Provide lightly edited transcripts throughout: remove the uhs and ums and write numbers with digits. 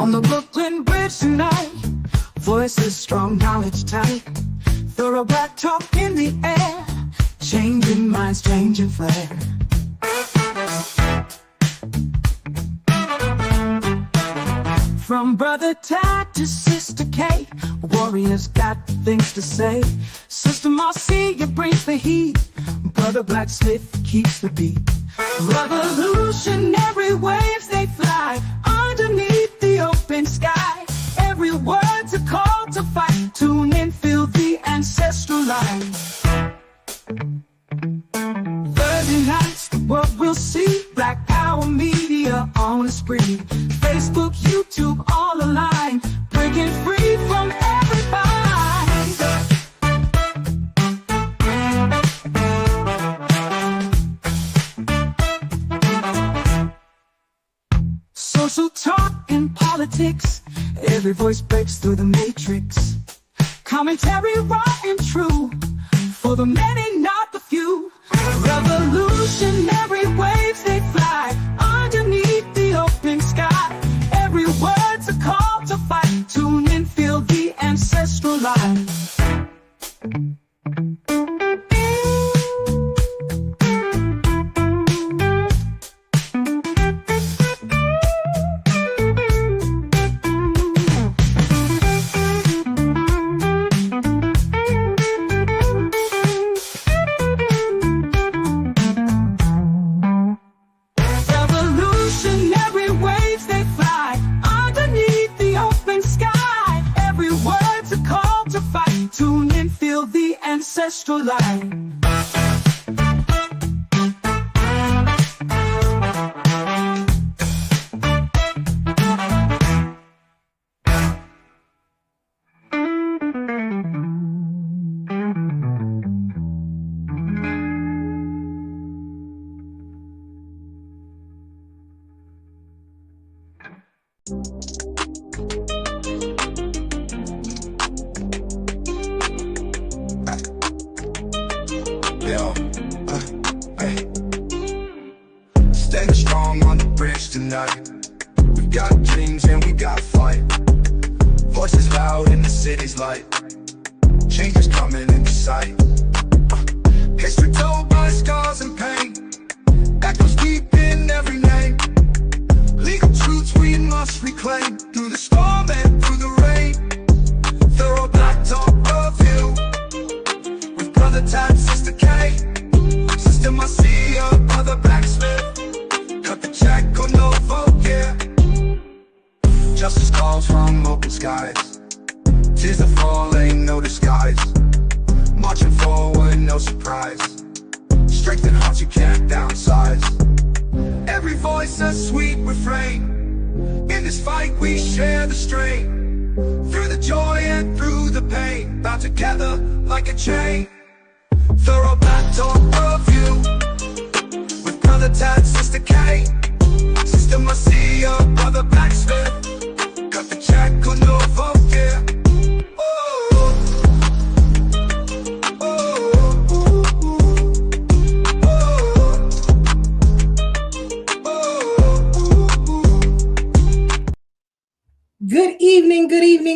On the Brooklyn Bridge tonight, voices strong, knowledge tight, thorough black talk in the air, changing minds, changing flair. From Brother Tad to Sister Kate, warriors got things to say. Sister Marcia brings the heat, Brother Blacksmith keeps the beat. Revolutionary waves they fly underneath the open sky. Every word's a call to fight. Tune in, feel the ancestral line. Thursday nights, the world will see Black Power Media on the spree. Facebook, YouTube, all aligned, breaking free from everybody. Social talk and politics, every voice breaks through the matrix. Commentary raw and true, for the many, not the few. Revolutionary waves they fly underneath the open sky. Every word's a call to fight. Tune in, feel the ancestral line. Ancestral line. Standing strong on the bridge tonight. We got dreams and we got fight. Voices loud in the city's light. Change is coming into sight. History told by scars and pain. Echoes deep in every name. Legal truths we must reclaim. Through the storm and through the rain. Thorough black talk of you. With Brother Tad, Sister K. Sister Marcia, Brother Blacksmith. Cut the check or no vote, yeah. Justice calls from open skies. Tears that fall, ain't no disguise. Marching forward, no surprise. Strength in hearts you can't downsize. Every voice a sweet refrain. In this fight we share the strain. Through the joy and through the pain. Bound together like a chain. Thorough black talk of you. With Brother Tad, Sister K. Sister Marcia, Brother Blacksmith. Cut the check or no vote, yeah.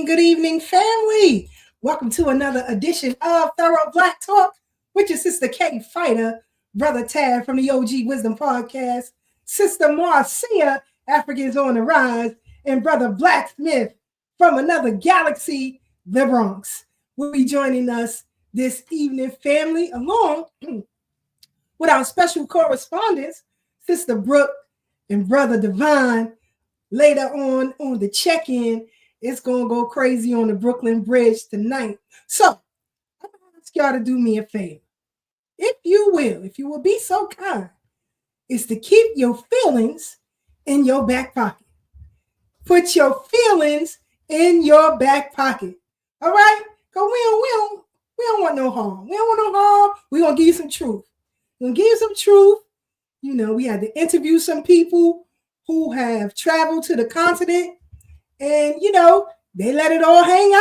Good evening, family. Welcome to another edition of Thorough Black Talk with your Sister K Fighter, Brother Tad from the OG Wisdom Podcast, Sister Marcia, Africans on the Rise, and Brother Blacksmith from another galaxy, the Bronx, will be joining us this evening, family, along with our special correspondents, Sister Brooke and Brother Divine. Later on the check-in, it's going to go crazy on the Brooklyn Bridge tonight. So, I'm going to ask y'all to do me a favor. If you will be so kind, is to keep your feelings in your back pocket. Put your feelings in your back pocket. All right? Because we don't want no harm. We don't want no harm. We're going to give you some truth. We're going to give you some truth. You know, we had to interview some people who have traveled to the continent, and, you know, they let it all hang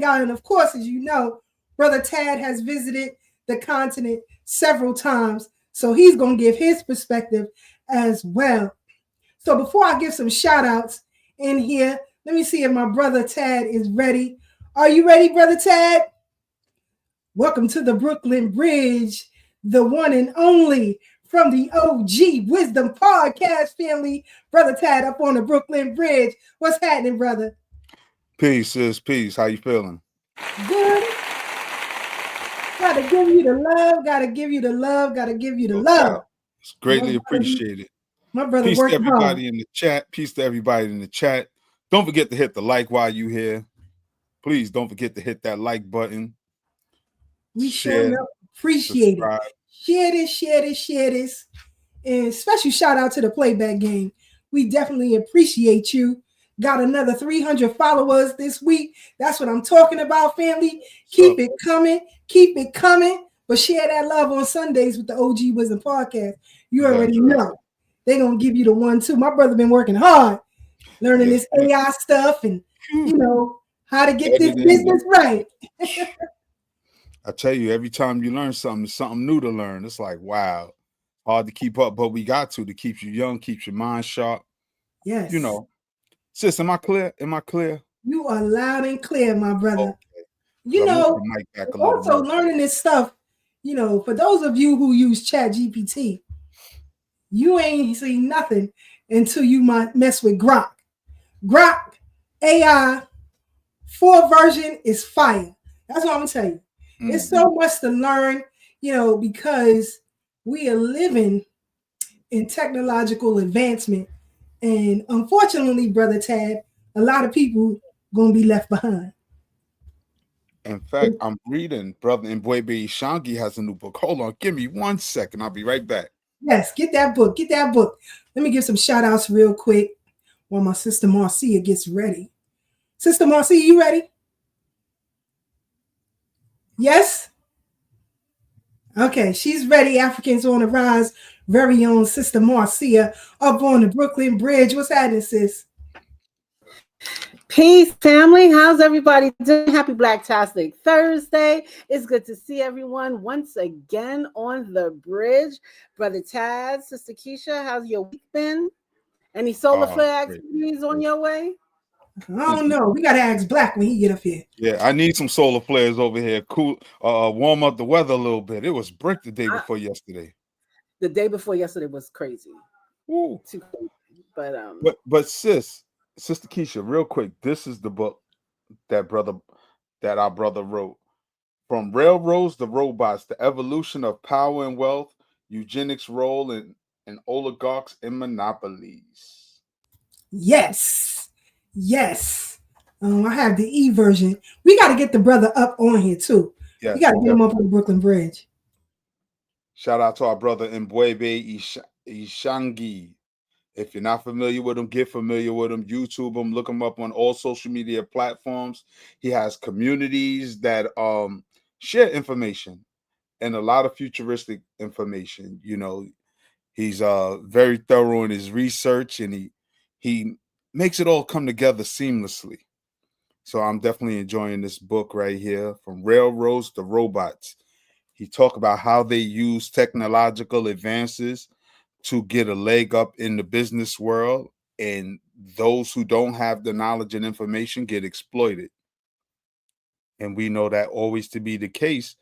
out. And of course, as you know, Brother Tad has visited the continent several times, so he's going to give his perspective as well. So before I give some shout outs in here, let me see if my brother Tad is ready. Are you ready, brother Tad? Welcome to the Brooklyn Bridge, the one and only from the OG Wisdom Podcast family. Brother Tad up on the Brooklyn Bridge. What's happening, brother? Peace, sis. Peace. How you feeling? Good. Gotta give you the love. Gotta give you the love. Gotta give you the love. It's greatly appreciated. My brother Peace to working hard. everybody in the chat. Peace to everybody in the chat. Don't forget to hit the like while you here. Please don't forget to hit that like button. We Share, sure appreciate subscribe. it. Share this. And special shout out to the playback game. We definitely appreciate you. Got another 300 followers this week. That's what I'm talking about, family. Keep it coming. Keep it coming. But share that love on Sundays with the OG Wisdom Podcast. You already know. They're going to give you the one, too. My brother been working hard, learning this AI stuff and, you know, how to get this business right. I tell you, every time you learn something, it's something new to learn. It's like, wow, hard to keep up, but we got to keep you young, keeps your mind sharp. Yes. You know. Sis, am I clear? Am I clear? You are loud and clear, my brother. Okay. You know, also more. Learning this stuff, you know, for those of you who use Chat GPT, you ain't seen nothing until you might mess with Grok. Grok AI 4 version is fire. That's what I'm gonna tell you. Mm-hmm. It's so much to learn, you know, because we are living in technological advancement. And unfortunately, Brother Tad, a lot of people gonna be left behind. In fact, I'm reading Brother Mbwebe Shangi has a new book. Hold on, give me 1 second. I'll be right back. Yes, get that book. Get that book. Let me give some shout outs real quick while my sister Marcia gets ready. Sister Marcia, you ready? Yes? Okay, she's ready. Africans on the Rise. Very own Sister Marcia up on the Brooklyn Bridge. What's happening, sis? Peace, family. How's everybody doing? Happy Blacktastic Thursday. It's good to see everyone once again on the bridge. Brother Tad, Sister Keisha, how's your week been? Any solar flare activities on your way? I don't know. We got to ask Black when he get up here. Yeah, I need some solar flares over here. Cool, warm up the weather a little bit. It was brick the day before yesterday. The day before yesterday was crazy. Ooh. Too crazy. But Sister Keisha, real quick, this is the book that our brother wrote. From Railroads to Robots, the Evolution of Power and Wealth, Eugenics' Role in Oligarchs and Monopolies. Yes. I have the E version. We got to get the brother up on here too. Yes, we got to get him up on the Brooklyn Bridge. Shout out to our brother Mbwebe Ishangi. If you're not familiar with him, get familiar with him. YouTube him, look him up on all social media platforms. He has communities that share information and a lot of futuristic information. You know, he's very thorough in his research, and he makes it all come together seamlessly. So I'm definitely enjoying this book right here, From Railroads to Robots. He talks about how they use technological advances to get a leg up in the business world, and those who don't have the knowledge and information get exploited. And we know that always to be the case,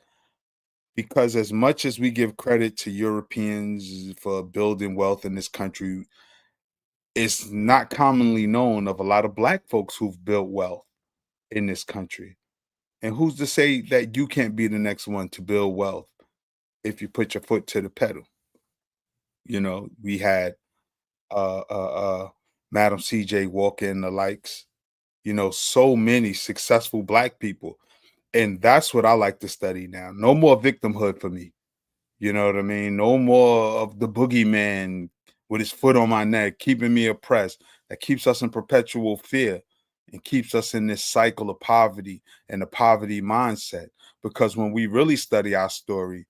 because as much as we give credit to Europeans for building wealth in this country, it's not commonly known of a lot of Black folks who've built wealth in this country. And who's to say that you can't be the next one to build wealth if you put your foot to the pedal? You know, we had Madam CJ Walker and the likes, you know, so many successful Black people. And that's what I like to study now. No more victimhood for me. You know what I mean? No more of the boogeyman with his foot on my neck, keeping me oppressed. That keeps us in perpetual fear and keeps us in this cycle of poverty and the poverty mindset. Because when we really study our story,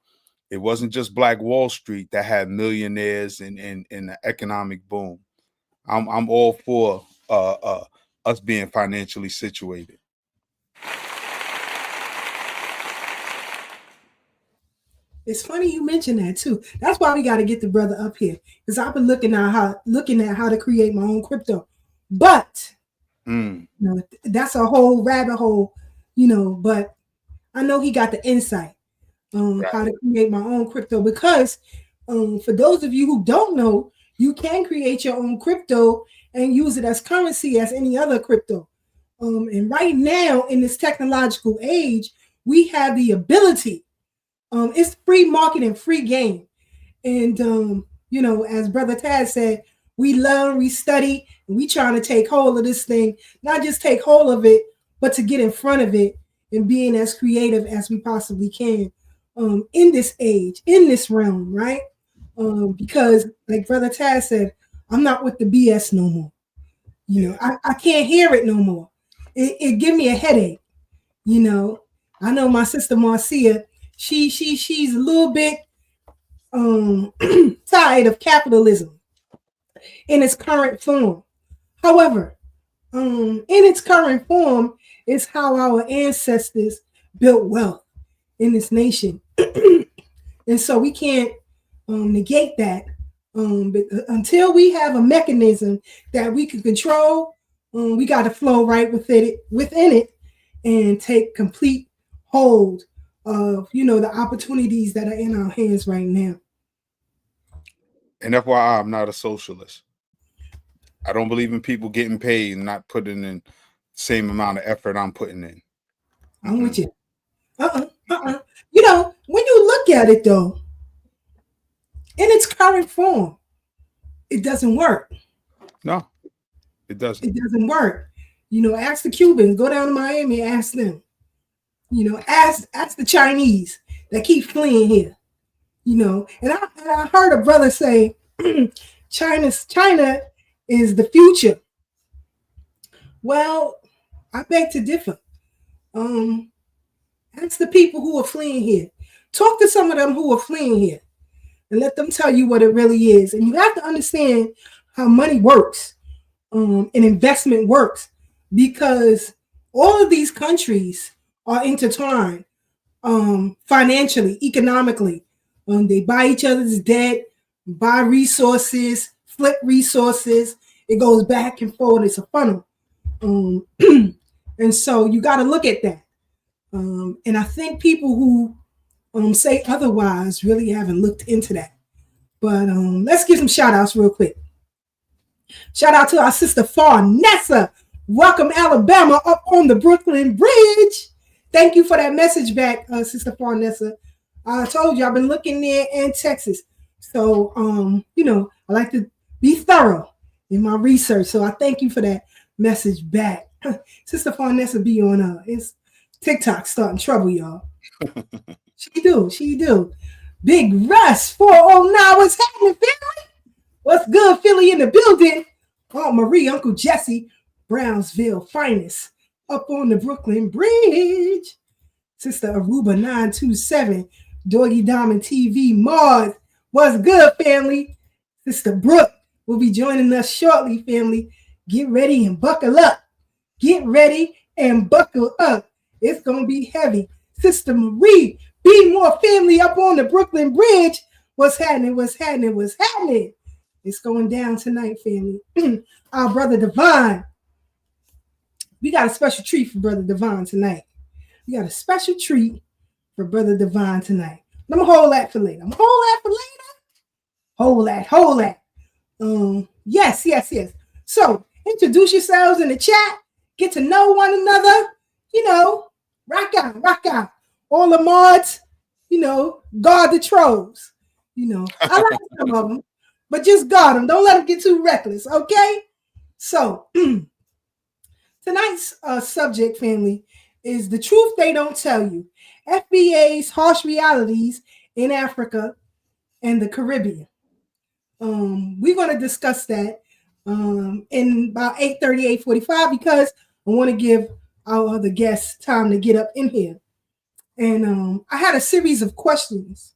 it wasn't just Black Wall Street that had millionaires and the economic boom. I'm all for us being financially situated. It's funny you mentioned that too. That's why we got to get the brother up here, because I've been looking at how to create my own crypto. But that's a whole rabbit hole, But I know he got the insight on how to create my own crypto, because for those of you who don't know, you can create your own crypto and use it as currency as any other crypto. And right now in this technological age, we have the ability. It's free market and free game. And, as Brother Tad said, we learn, we study, and we trying to take hold of this thing, not just take hold of it, but to get in front of it and being as creative as we possibly can in this age, in this realm, right? Because like Brother Tad said, I'm not with the BS no more. I can't hear it no more. It give me a headache. I know my sister Marcia, she's a little bit tired of capitalism in its current form. However, in its current form is how our ancestors built wealth in this nation. And so we can't negate that. But until we have a mechanism that we can control, we got to flow right within it and take complete hold of the opportunities that are in our hands right now. And FYI, I'm not a socialist. I don't believe in people getting paid and not putting in the same amount of effort I'm putting in. I'm with you. When you look at it though, in its current form, it doesn't work. No, it doesn't. It doesn't work. Ask the Cubans, go down to Miami, ask them. Ask the Chinese that keep fleeing here. And I heard a brother say, China is the future. Well, I beg to differ. Ask the people who are fleeing here. Talk to some of them who are fleeing here and let them tell you what it really is. And you have to understand how money works, and investment works, because all of these countries are intertwined financially, economically. They buy each other's debt, buy resources, flip resources. It goes back and forth. It's a funnel. And so you got to look at that. And I think people who say otherwise really haven't looked into that. But let's give some shout outs real quick. Shout out to our sister Farnessa. Welcome, Alabama, up on the Brooklyn Bridge. Thank you for that message back, Sister Farnessa. I told you I've been looking there in Texas. So, I like to be thorough in my research. So I thank you for that message back. Sister Farnessa be on it's TikTok starting trouble, y'all. She do. Big Russ 409. What's happening, family? What's good, Philly in the building? Aunt Marie, Uncle Jesse, Brownsville finest, up on the Brooklyn Bridge. Sister Aruba 927, Doggy Diamond TV, Mars. What's good, family? Sister Brooke will be joining us shortly, family. Get ready and buckle up. Get ready and buckle up. It's going to be heavy. Sister Marie, be more family up on the Brooklyn Bridge. What's happening? It's going down tonight, family. Our brother Devon. We got a special treat for Brother Devon tonight. We got a special treat for Brother Devon tonight. I'm going to hold that for later. Hold that. Yes. So, introduce yourselves in the chat. Get to know one another. Rock out. All the mods, guard the trolls. I like some of them, but just guard them. Don't let them get too reckless, okay? So, tonight's subject, family, is the truth they don't tell you. FBAs, harsh realities in Africa and the Caribbean. We're going to discuss that in about 8:30, 8:45, because I want to give our other guests time to get up in here. And I had a series of questions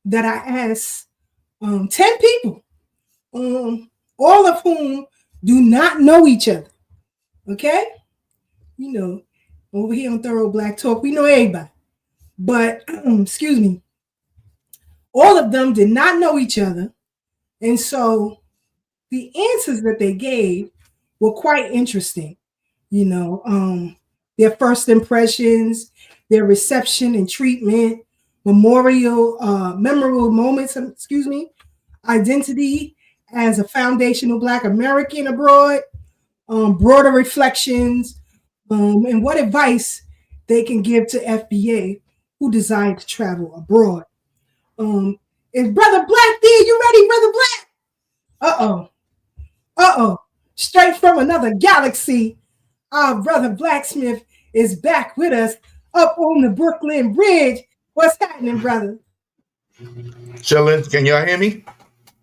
that I asked 10 people, all of whom do not know each other. Okay? Over here on Thorough Black Talk, we know everybody. But, excuse me, All of them did not know each other. And so the answers that they gave were quite interesting. Their first impressions, their reception and treatment, memorable moments, identity as a foundational Black American abroad, broader reflections, and what advice they can give to FBA who desire to travel abroad. Is Brother Black there? You ready, Brother Black? Uh-oh. Straight from another galaxy, our Brother Blacksmith is back with us up on the Brooklyn Bridge. What's happening, brother? Chillin', can y'all hear me?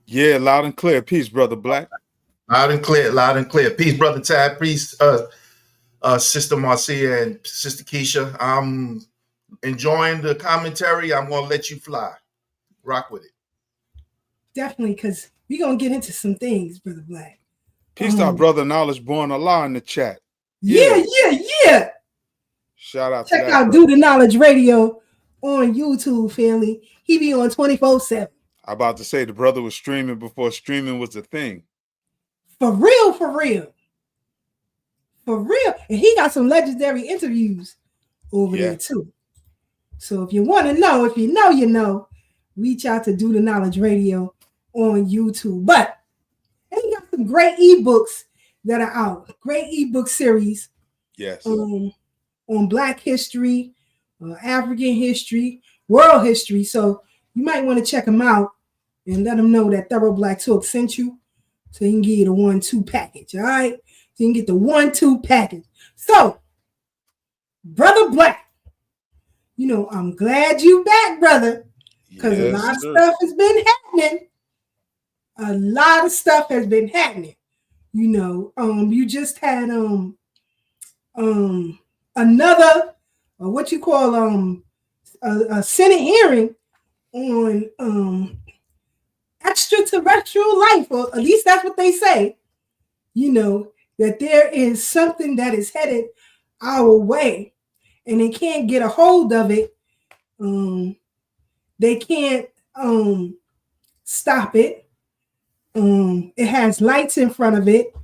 Yeah, loud and clear. Peace, Brother Black. Loud and clear. Peace, Brother Tad. Peace, Sister Marcia and Sister Keisha. I'm enjoying the commentary. I'm going to let you fly. Rock with it. Definitely, because we're going to get into some things, Brother Black. Peace to our brother Knowledge Born Allah in the chat. Yeah. Shout out Check to that, out brother. Do the Knowledge Radio on YouTube, family. He be on 24/7. I'm about to say the brother was streaming before streaming was a thing. For real. And he got some legendary interviews over there too. So if you want to know, if you know, you know, reach out to Do the Knowledge Radio on YouTube. But he got some great ebooks that are out. Great ebook series. Yes. On Black history, African history, world history. So you might want to check them out and let them know that Thorough Black Talk sent you, so you can get a 1-2 package. All right, so you can get the 1-2 package. So, Brother Black, I'm glad you back, brother, because a lot of stuff has been happening. A lot of stuff has been happening. You just had another what you call a Senate hearing on extraterrestrial life, or at least that's what they say. That there is something that is headed our way, and they can't get a hold of it. They can't stop it. It has lights in front of it,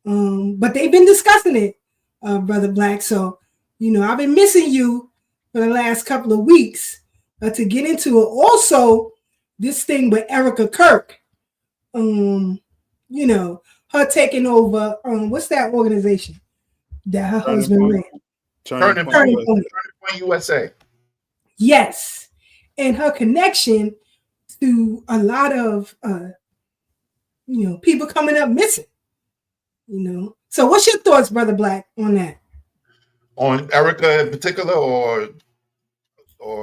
but they've been discussing it, Brother Black. So, I've been missing you for the last couple of weeks to get into it. Also, this thing with Erica Kirk, her taking over, what's that organization that her husband ran? Turning Point USA. Yes. And her connection to a lot of, people coming up missing, So what's your thoughts, Brother Black, on that? On Erica in particular, or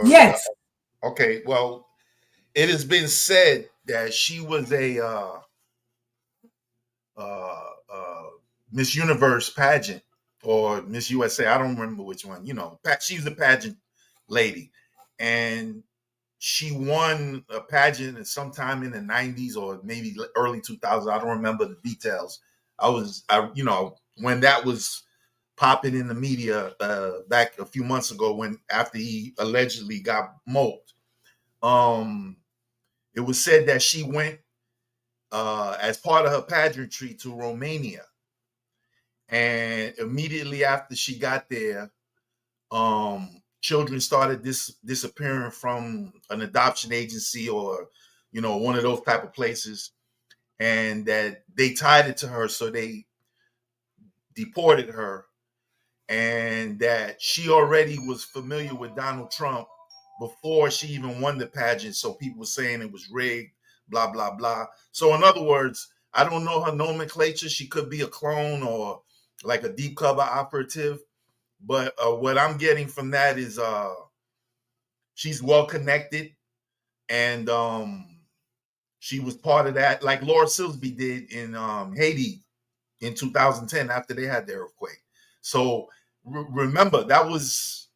yes. Okay, well, it has been said that she was a Miss Universe pageant or Miss USA. I don't remember which one. She was a pageant lady, and she won a pageant sometime in the 90s or maybe early 2000s. I don't remember the details. When that was popping in the media back a few months ago, after he allegedly got moped. It was said that she went as part of her pageantry to Romania, and immediately after she got there, children started disappearing from an adoption agency or one of those type of places, and that they tied it to her, so they deported her, and that she already was familiar with Donald Trump before she even won the pageant. So people were saying it was rigged, blah, blah, blah. So in other words, I don't know her nomenclature. She could be a clone or like a deep cover operative. But what I'm getting from that is she's well connected, and she was part of that, like Laura Silsby did in Haiti in 2010 after they had their earthquake. So remember, that was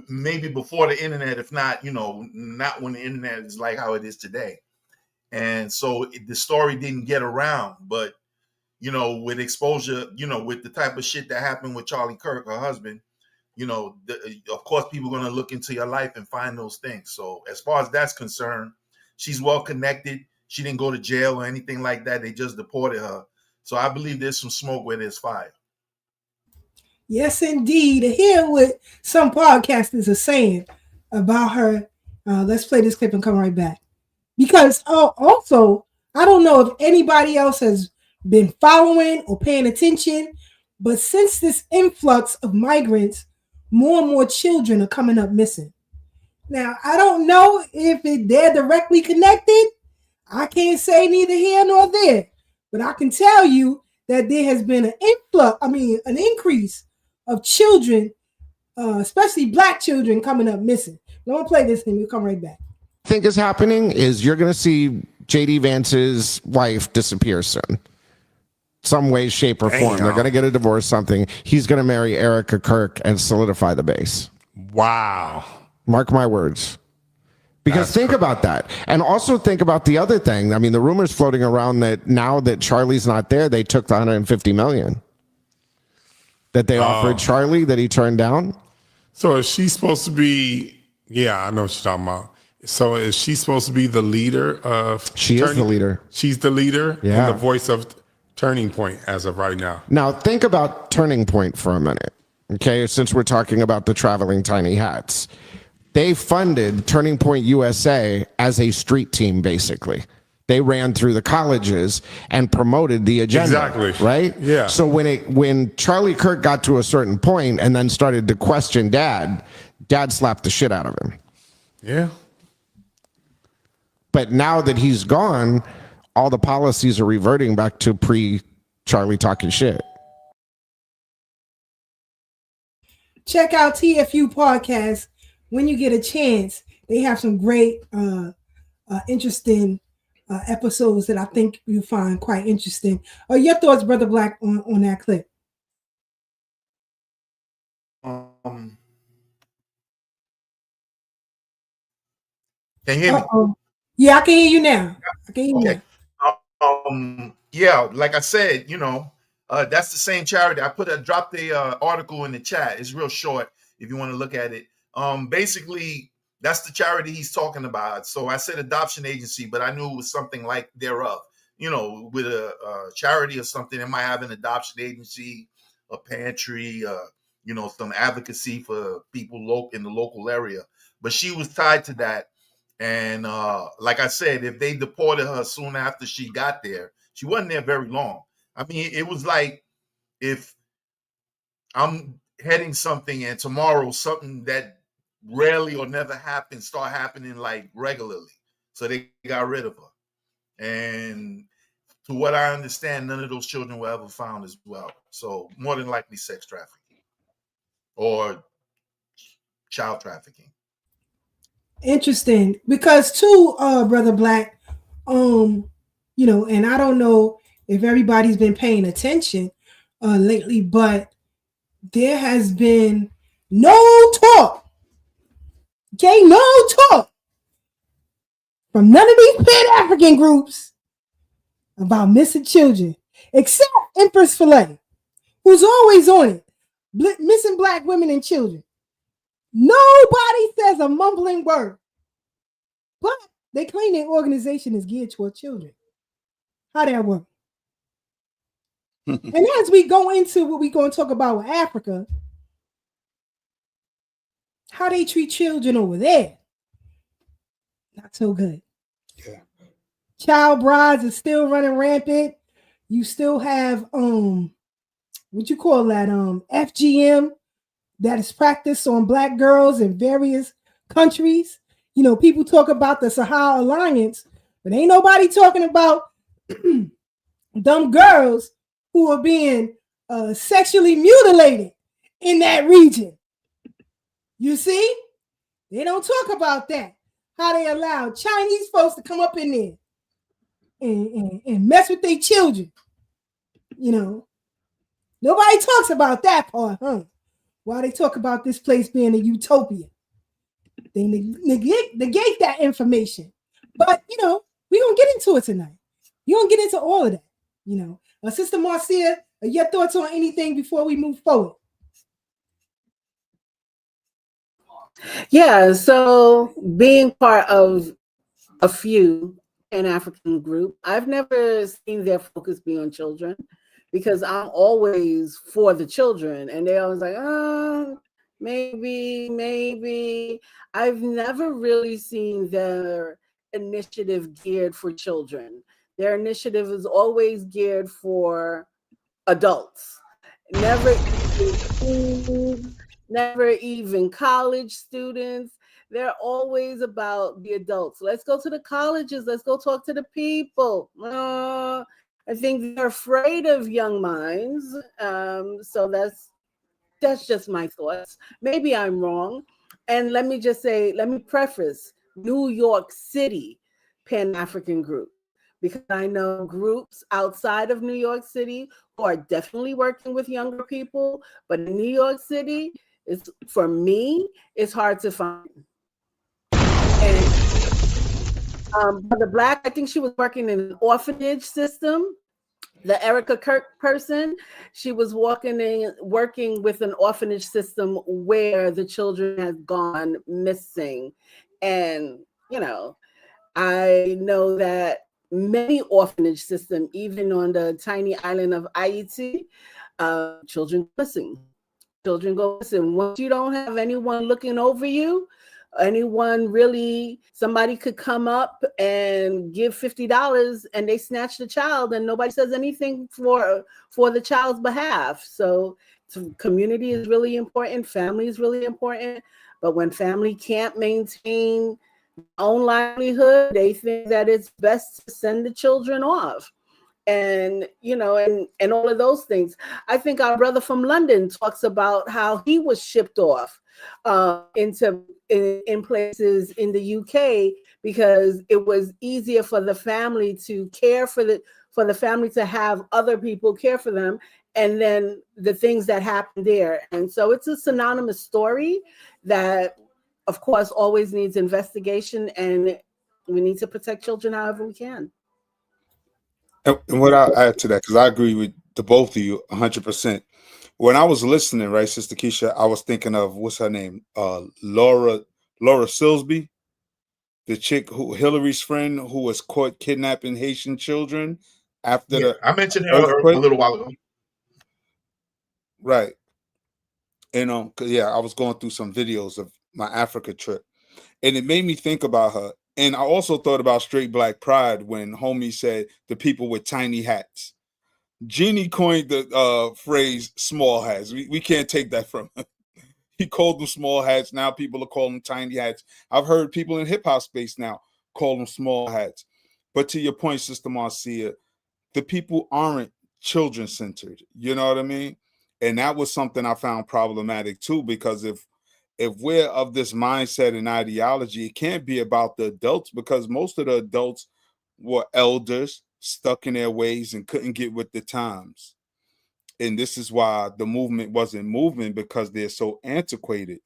maybe before the internet, if not, not when the internet is like how it is today. And so the story didn't get around, but, with exposure, with the type of shit that happened with Charlie Kirk, her husband, of course, people are going to look into your life and find those things. So as far as that's concerned, She's well connected. She didn't go to jail or anything like that. They just deported her. So I believe there's some smoke where there's fire. Yes, indeed. To hear what some podcasters are saying about her. Let's play this clip and come right back. Because also, I don't know if anybody else has been following or paying attention, but since this influx of migrants, more and more children are coming up missing. Now, I don't know if they're directly connected. I can't say neither here nor there, but I can tell you that there has been an increase of children, especially black children, coming up missing. I'm gonna play this and we'll come right back. Think is happening is you're going to see JD Vance's wife disappear soon. Some way, shape, or form. They're going to get a divorce, something. He's going to marry Erica Kirk and solidify the base. Wow. Mark my words. Because think about that. And also think about the other thing. I mean, the rumors floating around that now that Charlie's not there, they took the $150 million that they offered Charlie that he turned down. So is she supposed to be, yeah, I know what you're talking about. So is she supposed to be the leader of She is the leader. She's the leader Yeah. and the voice of Turning Point as of right now. Now think about Turning Point for a minute. Okay, since we're talking about the traveling tiny hats. They funded Turning Point USA as a street team, basically. They ran through the colleges and promoted the agenda. Exactly. Right? Yeah. So when Charlie Kirk got to a certain point and then started to question Dad slapped the shit out of him. Yeah. But now that he's gone, all the policies are reverting back to pre-Charlie talking shit. Check out TFU podcast when you get a chance. They have some great, interesting episodes that I think you find quite interesting. Your thoughts, Brother Black, on that clip? Can you hear me? Uh-oh. Yeah, I can hear you now. I can hear you now. Yeah, like I said, that's the same charity. I dropped a article in the chat. It's real short if you want to look at it. Basically, that's the charity he's talking about. So I said adoption agency, but I knew it was something like thereof. With a charity or something, it might have an adoption agency, a pantry, some advocacy for people in the local area. But she was tied to that. And like I said, if they deported her soon after she got there, she wasn't there very long. I mean, it was like if I'm heading something and tomorrow something that rarely or never happens start happening like regularly. So they got rid of her. And to what I understand, none of those children were ever found as well. So more than likely sex trafficking or child trafficking. Interesting, because too, Brother Black, and I don't know if everybody's been paying attention lately, but there has been no talk from none of these Pan-African groups about missing children, except Empress Filet, who's always on it, missing Black women and children. Nobody says a mumbling word, but they claim their organization is geared toward children. How that work? And as we go into what we're going to talk about with Africa, how they treat children over there, not so good. Yeah. Child brides are still running rampant. You still have what you call that FGM that is practiced on Black girls in various countries. People talk about the Sahara Alliance, but ain't nobody talking about them girls who are being sexually mutilated in that region. You see? They don't talk about that. How they allow Chinese folks to come up in there and mess with their children. Nobody talks about that part, huh? While they talk about this place being a utopia. They negate that information. But, we're going to get into it tonight. We're going to get into all of that. Sister Marcia, your thoughts on anything before we move forward? Yeah, so being part of a few Pan-African group. I've never seen their focus be on children because I'm always for the children, and they're always like, maybe. I've never really seen their initiative geared for children. Their initiative is always geared for adults. Never even teens, never even college students. They're always about the adults. Let's go to the colleges. Let's go talk to the people. I think they're afraid of young minds. So that's just my thoughts. Maybe I'm wrong. And let me preface New York City Pan-African group, because I know groups outside of New York City who are definitely working with younger people, but in New York City, for me, it's hard to find. And Brother Black, I think she was working in an orphanage system. The Erica Kirk person, she was working with an orphanage system where the children had gone missing. And, I know that many orphanage systems, even on the tiny island of Haiti, children go missing. Children go missing. Once you don't have anyone looking over you, somebody could come up and give $50 and they snatch the child and nobody says anything for the child's behalf. So community is really important. Family is really important. But when family can't maintain their own livelihood, they think that it's best to send the children off. And and all of those things. I think our brother from London talks about how he was shipped off in places in the UK because it was easier for the family to care for the family to have other people care for them, and then the things that happened there. And so it's a synonymous story that, of course, always needs investigation, and we need to protect children however we can. And what I'll add to that, because I agree with the both of you 100%. When I was listening, right, Sister Keisha, I was thinking of, what's her name? Laura Silsby, the chick Hillary's friend who was caught kidnapping Haitian children after I mentioned her earthquake. a little while ago. Right. And I was going through some videos of my Africa trip, and it made me think about her. And I also thought about Straight Black Pride when homie said the people with tiny hats. Jeannie coined the phrase small hats. We can't take that from him. He called them small hats. Now people are calling them tiny hats. I've heard people in hip hop space now call them small hats. But to your point, Sister Marcia, the people aren't children centered. You know what I mean? And that was something I found problematic too, because if we're of this mindset and ideology, it can't be about the adults, because most of the adults were elders stuck in their ways and couldn't get with the times. And this is why the movement wasn't moving, because they're so antiquated.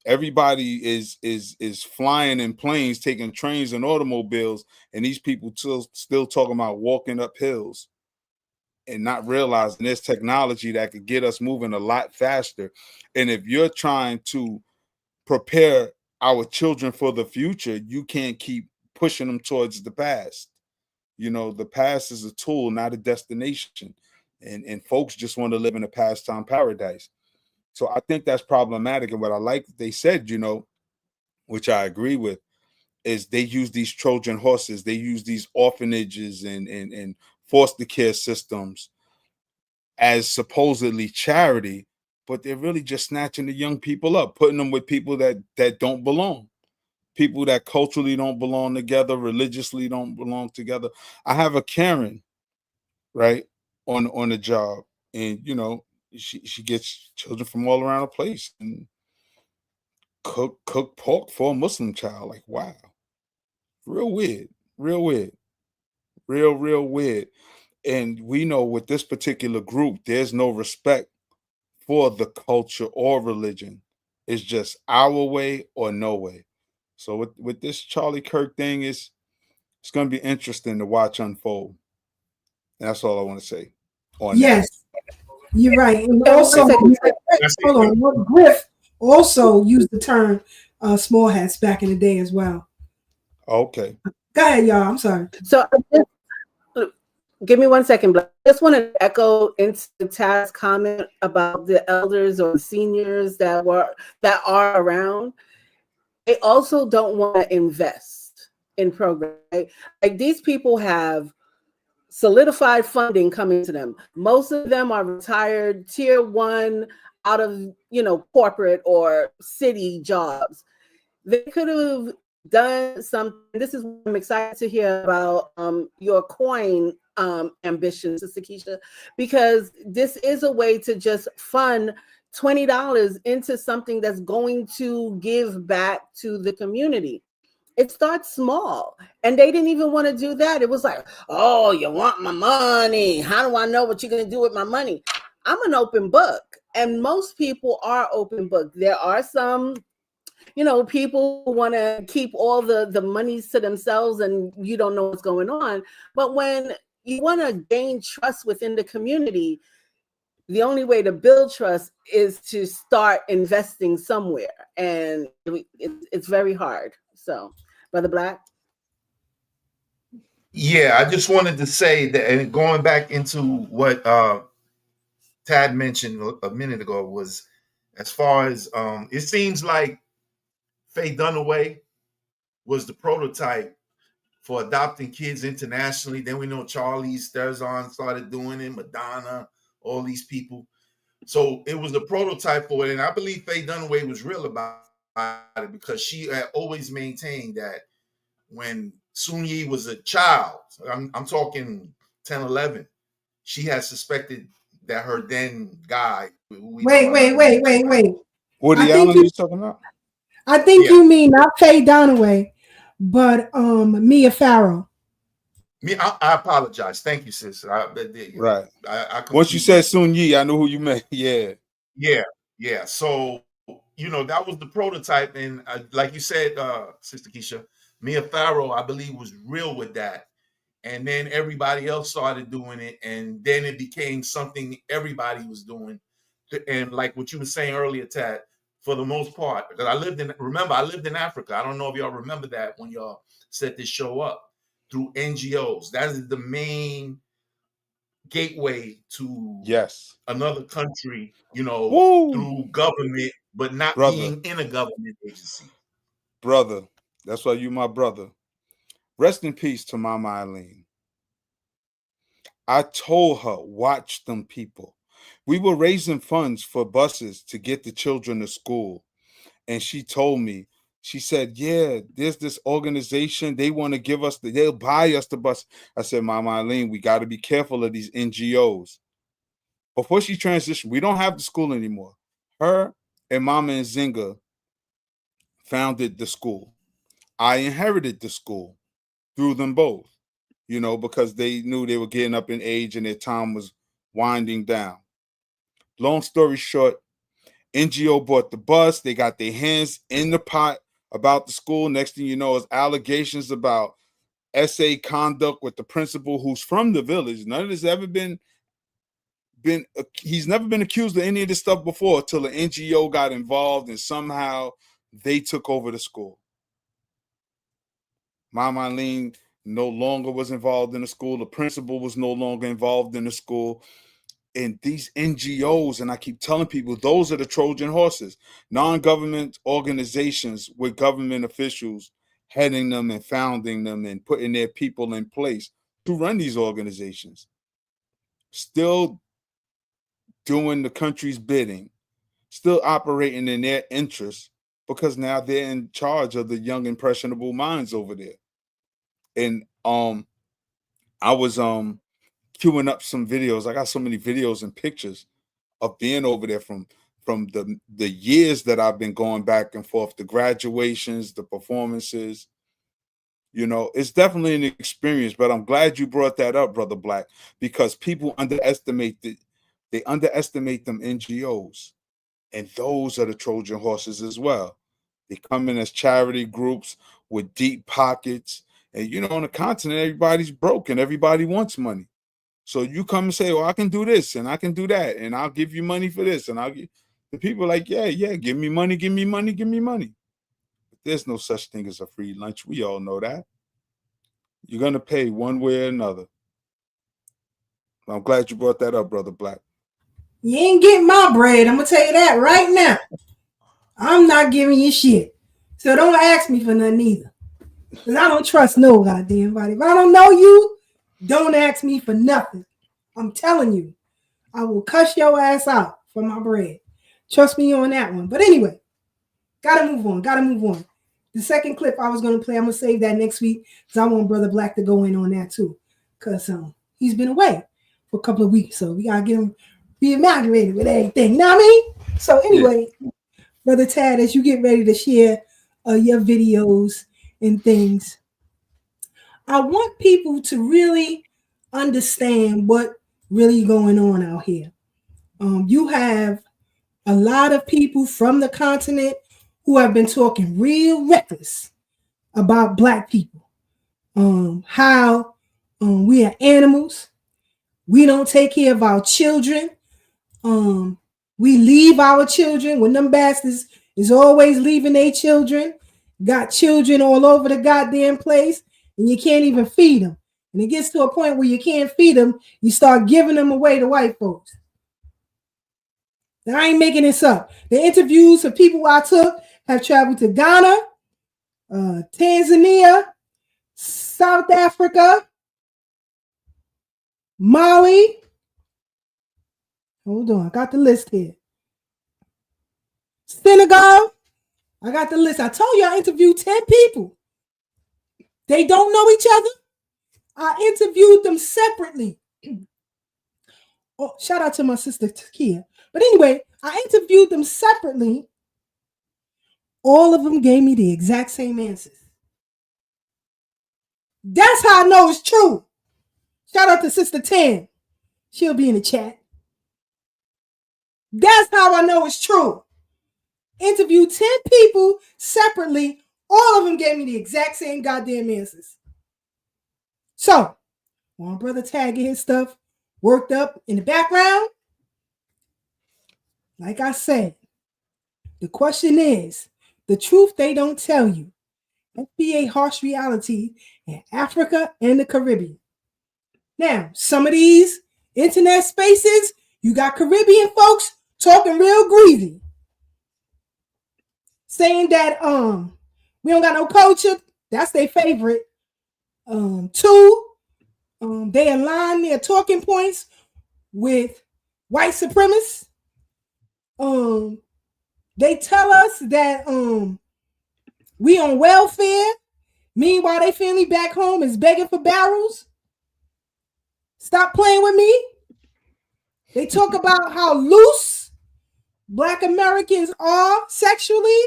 Everybody is flying in planes, taking trains and automobiles, and these people still talking about walking up hills and not realizing there's technology that could get us moving a lot faster. And if you're trying to prepare our children for the future, you can't keep pushing them towards the past. The past is a tool, not a destination. And folks just want to live in a pastime paradise. So I think that's problematic. And what I like that they said, which I agree with, is they use these Trojan horses. They use these orphanages and foster care systems as supposedly charity, but they're really just snatching the young people up, putting them with people that don't belong, people that culturally don't belong together, religiously don't belong together. I have a Karen, right, on the job, and she gets children from all around the place and cook pork for a Muslim child. Like, wow, real weird, real weird, real weird. And we know with this particular group, there's no respect for the culture or religion. It's just our way or no way. So with this Charlie Kirk thing, it's going to be interesting to watch unfold. And that's all I want to say on Yes, you're right. And Yeah, also, hold on, Griff also used the term small hats back in the day as well. that. Okay. Go ahead, y'all. I'm sorry. So give me 1 second, Black. I just want to echo into Taz's comment about the elders or the seniors that are around. They also don't want to invest in programs. Right? Like these people have solidified funding coming to them. Most of them are retired tier 1 out of corporate or city jobs. They could have done something. This is what I'm excited to hear about your coin ambitions, Sister Keisha, because this is a way to just fund $20 into something that's going to give back to the community. It starts small, and they didn't even want to do that. It was like, oh, you want my money? How do I know what you're going to do with my money? I'm an open book, and most people are open book. There are some people who want to keep all the monies to themselves and you don't know what's going on. But when you want to gain trust within the community, the only way to build trust is to start investing somewhere. And it's very hard. So, Brother Black? Yeah, I just wanted to say that, and going back into what Tad mentioned a minute ago, was as far as it seems like Faye Dunaway was the prototype for adopting kids internationally. Then we know Charlize Theron started doing it, Madonna, all these people. So it was the prototype for it. And I believe Faye Dunaway was real about it, because she had always maintained that when Sun Yi was a child, I'm talking 10, 11, she had suspected that her then guy, Wait. I Woody think Allen, you you talking about? Yeah, you mean not Faye Dunaway, but Mia Farrow. I apologize. Thank you, sis. Right. I Once you confused said myself. Sun Yi, I knew who you meant. Yeah. Yeah. So, that was the prototype. And like you said, Sister Keisha, Mia Farrow, I believe, was real with that. And then everybody else started doing it. And then it became something everybody was doing. And like what you were saying earlier, Tad, for the most part, because I lived in Africa. I don't know if y'all remember that when y'all set this show up through NGOs. That is the main gateway to Yes. another country, Woo. through government, but not Brother. being in a government agency. Brother. That's why you my brother. Rest in peace to Mama Eileen. I told her, watch them people. We were raising funds for buses to get the children to school. And she told me, she said, yeah, there's this organization. They want to give us, they'll buy us the bus. I said, Mama Eileen, we got to be careful of these NGOs. Before she transitioned, we don't have the school anymore. Her and Mama Nzinga founded the school. I inherited the school through them both, because they knew they were getting up in age and their time was winding down. Long story short, NGO bought the bus. They got their hands in the pot about the school. Next thing you know is allegations about essay conduct with the principal, who's from the village. None of this ever been he's never been accused of any of this stuff before, until the NGO got involved and somehow they took over the school. Mama Eileen no longer was involved in the school. The principal was no longer involved in the school. And these NGOs, and I keep telling people, those are the Trojan horses, non-government organizations with government officials heading them and founding them and putting their people in place to run these organizations. Still doing the country's bidding, still operating in their interests, because now they're in charge of the young, impressionable minds over there. And I was queuing up some videos. I got so many videos and pictures of being over there from the years that I've been going back and forth, the graduations, the performances. It's definitely an experience, but I'm glad you brought that up, Brother Black, because people underestimate they underestimate them NGOs. And those are the Trojan horses as well. They come in as charity groups with deep pockets. And on the continent, everybody's broke and everybody wants money. So you come and say, well, I can do this and I can do that, and I'll give you money for this. And the people are like, yeah, give me money, give me money, give me money. But there's no such thing as a free lunch. We all know that. You're gonna pay one way or another. I'm glad you brought that up, Brother Black. You ain't getting my bread. I'm gonna tell you that right now. I'm not giving you shit. So don't ask me for nothing either. Because I don't trust no goddamn body. If I don't know you, don't ask me for nothing. I'm telling you. I will cuss your ass out for my bread. Trust me on that one. But anyway, gotta move on. The second clip I was gonna play, I'm gonna save that next week because I want Brother Black to go in on that too. Because he's been away for a couple of weeks. So we gotta get him reevaluated with everything. You know what I mean? So anyway, Brother Tad, as you get ready to share your videos and things, I want people to really understand what really going on out here. You have a lot of people from the continent who have been talking real reckless about Black people. How we are animals. We don't take care of our children. We leave our children when them bastards is always leaving their children. Got children all over the goddamn place, and you can't even feed them. And it gets to a point where you can't feed them, you start giving them away to white folks. Now, I ain't making this up. The interviews of people I took have traveled to Ghana, Tanzania, South Africa, Mali. Hold on, I got the list here. Senegal. I got the list. I told you I interviewed 10 people. They don't know each other. I interviewed them separately. Oh, shout out to my sister Takia. But anyway, I interviewed them separately. All of them gave me the exact same answers. That's how I know it's true. Shout out to Sister Tan. She'll be in the chat. That's how I know it's true. Interviewed 10 people separately. All of them gave me the exact same goddamn answers. So, while Brother Tad get his stuff worked up in the background, like I said, the question is, the truth they don't tell you. FBA harsh reality in Africa and the Caribbean. Now, some of these internet spaces, you got Caribbean folks talking real greasy. Saying that we don't got no culture. That's their favorite. Two, they align their talking points with white supremacists. They tell us that we on welfare. Meanwhile, their family back home is begging for barrels. Stop playing with me. They talk about how loose Black Americans are sexually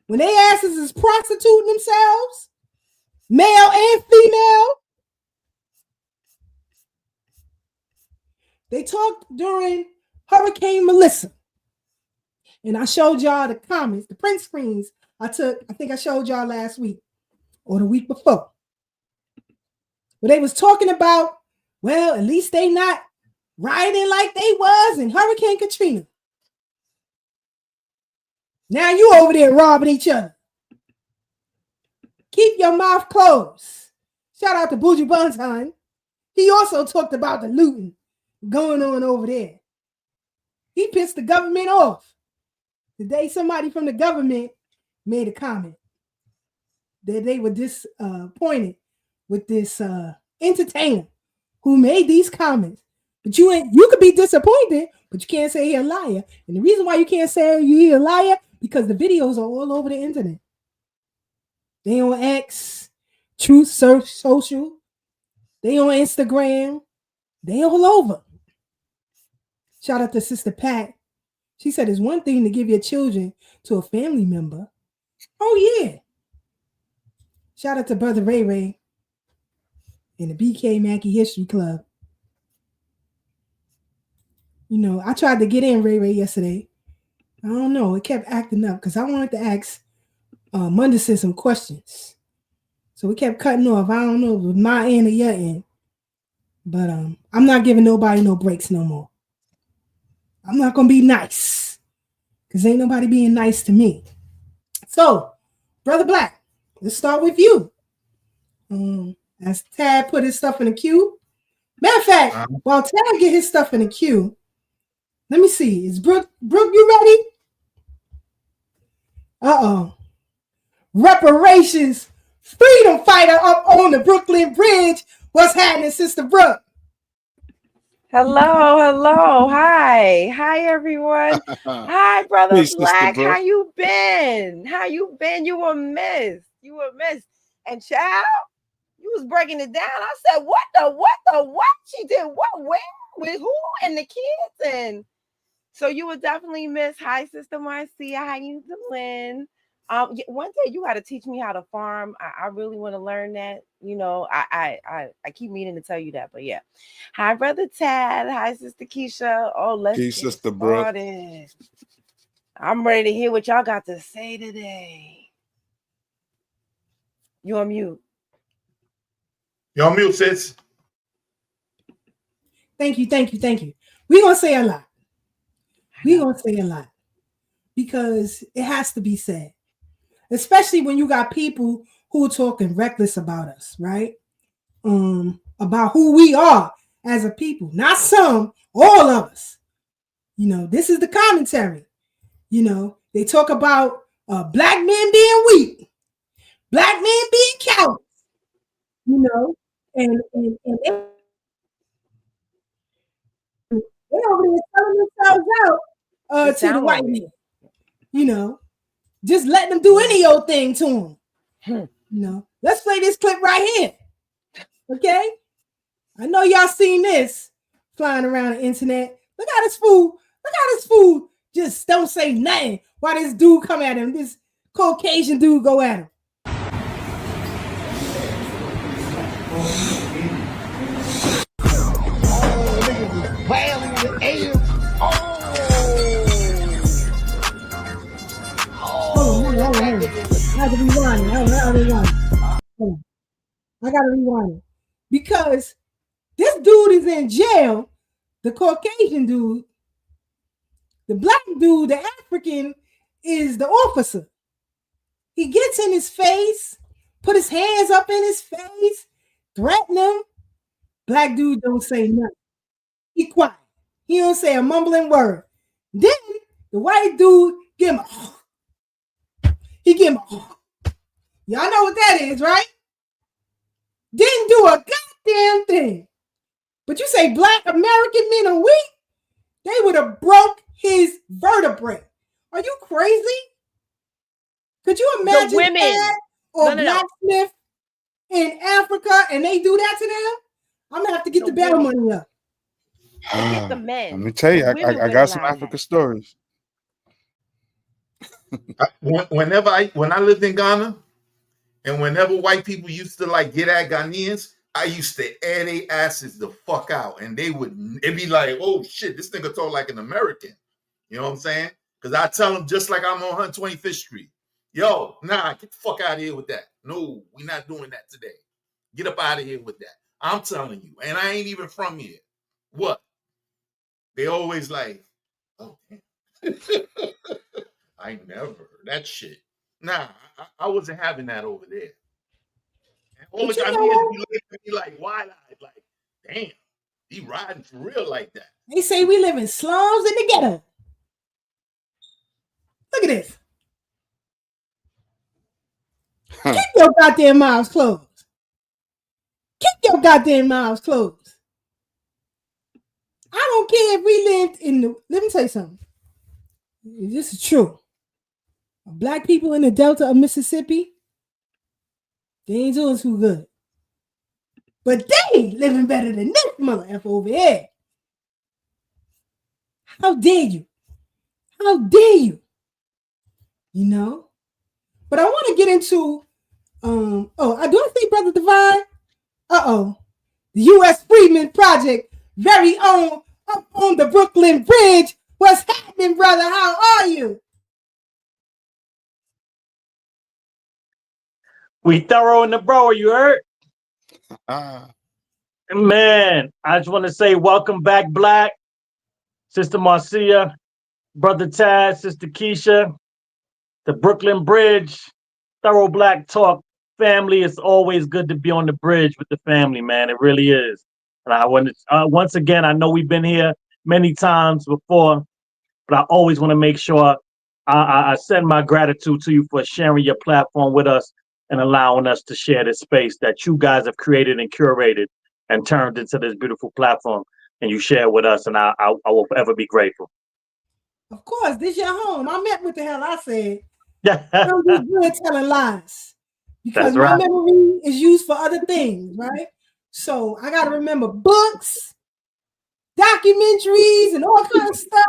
when they asses is prostituting themselves, male and female. They talked during Hurricane Melissa. And I showed y'all the comments, the print screens I took. I think I showed y'all last week or the week before. But they was talking about, well, at least they not rioting like they was in Hurricane Katrina. Now you over there robbing each other. Keep your mouth closed. Shout out to Buju Banton. He also talked about the looting going on over there. He pissed the government off. Today, somebody from the government made a comment that they were disappointed with this entertainer who made these comments. But you could be disappointed, but you can't say he's a liar. And the reason why you can't say he's a liar, because the videos are all over the internet. They on X, Truth Social, they on Instagram, they all over. Shout out to Sister Pat. She said it's one thing to give your children to a family member. Oh, yeah. Shout out to Brother Ray Ray and the BK Mackey History Club. You know, I tried to get in Ray Ray yesterday. I don't know. It kept acting up because I wanted to ask Munderson some questions. So we kept cutting off. I don't know if it was my end or your end. But I'm not giving nobody no breaks no more. I'm not going to be nice because ain't nobody being nice to me. So, Brother Black, let's start with you. as Tad put his stuff in the queue. Matter of fact, while Tad get his stuff in the queue, let me see. Is Brooke, you ready? Uh-oh. Reparations. Freedom fighter up on the Brooklyn Bridge. What's happening, Sister Brooke? Hello. Hi, everyone. Hi, Brother Peace, Black. Sister How Brooke. you been? You were missed. And child, you was breaking it down. I said, what? She did what? Where? With who? And the kids? And so you were definitely missed. Hi, Sister Marcia. How you doing? One day you got to teach me how to farm. I really want to learn that. You know, I keep meaning to tell you that, but yeah. Hi, Brother Tad. Hi, Sister Keisha. Oh, let's Peace, get Sister Brooke. started. I'm ready to hear what y'all got to say today. You on mute. You're on mute, sis. Thank you. We're going to say a lot. Because it has to be said. Especially when you got people who are talking reckless about us, right? About who we are as a people. Not some, all of us. You know, this is the commentary. You know, they talk about black men being weak, black men being cowards, you know, and they over there selling themselves out to the white man. You know, just letting them do any old thing to them. You know, let's play this clip right here. Okay? I know y'all seen this flying around the internet. Look how this fool just don't say nothing while this dude come at him. This Caucasian dude go at him. Hold on. I got to rewind it. Because this dude is in jail. The Caucasian dude, the black dude, the African, is the officer. He gets in his face, put his hands up in his face, threaten him. Black dude don't say nothing. He quiet. He don't say a mumbling word. Then the white dude give him y'all know what that is, right? Didn't do a goddamn thing. But you say black American men are weak? They would have broke his vertebrae. Are you crazy? Could you imagine that or blacksmith in Africa and they do that to them? I'm gonna have to get the bail money up. Get the men. Let me tell you, I got some Africa stories. When I lived in Ghana, and whenever white people used to like get at Ghanaians, I used to air their asses the fuck out, and it'd be like, oh shit, this nigga talk like an American. You know what I'm saying? Because I tell them just like I'm on 125th Street. Yo, nah, get the fuck out of here with that. No, we're not doing that today. Get up out of here with that. I'm telling you, and I ain't even from here. What? They always like, oh damn. I never heard that shit. Nah, I wasn't having that over there. And all the Ghanaians be looking at me like wide-eyed, like, damn, he riding for real like that. They say we live in slums in the ghetto. Look at this. Keep your goddamn mouths closed. I don't care if we lived in the. Let me tell you something. This is true. Black people in the Delta of Mississippi, they ain't doing too good. But they living better than this mother F over here. How dare you? You know? But I want to get into I do see Brother Divine. The U.S. Freedmen Project, very own, up on the Brooklyn Bridge. What's happening, brother? How are you? We thorough in the bro, you heard? Man, I just want to say welcome back, Black. Sister Marcia, Brother Tad, Sister Keisha, the Brooklyn Bridge, Thorough Black Talk family. It's always good to be on the bridge with the family, man. It really is. And I want to, once again, I know we've been here many times before, but I always want to make sure I send my gratitude to you for sharing your platform with us and allowing us to share this space that you guys have created and curated and turned into this beautiful platform. And you share with us, and I will forever be grateful. Of course, this your home. I meant what the hell I said. Yeah, Don't be good telling lies because that's my right. memory is used for other things, right? So I got to remember books, documentaries, and all kinds of stuff.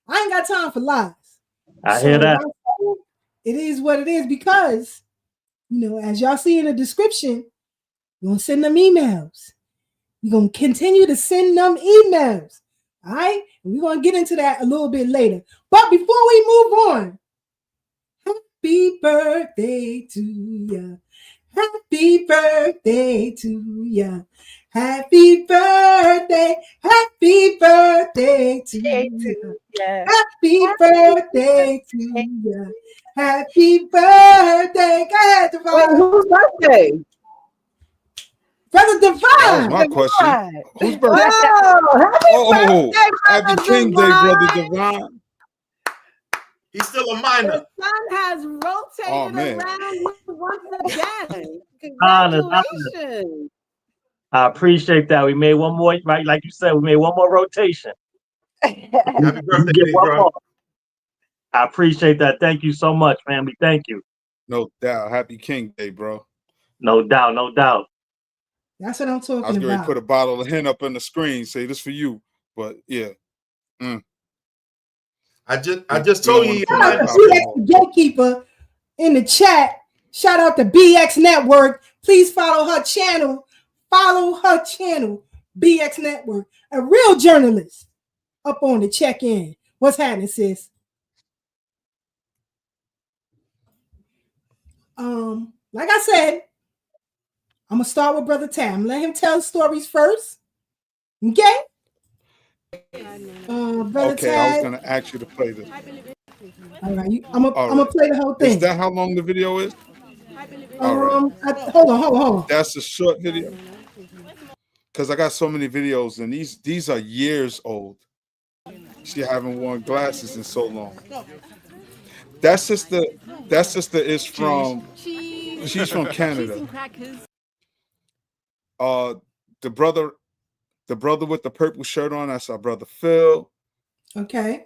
I ain't got time for lies. I hear that. It is what it is because, you know, as y'all see in the description, you're going to send them emails. You're going to continue to send them emails. All right? And we're going to get into that a little bit later. But before we move on, happy birthday to ya. Happy birthday to ya. Happy birthday. Happy birthday to ya. Happy birthday to ya. Happy birthday. Go ahead, Wait, Divine. whose birthday? Brother That was Divine. my question. Whose birthday? Oh, happy Oh, birthday, happy Brother King Day, brother Divine. Divine. He's still a The minor. sun has rotated Oh, man. around you once again. Honest. Congratulations. I appreciate that. We made one more, right? Like you said, we made one more rotation. Happy You birthday, get big one bro. more. I appreciate that. Thank you so much, family. Thank you. No doubt. Happy King Day, bro. No doubt, no doubt. That's what I'm I was talking going to about. put a bottle of hen up on the screen, say this for you. But yeah. I just We told don't you want you're to a Shout out minor. to pop BX anymore. the Gatekeeper in the chat. Shout out to BX Network. Please follow her channel. Follow her channel, BX Network. A real journalist up on the check-in. What's happening, sis? Like I said, I'm gonna start with Brother Tam. Let him tell stories first. Okay? Brother Okay, I was Tad. going to ask you to play this. All right, I'm All gonna right. play the whole Is thing. that how long the video is? All right. Hold on. That's a short video. Because I got so many videos, and these are years old. She haven't worn glasses in so long. That sister is from. She's from Canada. The brother with the purple shirt on, that's our brother Phil. Okay.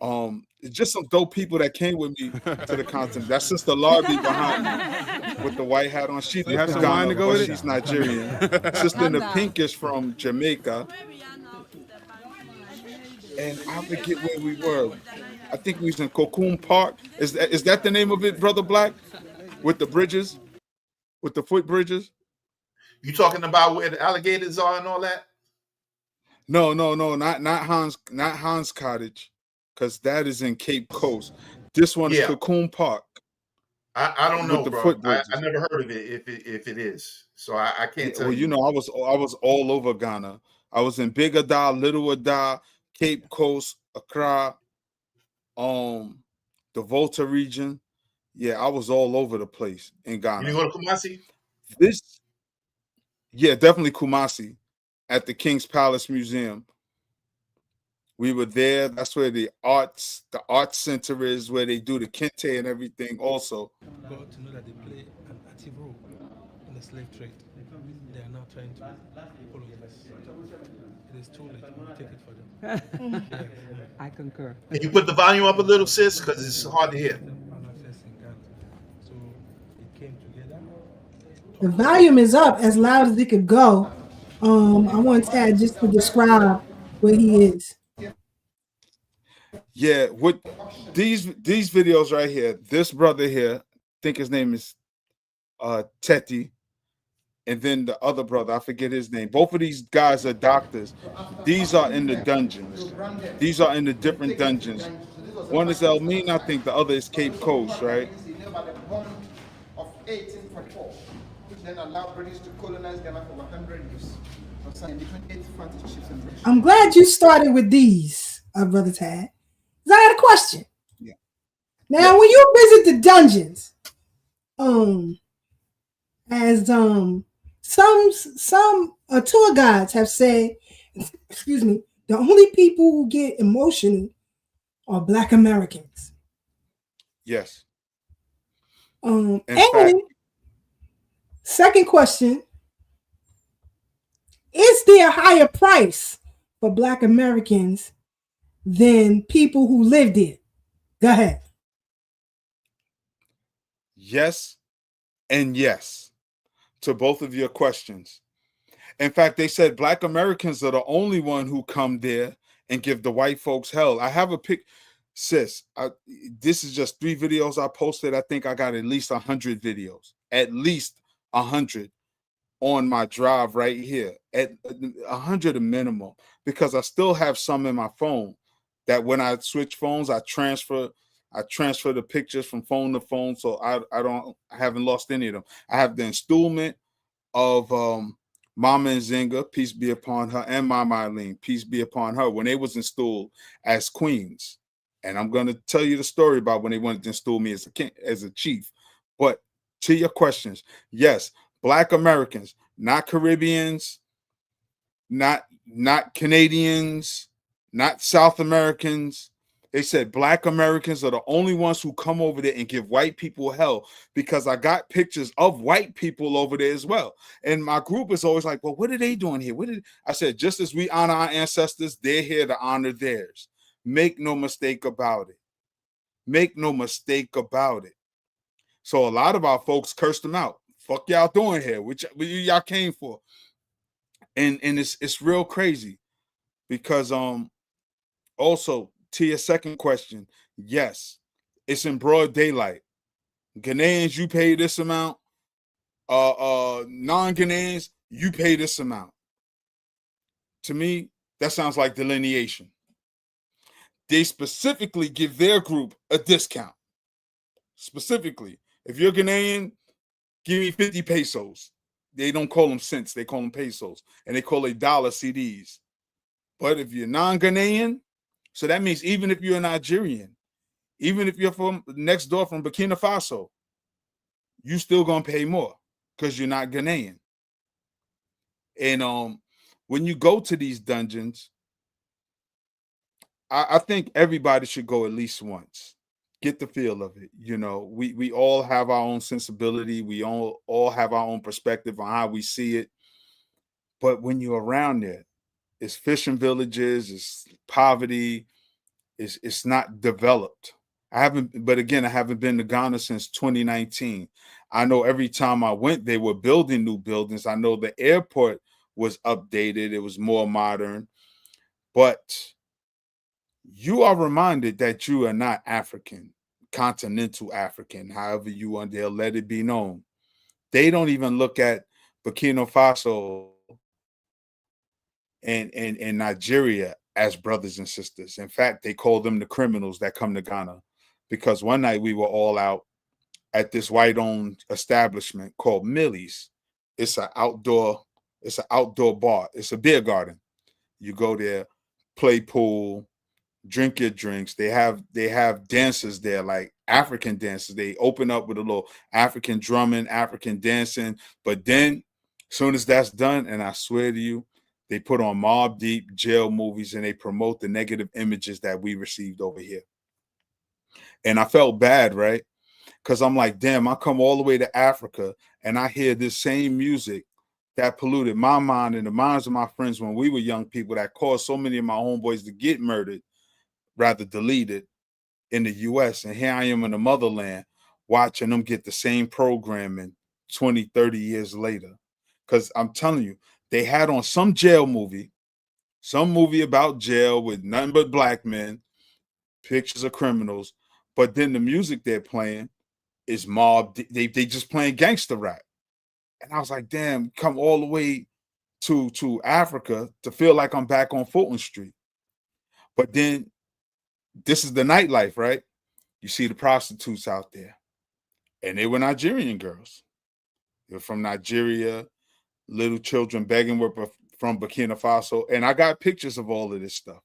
Just some dope people that came with me to the continent. That's Sister Larby behind me with the white hat on. She lives in Ghana, but she's Nigerian. Sister in the pink is from Jamaica. And I forget where we were. I think we was in Cocoon Park. Is that the name of it, Brother Black? With the bridges? With the foot bridges? You talking about where the alligators are and all that? No, not Hans Cottage, because that is in Cape Coast. This one is Cocoon Park. I don't know, with the bro. foot I bridges. never heard of it if it is. So I can't tell Well, you. I was all over Ghana. I was in Big Ada, Little Ada, Cape Coast, Accra, the Volta region. Yeah, I was all over the place in Ghana. You didn't go to Kumasi? Definitely Kumasi at the King's Palace Museum. We were there. That's where the art center is, where they do the kente and everything also. Got to know that they play an active role in the slave trade. They are now trying to follow this. It is too late. We'll take it for them. I concur. Can you put the volume up a little, sis? Because it's hard to hear. So it came together. The volume is up as loud as it could go. I want Tad just to describe where he is. Yeah, with these videos right here, this brother here, I think his name is Teti, and then the other brother, I forget his name. Both of these guys are doctors. These are in the dungeons. These are in the different dungeons. One is Elmina, I think the other is Cape Coast, right? Of 1844, which then allowed British to colonize Ghana for 100 years. I'm glad you started with these, Brother Tad. I had a question. Yeah. Now, when you visit the dungeons, as some tour guides have said, excuse me, the only people who get emotional are Black Americans. Yes. And In fact, second question, is there a higher price for Black Americans than people who lived it? Go ahead. yes and yes to both of your questions. In fact, they said Black Americans are the only one who come there and give the white folks hell. I have a pic, sis. This is just 3 videos I posted. I think I got at least 100 videos, at least 100 on my drive right here, at 100 a minimum, because I still have some in my phone that when I switch phones, I transfer the pictures from phone to phone, so I haven't lost any of them. I have the installment of Mama Nzinga, peace be upon her, and Mama Eileen, peace be upon her, when they was installed as queens. And I'm going to tell you the story about when they wanted to install me as a king, as a chief. But to your questions, yes, Black Americans, not Caribbeans, not Canadians, not South Americans. They said Black Americans are the only ones who come over there and give white people hell, because I got pictures of white people over there as well. And my group is always like, well, what are they doing here? I said, just as we honor our ancestors, they're here to honor theirs. Make no mistake about it. Make no mistake about it. So a lot of our folks cursed them out. Fuck y'all doing here? Which y'all came for? And it's real crazy, because also to your second question, yes, it's in broad daylight. Ghanaians, you pay this amount. Non-Ghanaians, you pay this amount. To me, that sounds like delineation. They specifically give their group a discount. Specifically, if you're Ghanaian, give me 50 pesos. They don't call them cents, they call them pesos, and they call it dollar CDs. But if you're non-Ghanaian, so that means even if you're a Nigerian, even if you're from next door from Burkina Faso, you still gonna pay more because you're not Ghanaian. And when you go to these dungeons, I think everybody should go at least once. Get the feel of it. You know, we all have our own sensibility. We all have our own perspective on how we see it. But when you're around there, it's fishing villages, it's poverty, it's not developed. I haven't been to Ghana since 2019. I know every time I went, they were building new buildings. I know the airport was updated, it was more modern, but you are reminded that you are not African, continental African, however you want to let it be known. They don't even look at Burkina Faso and Nigeria as brothers and sisters. In fact, they call them the criminals that come to Ghana, because one night we were all out at this white-owned establishment called Millie's. It's an outdoor bar. It's a beer garden. You go there, play pool, drink your drinks. They have dancers there, like African dancers. They open up with a little African drumming, African dancing. But then, as soon as that's done, and I swear to you, they put on Mobb Deep jail movies and they promote the negative images that we received over here. And I felt bad, right? Because I'm like, damn, I come all the way to Africa and I hear this same music that polluted my mind and the minds of my friends when we were young people, that caused so many of my homeboys to get murdered, rather deleted, in the US. And here I am in the motherland watching them get the same programming 20, 30 years later. Because I'm telling you, they had on some movie about jail with nothing but black men, pictures of criminals, but then the music they're playing is they just playing gangster rap. And I was like, damn, come all the way to Africa to feel like I'm back on Fulton Street. But then this is the nightlife, right? You see the prostitutes out there, and they were Nigerian girls. They're from Nigeria, little children begging from Burkina Faso. And I got pictures of all of this stuff.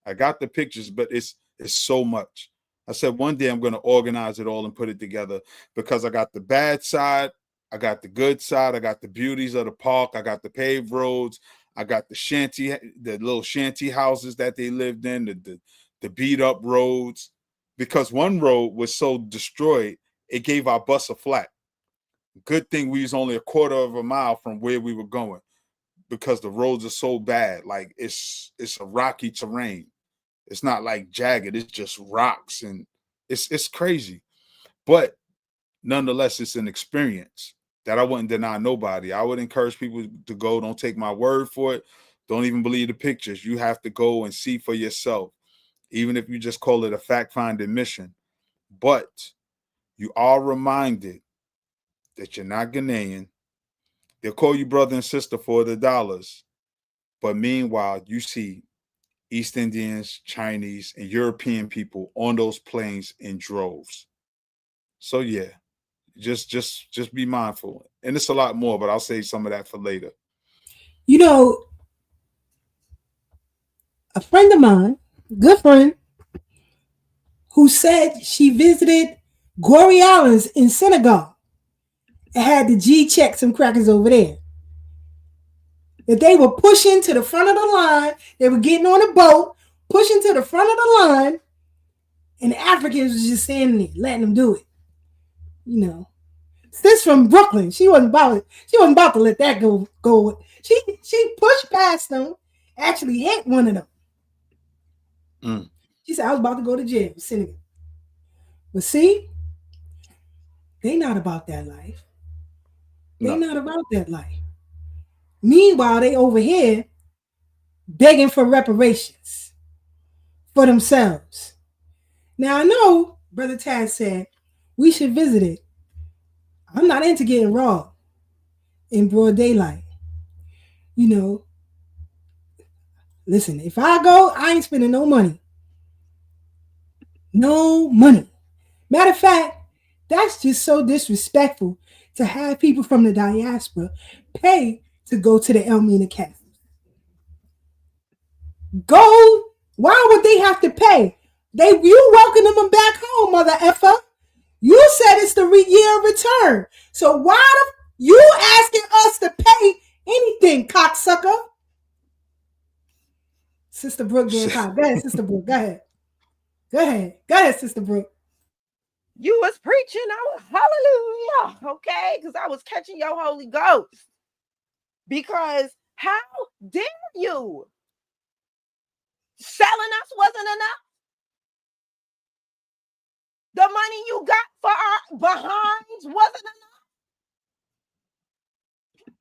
I got the pictures, but it's so much. I said one day I'm going to organize it all and put it together, because I got the bad side, I got the good side. I got the beauties of the park. I got the paved roads. I got the little shanty houses that they lived in, the beat up roads. Because one road was so destroyed, it gave our bus a flat. Good thing we was only a quarter of a mile from where we were going, because the roads are so bad. Like it's a rocky terrain. It's not like jagged. It's just rocks, and it's crazy. But nonetheless, it's an experience that I wouldn't deny nobody. I would encourage people to go. Don't take my word for it. Don't even believe the pictures. You have to go and see for yourself, even if you just call it a fact-finding mission. But you are reminded that you're not Ghanaian. They'll call you brother and sister for the dollars. But meanwhile, you see East Indians, Chinese, and European people on those planes in droves. So yeah, just be mindful. And it's a lot more, but I'll save some of that for later. You know, a friend of mine, good friend, who said she visited Gory Islands in Senegal and had the G check some crackers over there. That they were pushing to the front of the line, they were getting on a boat, pushing to the front of the line, and the Africans was just standing there, letting them do it. You know, sis from Brooklyn, she wasn't about to let that go. She pushed past them, actually hit one of them. She said, I was about to go to jail, Senegal. But see, they not about that life. They not about that life. Meanwhile, they over here begging for reparations for themselves. Now, I know Brother Tad said we should visit it. I'm not into getting robbed in broad daylight. You know, listen, if I go, I ain't spending no money. No money. Matter of fact, that's just so disrespectful to have people from the diaspora pay to go to the Elmina Castle. Go. Why would they have to pay? You welcome them back home, mother effer. You said it's the year of return. So why you asking us to pay anything, cocksucker? Sister Brooke getting hot. Go ahead, Sister Brooke. Go ahead. Go ahead, Sister Brooke. You was preaching. I was hallelujah. Okay. Because I was catching your Holy Ghost. Because how dare you? Selling us wasn't enough. The money you got for our behinds wasn't enough.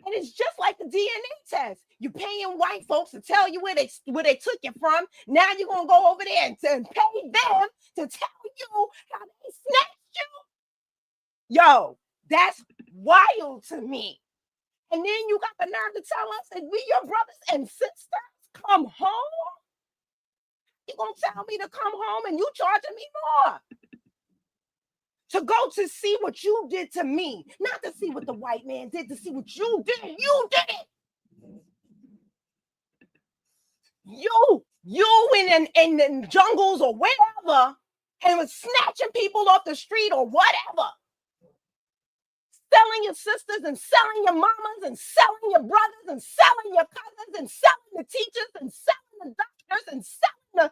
And it's just like the DNA test. You're paying white folks to tell you where they took you from. Now you're going to go over there and pay them to tell you how they snatched you. Yo, that's wild to me. And then you got the nerve to tell us that we your brothers and sisters come home? You're going to tell me to come home and you charging me more? To go to see what you did to me, not to see what the white man did, to see what you did. You did it. You in the jungles or wherever, and was snatching people off the street or whatever. Selling your sisters and selling your mamas and selling your brothers and selling your cousins and selling the teachers and selling the doctors and selling the...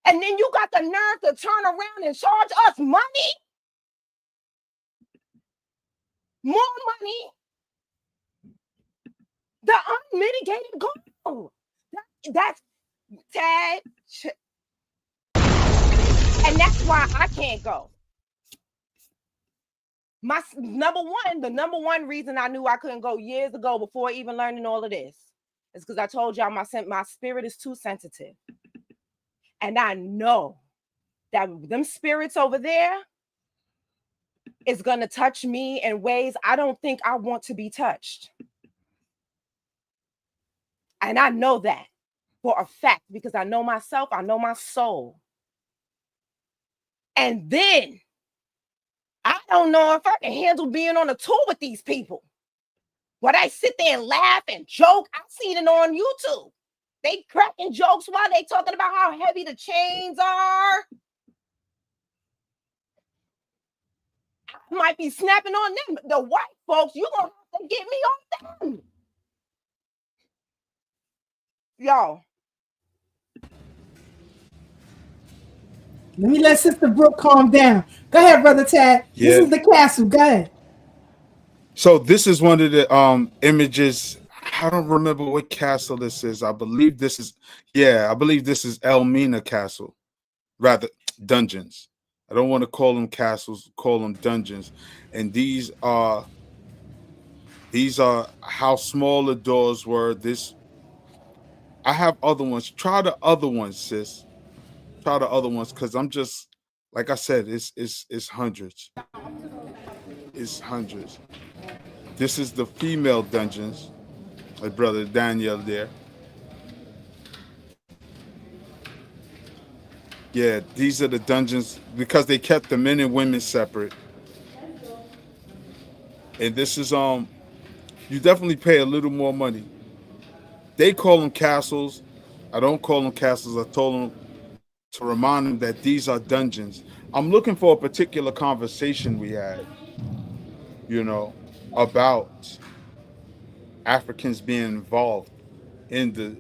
And then you got the nerve to turn around and charge us money? More money? The unmitigated goal. That's Tad. And that's why I can't go. The number one reason I knew I couldn't go years ago before even learning all of this is because I told y'all my spirit is too sensitive. And I know that them spirits over there is going to touch me in ways I don't think I want to be touched. And I know that for a fact because I know myself, I know my soul. And then I don't know if I can handle being on a tour with these people. Where they sit there and laugh and joke. I've seen it on YouTube. They cracking jokes while they talking about how heavy the chains are. might be snapping on them. The white folks, you gonna have to get me off them. Y'all. Let me let Sister Brooke calm down. Go ahead, Brother Tad. This Yeah. is the castle. Go ahead. So this is one of the images. I don't remember what castle this is. I believe this is Elmina Castle, rather dungeons. I don't want to call them castles, call them dungeons. And these are how small the doors were. I have other ones. Try the other ones, sis. Try the other ones, because I'm just, like I said, it's hundreds. It's hundreds. This is the female dungeons. My brother Daniel there. Yeah, these are the dungeons because they kept the men and women separate. And this is you definitely pay a little more money. They call them castles. I don't call them castles. I told them to remind them that these are dungeons. I'm looking for a particular conversation we had, about Africans being involved in the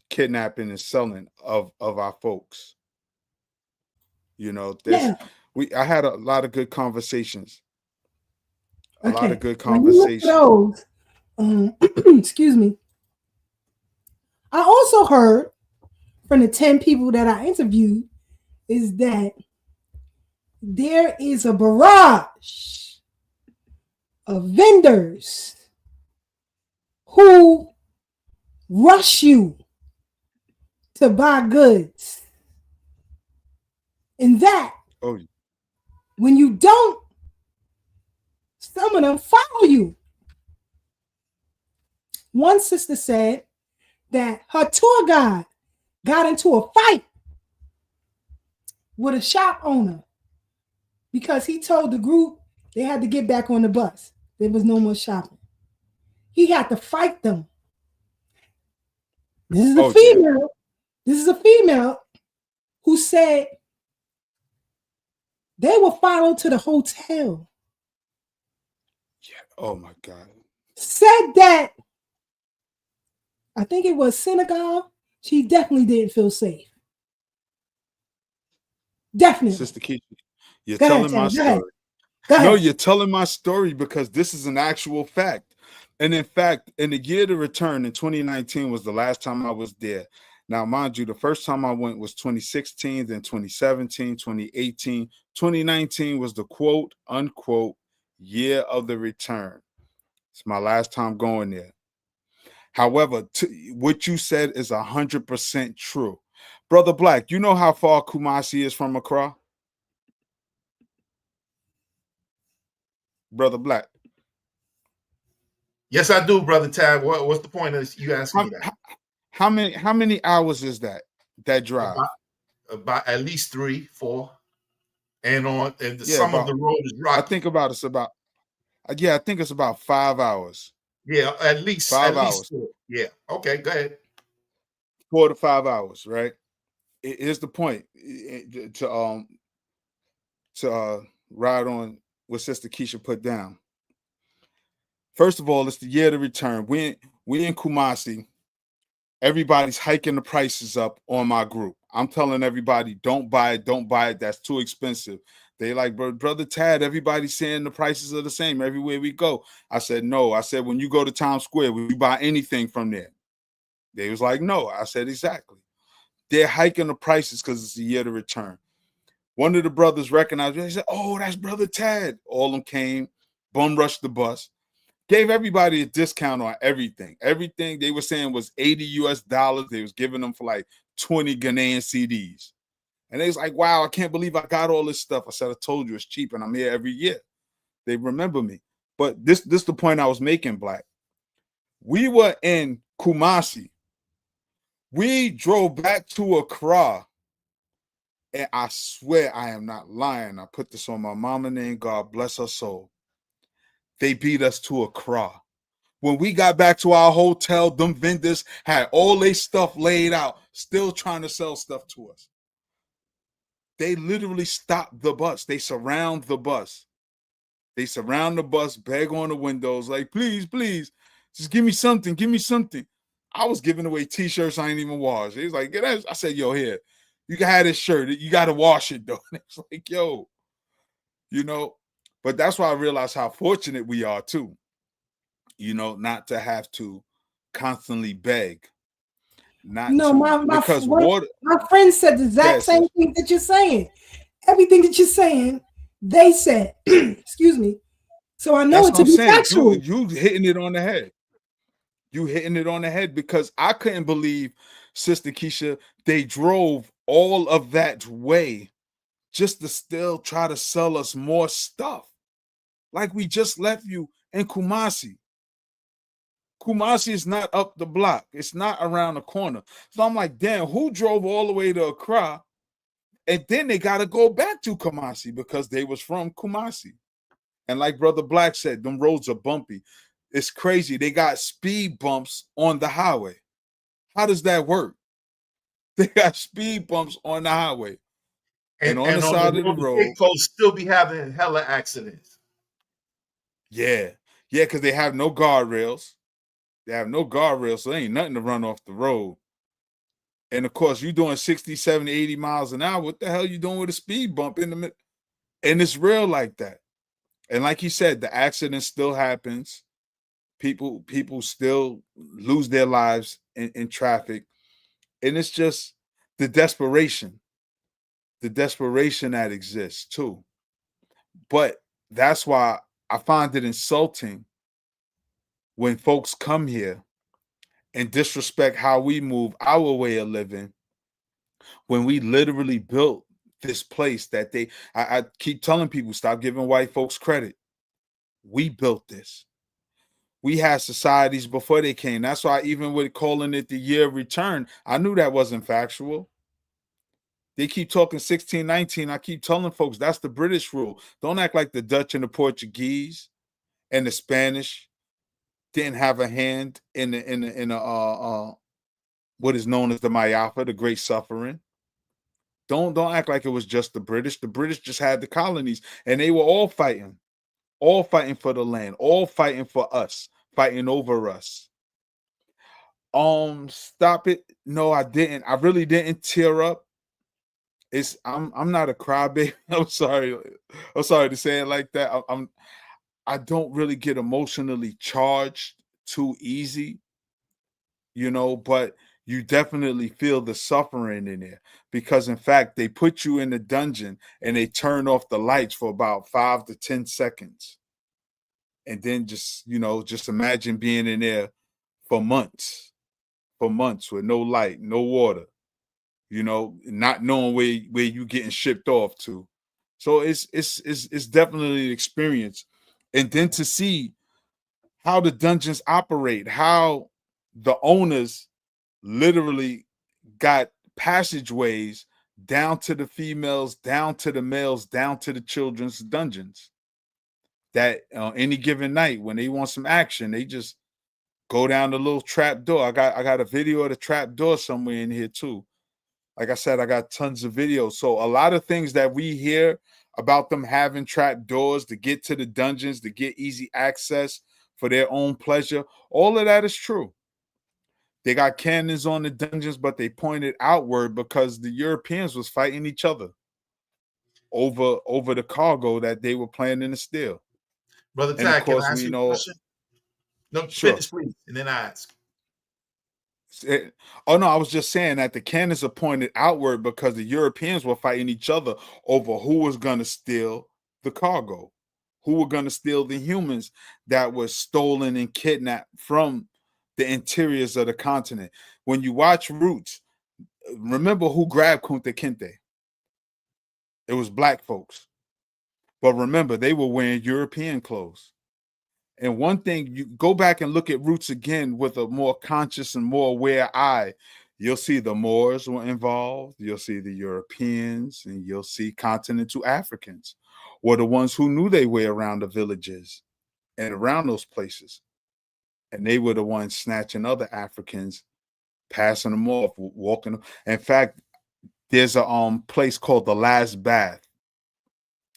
kidnapping and selling of our folks. I had a lot of good conversations. A lot of good When you look at conversations. those, excuse me. I also heard from the 10 people that I interviewed is that there is a barrage of vendors who rush you to buy goods. And that when you don't, some of them follow you. One sister said that her tour guide got into a fight with a shop owner because he told the group they had to get back on the bus. There was no more shopping. He had to fight them. This is a female. Yeah. This is a female who said they were followed to the hotel. Yeah. Oh my God. Said that, I think it was Senegal. She definitely didn't feel safe. Definitely. Sister Keisha, you're telling my story. No, you're telling my story because this is an actual fact. And in fact, in the year to return in 2019 was the last time I was there. Now, mind you, the first time I went was 2016, then 2017, 2018. 2019 was the quote, unquote, year of the return. It's my last time going there. However, what you said is 100% true. Brother Black, you know how far Kumasi is from Accra? Brother Black. Yes, I do, Brother Tad. What's the point of you asking me that? How many hours is that drive? About at least 3, 4. And some of the road is rocky. I think it's about 5 hours. Yeah, at least 5 hours. 4. Yeah. Okay, go ahead. 4 to 5 hours, right? Here's the point to ride on what Sister Keisha put down. First of all, it's the year to return. We in Kumasi. Everybody's hiking the prices up on my group. I'm telling everybody, don't buy it. That's too expensive. They like, Brother Tad, everybody's saying the prices are the same everywhere we go. I said, no. I said, when you go to Times Square, will you buy anything from there? They was like, no. I said, exactly. They're hiking the prices because it's the year to return. One of the brothers recognized me. He said, oh, that's Brother Tad. All of them came, bum rushed the bus. Gave everybody a discount on everything. Everything they were saying was $80. They was giving them for like 20 Ghanaian CDs. And they was like, wow, I can't believe I got all this stuff. I said, I told you it's cheap and I'm here every year. They remember me. But this the point I was making, Black. We were in Kumasi. We drove back to Accra. And I swear I am not lying. I put this on my mama name. God bless her soul. They beat us to Accra. When we got back to our hotel, them vendors had all their stuff laid out, still trying to sell stuff to us. They literally stop the bus. They surround the bus. They surround the bus, beg on the windows, like, please, please, just give me something. Give me something. I was giving away T-shirts I ain't even washed. He was like, get that. I said, yo, here, you can have this shirt. You got to wash it, though. And it's like, yo, you know, but that's why I realized how fortunate we are, too, you know, not to have to constantly beg. Not No, to, because water. my friend said the exact Yes, same thing that you're saying. Everything that you're saying, they said. Excuse me. So I know that's it what to I'm be saying. factual. You hitting it on the head. You hitting it on the head, because I couldn't believe, Sister Keisha, they drove all of that way just to still try to sell us more stuff. Like we just left you in Kumasi. Kumasi is not up the block. It's not around the corner. So I'm like, damn, who drove all the way to Accra? And then they got to go back to Kumasi because they was from Kumasi. And like Brother Black said, them roads are bumpy. It's crazy. They got speed bumps on the highway. How does that work? They got speed bumps on the highway. And on the on the side of the road, the road, big folks still be having hella accidents. yeah. Yeah, because they have no guardrails. They have no guardrails, so there ain't nothing to run off the road. And of course, you doing 60, 70, 80 miles an hour. What the hell you doing with a speed bump in the middle? And it's real like that. And like he said, the accident still happens. People still lose their lives in traffic. And it's just the desperation that exists too. But that's why I find it insulting when folks come here and disrespect how we move, our way of living, when we literally built this place that I keep telling people, stop giving white folks credit. We built this. We had societies before they came. That's why even with calling it the year of return, I knew that wasn't factual. They keep talking 1619. I keep telling folks that's the British rule. Don't act like the Dutch and the Portuguese and the Spanish didn't have a hand in the what is known as the Mayafa, the Great Suffering. Don't act like it was just the British. The British just had the colonies, and they were all fighting for the land, all fighting for us, fighting over us. Stop it. No, I didn't. I really didn't tear up. I'm not a crybaby. I'm sorry. I'm sorry to say it like that. I don't really get emotionally charged too easy, you know, but you definitely feel the suffering in there, because in fact they put you in the dungeon and they turn off the lights for about 5 to 10 seconds. And then just imagine being in there for months with no light, no water, not knowing where you getting shipped off to. So it's definitely an experience. And then to see how the dungeons operate, how the owners literally got passageways down to the females, down to the males, down to the children's dungeons. That any given night when they want some action, they just go down the little trap door. I got a video of the trap door somewhere in here too. Like I said, I got tons of videos. So a lot of things that we hear about them having trap doors to get to the dungeons, to get easy access for their own pleasure, all of that is true. They got cannons on the dungeons, but they pointed outward because the Europeans was fighting each other over the cargo that they were planning to steal. Brother And of Tad, can course, I ask we you a know. question? No, Sure. finish, please, and then I ask. Oh no, I was just saying that the cannons are pointed outward because the Europeans were fighting each other over who was going to steal the cargo, who were going to steal the humans that were stolen and kidnapped from the interiors of the continent. When you watch Roots, remember who grabbed Kunta Kinte? It was black folks. But remember, they were wearing European clothes. And one thing, you go back and look at Roots again with a more conscious and more aware eye, you'll see the Moors were involved, you'll see the Europeans, and you'll see continental Africans were the ones who knew their way around the villages and around those places. And they were the ones snatching other Africans, passing them off, walking them. In fact, there's a place called the Last Bath.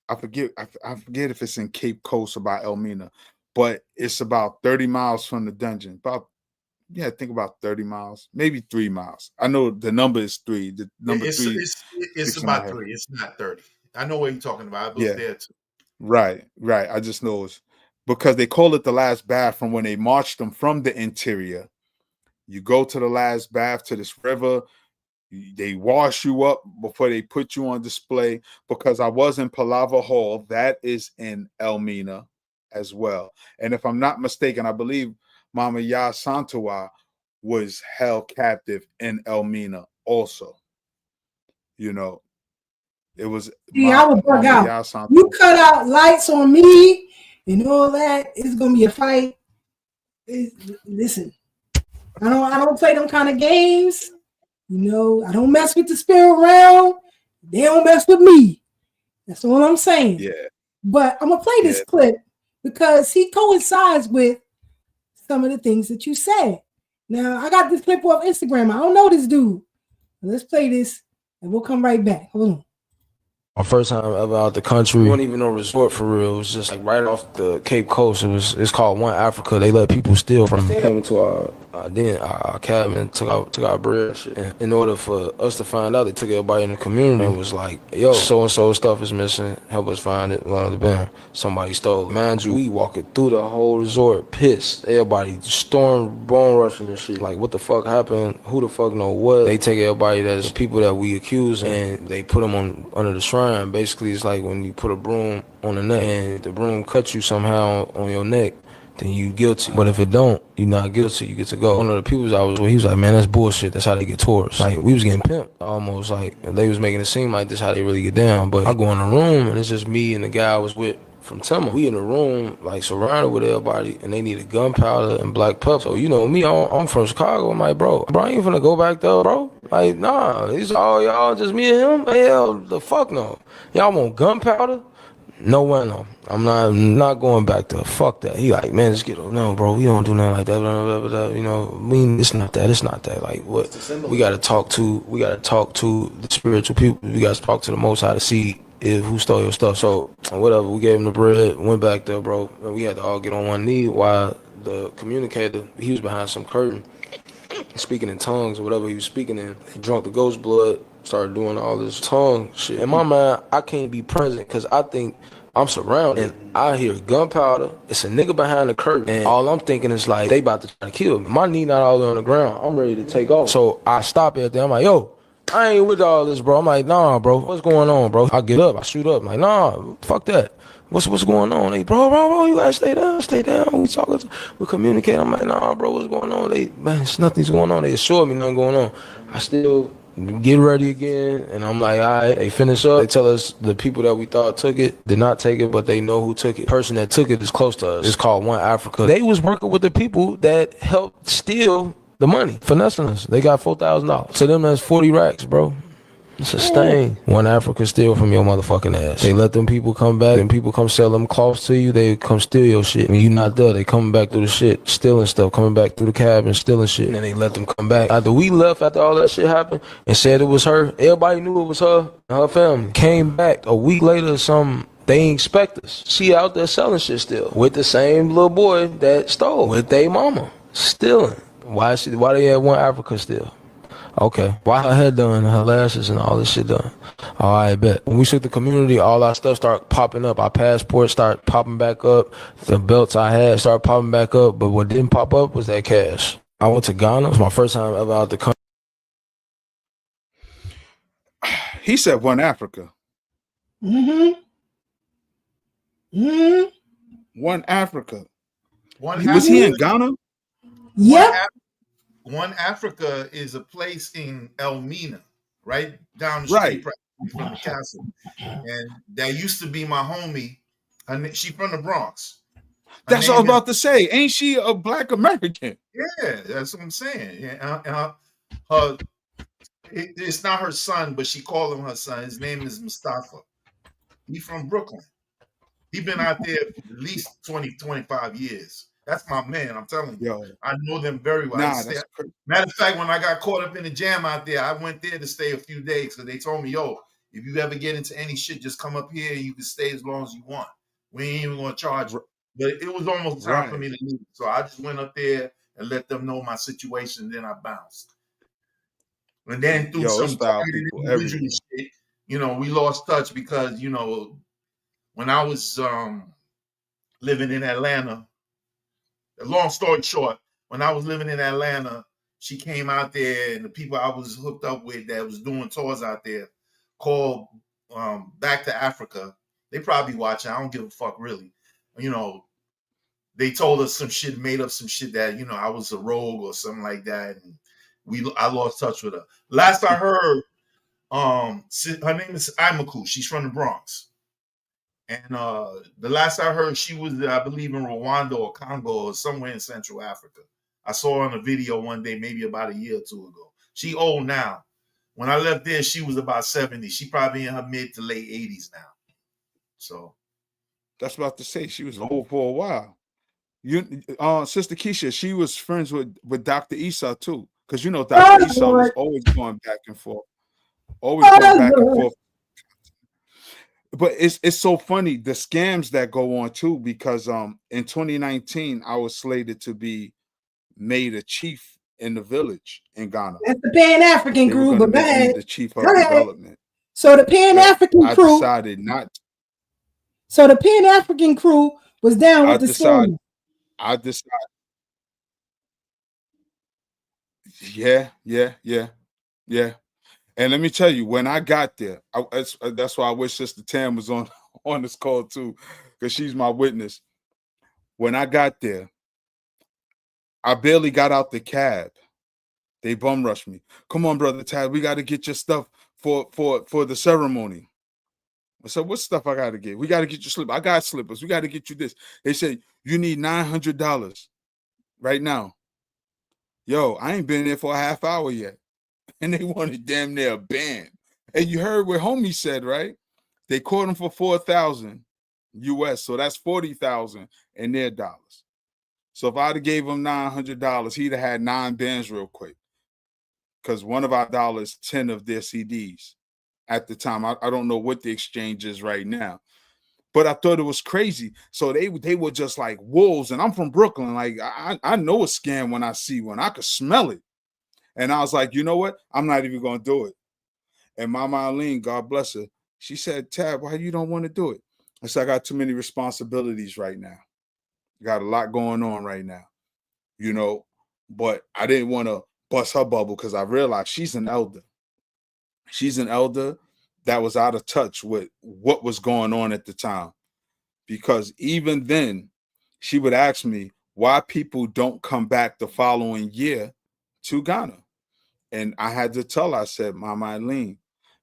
I forget if it's in Cape Coast or by Elmina, but it's about 30 miles from the dungeon. I think about 30 miles, maybe 3 miles. I know the number is 3. The number It's 3 it's sticks in my about head. 3. It's not 30. I know what you're talking about. I was Yeah. there too. Right. I just know it's because they call it the Last Bath from when they marched them from the interior. You go to the Last Bath to this river. They wash you up before they put you on display. Because I was in Palava Hall, that is in Elmina as well. And if I'm not mistaken, I believe Mama Ya Santua was held captive in Elmina also. You know, it was I would bug Mama out. Ya Santua. You cut out lights on me and all that. It's gonna be a fight. Listen, I don't play them kind of games. You know, I don't mess with the spirit realm. They don't mess with me. That's all I'm saying. Yeah. But I'm gonna play this clip because he coincides with some of the things that you said. Now, I got this clip off Instagram. I don't know this dude. Let's play this and we'll come right back. Hold on. My first time ever out the country, it wasn't even no resort for real. It was just like right off the Cape Coast. It's called One Africa. They let people steal from. They came into our cabin, took our bread. And in order for us to find out, they took everybody in the community and was like, "Yo, so and so stuff is missing. Help us find it." Well, been somebody stole it. Mind you, we walking through the whole resort, pissed. Everybody stormed, bone rushing and shit. Like, what the fuck happened? Who the fuck know what? They take everybody that's people that we accuse and they put them under the shrine. Basically, it's like when you put a broom on the neck and the broom cuts you somehow on your neck, then you guilty. But if it don't, you're not guilty. You get to go. One of the people I was with, he was like, "Man, that's bullshit. That's how they get tours." Like, we was getting pimped almost. Like, they was making it seem like this how they really get down. But I go in the room and it's just me and the guy I was with from Timmer. We in the room, like, surrounded with everybody, and they needed gunpowder and black pepper. So, you know me, I'm from Chicago. I'm like, bro, I ain't finna go back there, bro. Like, nah, it's all y'all, just me and him. Hell, the fuck no. Y'all want gunpowder? No way, no. I'm not going back there. Fuck that. He like, man, just get up. No, bro, we don't do nothing like that. Blah, blah, blah, blah. You know, it's not that. It's not that. Like, what? We gotta talk to the spiritual people. We gotta talk to the Most High to see who stole your stuff. So whatever, we gave him the bread, went back there, bro, and we had to all get on one knee while the communicator, he was behind some curtain speaking in tongues or whatever he was speaking in. He drunk the ghost blood, started doing all this tongue shit. In my mind, I can't be present because I think I'm surrounded and I hear gunpowder. It's a nigga behind the curtain, and all I'm thinking is like, they about to try to kill me. My knee not all the way on the ground. I'm ready to take off. So I stop everything. I'm like, yo, I ain't with all this, bro. I'm like, nah, bro. What's going on, bro? I get up. I shoot up. I'm like, nah, fuck that. What's going on? They, bro, you gotta stay down. We talking, we communicate. I'm like, nah, bro, what's going on? They, man, nothing's going on. They assured me nothing going on. I still get ready again, and I'm like, all right. They finish up. They tell us the people that we thought took it did not take it, but they know who took it. The person that took it is close to us. It's called One Africa. They was working with the people that helped steal the money, finessing us. They got $4,000. To them, that's 40 racks, bro. It's a stain. One Africa steal from your motherfucking ass. They let them people come back, and people come sell them cloths to you. They come steal your shit. When you not there, they coming back through the shit, stealing stuff, coming back through the cabin, stealing shit. And then they let them come back. After we left, after all that shit happened, and said it was her, everybody knew it was her and her family. Came back a week later or something. They ain't expect us. She out there selling shit still with the same little boy that stole with their mama stealing. Why they had One Africa still? Okay. Why her hair done, her lashes and all this shit done? All right, bet. When we took the community, all our stuff started popping up. Our passports started popping back up. The belts I had started popping back up. But what didn't pop up was that cash. I went to Ghana. It was my first time ever out the country. He said One Africa. One Africa. Was he in Ghana? Yep. One Africa is a place in Elmina, right down the street from the castle. And that used to be my homie. She from the Bronx. That's what I was about to say. Ain't she a Black American? Yeah, that's what I'm saying. Yeah, it's not her son, but she called him her son. His name is Mustafa. He's from Brooklyn. He's been out there for at least 20, 25 years. That's my man. I'm telling you. Yo, I know them very well. nah, that's crazy. Matter of fact, when I got caught up in the jam out there, I went there to stay a few days because they told me, yo, if you ever get into any shit, just come up here and you can stay as long as you want. We ain't even gonna charge you. But it was almost time for me to leave. So I just went up there and let them know my situation, and then I bounced. And then through some targeted individual shit, you know, we lost touch because, you know, when I was living in Atlanta, long story short, when I was living in Atlanta, she came out there, and the people I was hooked up with that was doing tours out there called Back to Africa. They probably watching. I don't give a fuck, really. You know, they told us some shit, made up some shit that, you know, I was a rogue or something like that, and I lost touch with her. Last I heard, her name is Imaku. She's from the Bronx. And the last I heard, she was, I believe, in Rwanda or Congo or somewhere in Central Africa. I saw her on a video one day, maybe about a year or two ago. She old now. When I left there, she was about 70. She probably in her mid to late 80s now. So that's about to say she was old for a while. You, Sister Keisha, she was friends with Dr. Esau too, because you know Dr. Esau was always going back and forth, always going back and forth. But it's so funny the scams that go on too, because in 2019 I was slated to be made a chief in the village in Ghana. That's the Pan-African crew, but go ahead. The chief of development. So the Pan-African crew. I decided not. So the Pan-African crew was down with the scam. I decided. Yeah. And let me tell you, when I got there, that's why I wish Sister Tam was on this call too, because she's my witness. When I got there, I barely got out the cab. They bum rushed me. Come on, Brother Tad, we got to get your stuff for the ceremony. I said, what stuff I got to get? We got to get your slip. I got slippers. We got to get you this. They said, you need $900 right now. Yo, I ain't been there for a half hour yet. And they wanted damn near a band. And you heard what homie said, right? They caught him for $4,000 US. So that's $40,000 in their dollars. So if I'd have gave him $900, he'd have had 9 bands real quick. Because one of our dollars, 10 of their CDs at the time. I don't know what the exchange is right now. But I thought it was crazy. So they were just like wolves. And I'm from Brooklyn. Like I know a scam when I see one. I could smell it. And I was like, you know what? I'm not even going to do it. And Mama Eileen, God bless her, she said, Tab, why you don't want to do it? I said, I got too many responsibilities right now. Got a lot going on right now, you know. But I didn't want to bust her bubble because I realized she's an elder. She's an elder that was out of touch with what was going on at the time. Because even then, she would ask me why people don't come back the following year to Ghana. And I had to tell her, I said, Mama Eileen,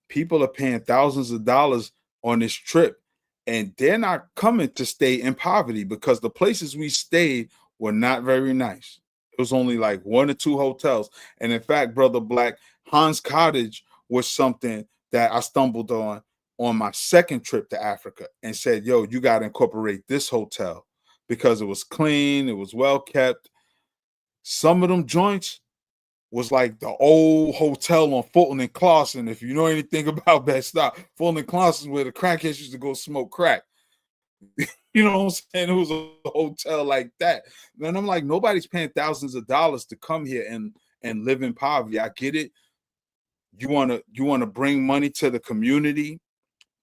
people are paying thousands of dollars on this trip, and they're not coming to stay in poverty because the places we stayed were not very nice. It was only like 1 or 2 hotels. And in fact, Brother Black, Hans Cottage was something that I stumbled on my second trip to Africa and said, yo, you got to incorporate this hotel because it was clean, it was well kept. Some of them joints was like the old hotel on Fulton and Clawson. If you know anything about Bed-Stuy, Fulton and Clawson, where the crackheads used to go smoke crack. You know what I'm saying? It was a hotel like that. And I'm like, nobody's paying thousands of dollars to come here and live in poverty. I get it. You want to bring money to the community,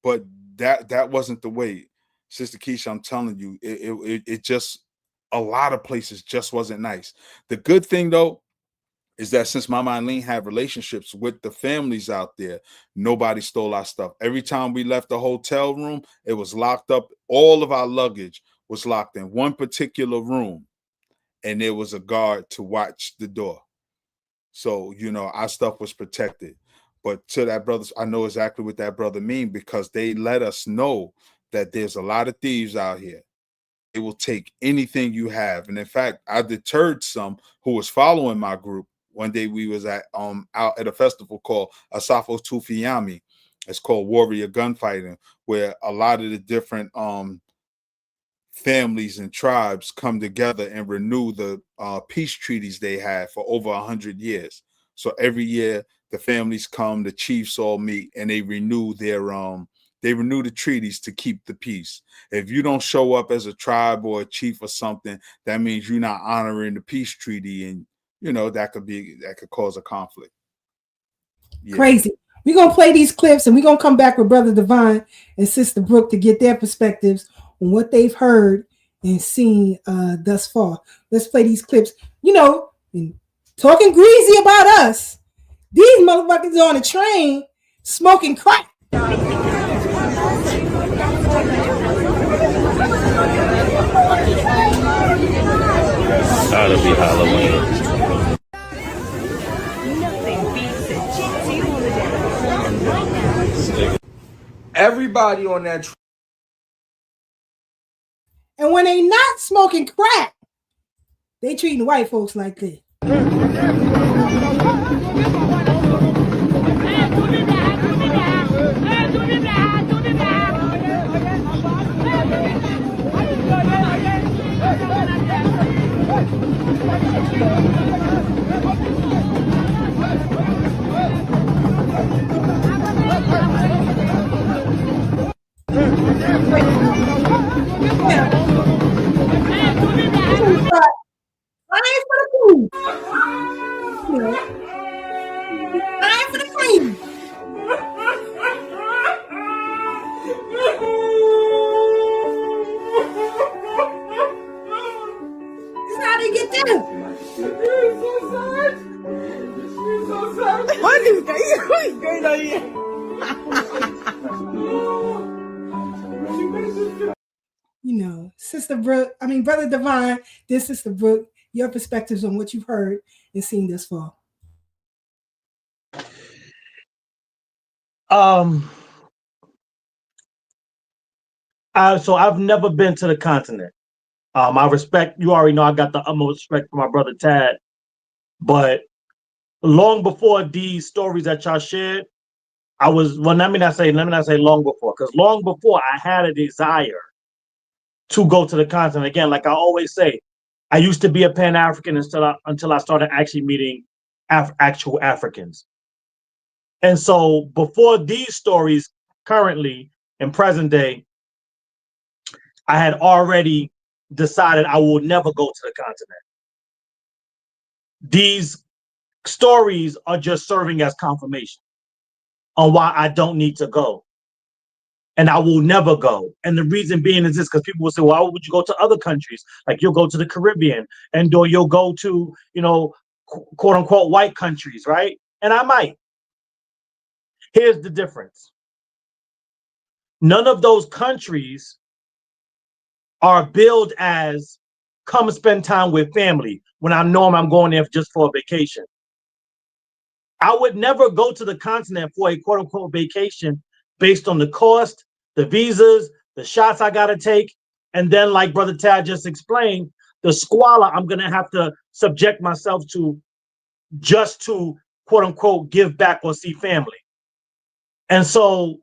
but that wasn't the way. Sister Keisha, I'm telling you, it just, a lot of places just wasn't nice. The good thing though is that since Mama Eileen had relationships with the families out there, nobody stole our stuff. Every time we left the hotel room, it was locked up. All of our luggage was locked in one particular room, and there was a guard to watch the door. So, you know, our stuff was protected. But to that brother, I know exactly what that brother mean, because they let us know that there's a lot of thieves out here. They will take anything you have. And in fact, I deterred some who was following my group. One day we was out at a festival called Asafo Tufiyami. It's called Warrior Gunfighting, where a lot of the different families and tribes come together and renew the peace treaties they had for over 100 years. So every year the families come, the chiefs all meet, and they renew the treaties to keep the peace. If you don't show up as a tribe or a chief or something, that means you're not honoring the peace treaty, and that could cause a conflict. Yeah. Crazy. We're gonna play these clips and we're gonna come back with Brother Divine and Sister Brooke to get their perspectives on what they've heard and seen thus far. Let's play these clips. Talking greasy about us. These motherfuckers are on a train smoking crack. Gotta be Halloween. Everybody on that and when they not smoking crack, they treating white folks like this. Sister Brooke, Brother Divine, this Sister Brooke, your perspectives on what you've heard and seen this far. So I've never been to the continent. I respect, you already know I got the utmost respect for my brother Tad, but long before these stories that y'all shared, let me not say long before, because long before I had a desire to go to the continent. Again, like I always say, I used to be a Pan-African until I started actually meeting actual Africans. And so before these stories, currently in present day, I had already decided I will never go to the continent. These stories are just serving as confirmation on why I don't need to go. And I will never go. And the reason being is this, because people will say, well, why would you go to other countries? Like you'll go to the Caribbean or you'll go to, quote unquote, white countries, right? And I might. Here's the difference. None of those countries are billed as come spend time with family when I know I'm going there just for a vacation. I would never go to the continent for a quote unquote vacation based on the cost, the visas, the shots I got to take. And then like Brother Tad just explained, the squalor I'm going to have to subject myself to just to quote unquote give back or see family. And so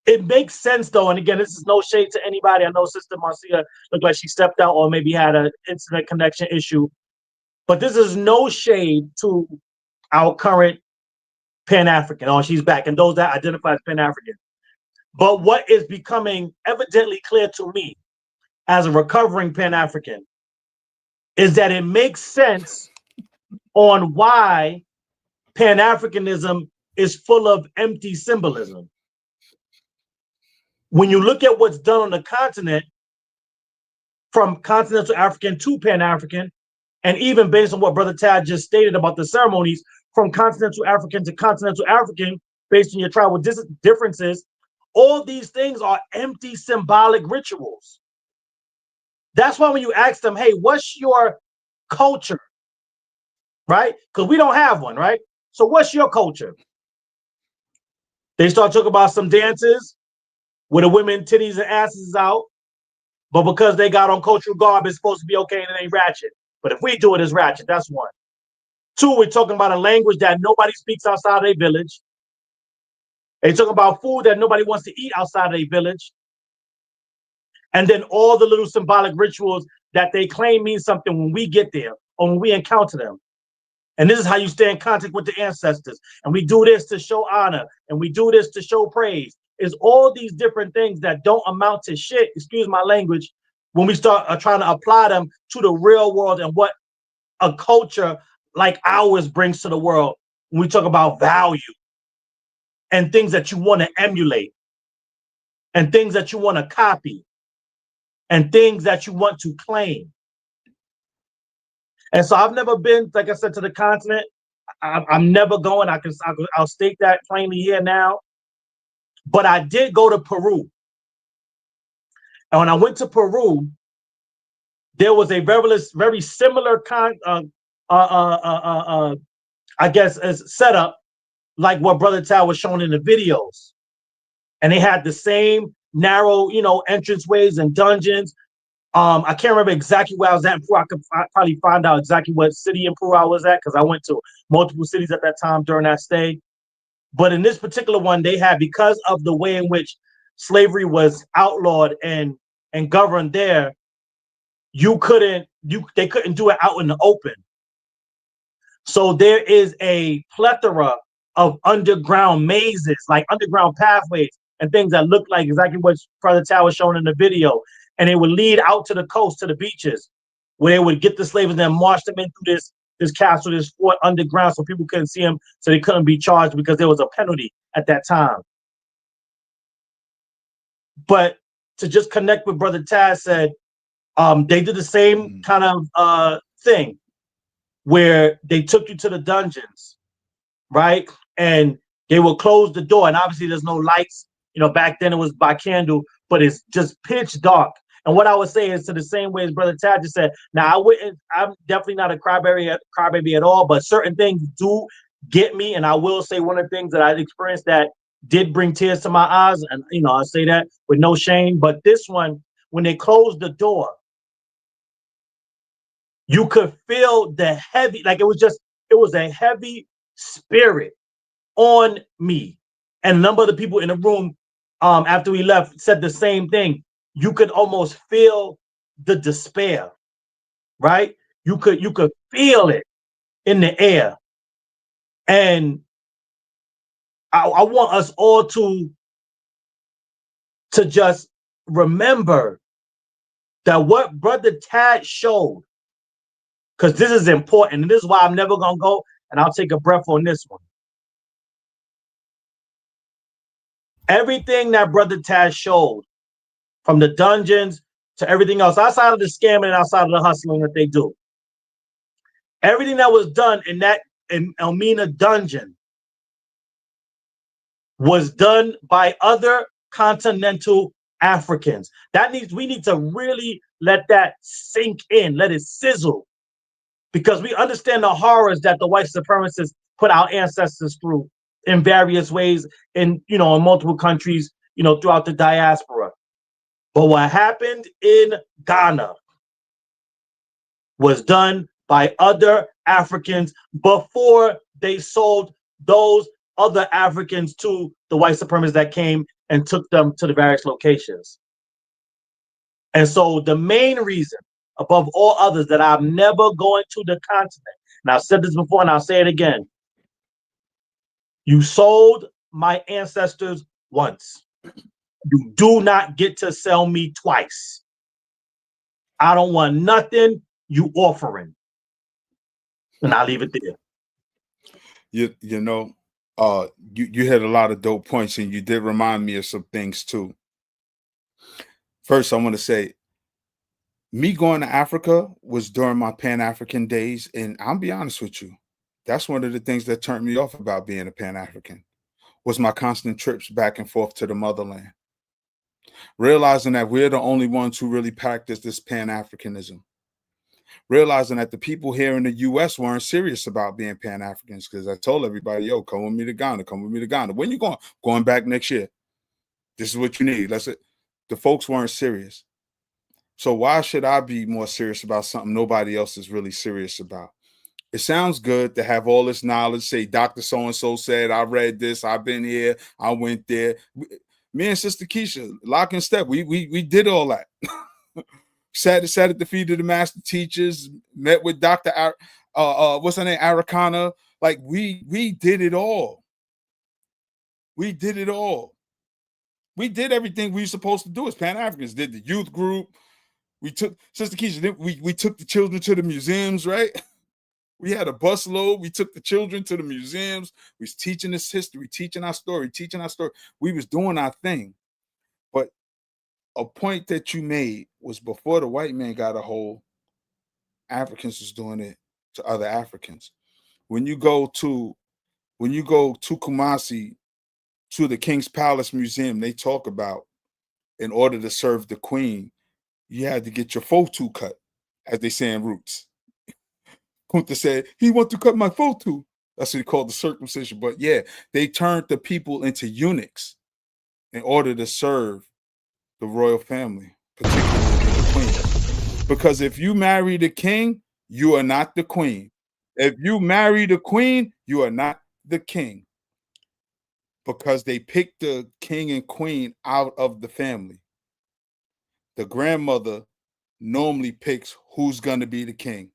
it makes sense though. And again, this is no shade to anybody. I know Sister Marcia looked like she stepped out or maybe had an internet connection issue, but this is no shade to our current Pan-African. Oh, she's back. And those that identify as Pan-African. But what is becoming evidently clear to me as a recovering Pan-African is that it makes sense on why Pan-Africanism is full of empty symbolism. When you look at what's done on the continent, from continental African to Pan-African, and even based on what Brother Tad just stated about the ceremonies, from continental African to continental African, based on your tribal differences, all these things are empty symbolic rituals. That's why when you ask them, hey, what's your culture? Right? Because we don't have one, right? So what's your culture? They start talking about some dances where the women titties and asses is out, but because they got on cultural garb, it's supposed to be okay and it ain't ratchet. But if we do it, it's ratchet. That's one. Two, we're talking about a language that nobody speaks outside their village. They're talking about food that nobody wants to eat outside of their village. And then all the little symbolic rituals that they claim mean something when we get there or when we encounter them. And this is how you stay in contact with the ancestors. And we do this to show honor. And we do this to show praise. It's all these different things that don't amount to shit, excuse my language, when we start trying to apply them to the real world and what a culture like ours brings to the world. When we talk about value and things that you want to emulate and things that you want to copy and things that you want to claim. And so I've never been, like I said, to the continent. I'm never going. I'll state that plainly here now. But I did go to Peru. And when I went to Peru, there was a very similar I guess, as setup like what Brother Tal was showing in the videos. And they had the same narrow, entranceways and dungeons. I can't remember exactly where I was at in Peru. I could probably find out exactly what city in Peru I was at because I went to multiple cities at that time during that stay. But in this particular one, they had, because of the way in which slavery was outlawed and governed there, they couldn't do it out in the open. So there is a plethora of underground mazes, like underground pathways and things that look like exactly what Brother Tal was showing in the video. And it would lead out to the coast, to the beaches, where they would get the slaves and then march them into this castle, this fort underground, so people couldn't see them, so they couldn't be charged because there was a penalty at that time. But to just connect with Brother Taz said, they did the same kind of thing where they took you to the dungeons, right? And they will close the door, and obviously there's no lights. Back then it was by candle, but it's just pitch dark. And what I would say is, to the same way as Brother Tad just said, now I'm definitely not a crybaby at all, but certain things do get me. And I will say one of the things that I experienced that did bring tears to my eyes, and I say that with no shame, but this one, when they closed the door, you could feel the heavy, like it was a heavy spirit on me. And a number of the people in the room, after we left, said the same thing. You could almost feel the despair, right? You could feel it in the air. And I want us all to just remember that what Brother Tad showed, because this is important, and this is why I'm never gonna go, and I'll take a breath on this one. Everything that Brother Tad showed, from the dungeons to everything else, outside of the scamming and outside of the hustling that they do, everything that was done in Elmina dungeon was done by other continental Africans. We need to really let that sink in, let it sizzle, because we understand the horrors that the white supremacists put our ancestors through in various ways in multiple countries, throughout the diaspora. But what happened in Ghana was done by other Africans before they sold those other Africans to the white supremacists that came and took them to the various locations. And so the main reason, above all others, that I'm never going to the continent, and I've said this before and I'll say it again, you sold my ancestors once. You do not get to sell me twice. I don't want nothing you offering. And I'll leave it there. You had a lot of dope points, and you did remind me of some things too. First, I want to say, me going to Africa was during my Pan-African days, and I'll be honest with you, that's one of the things that turned me off about being a Pan-African, was my constant trips back and forth to the motherland. Realizing that we're the only ones who really practice this Pan-Africanism. Realizing that the people here in the U.S. weren't serious about being Pan-Africans, because I told everybody, yo, come with me to Ghana, come with me to Ghana. When you going? Going back next year. This is what you need. That's it. The folks weren't serious. So why should I be more serious about something nobody else is really serious about? It sounds good to have all this knowledge, say Dr. So-and-so said, I read this, I've been here, I went there. Me and Sister Keisha, lock and step. We did all that. sat at the feet of the master teachers, met with Dr. What's her name? Arikana. Like we did it all. We did it all. We did everything we were supposed to do as Pan-Africans. Did the youth group. We took Sister Keisha, we took the children to the museums, right? We had a busload. We took the children to the museums. We was teaching this history, teaching our story. We was doing our thing. But a point that you made was before the white man got a hold, Africans was doing it to other Africans. When you go to Kumasi, to the King's Palace Museum, they talk about in order to serve the queen, you had to get your photo cut, as they say in Roots. Kunta said, he want to cut my photo. That's what he called the circumcision. But yeah, they turned the people into eunuchs in order to serve the royal family, particularly the queen. Because if you marry the king, you are not the queen. If you marry the queen, you are not the king. Because they picked the king and queen out of the family. The grandmother normally picks who's going to be the king.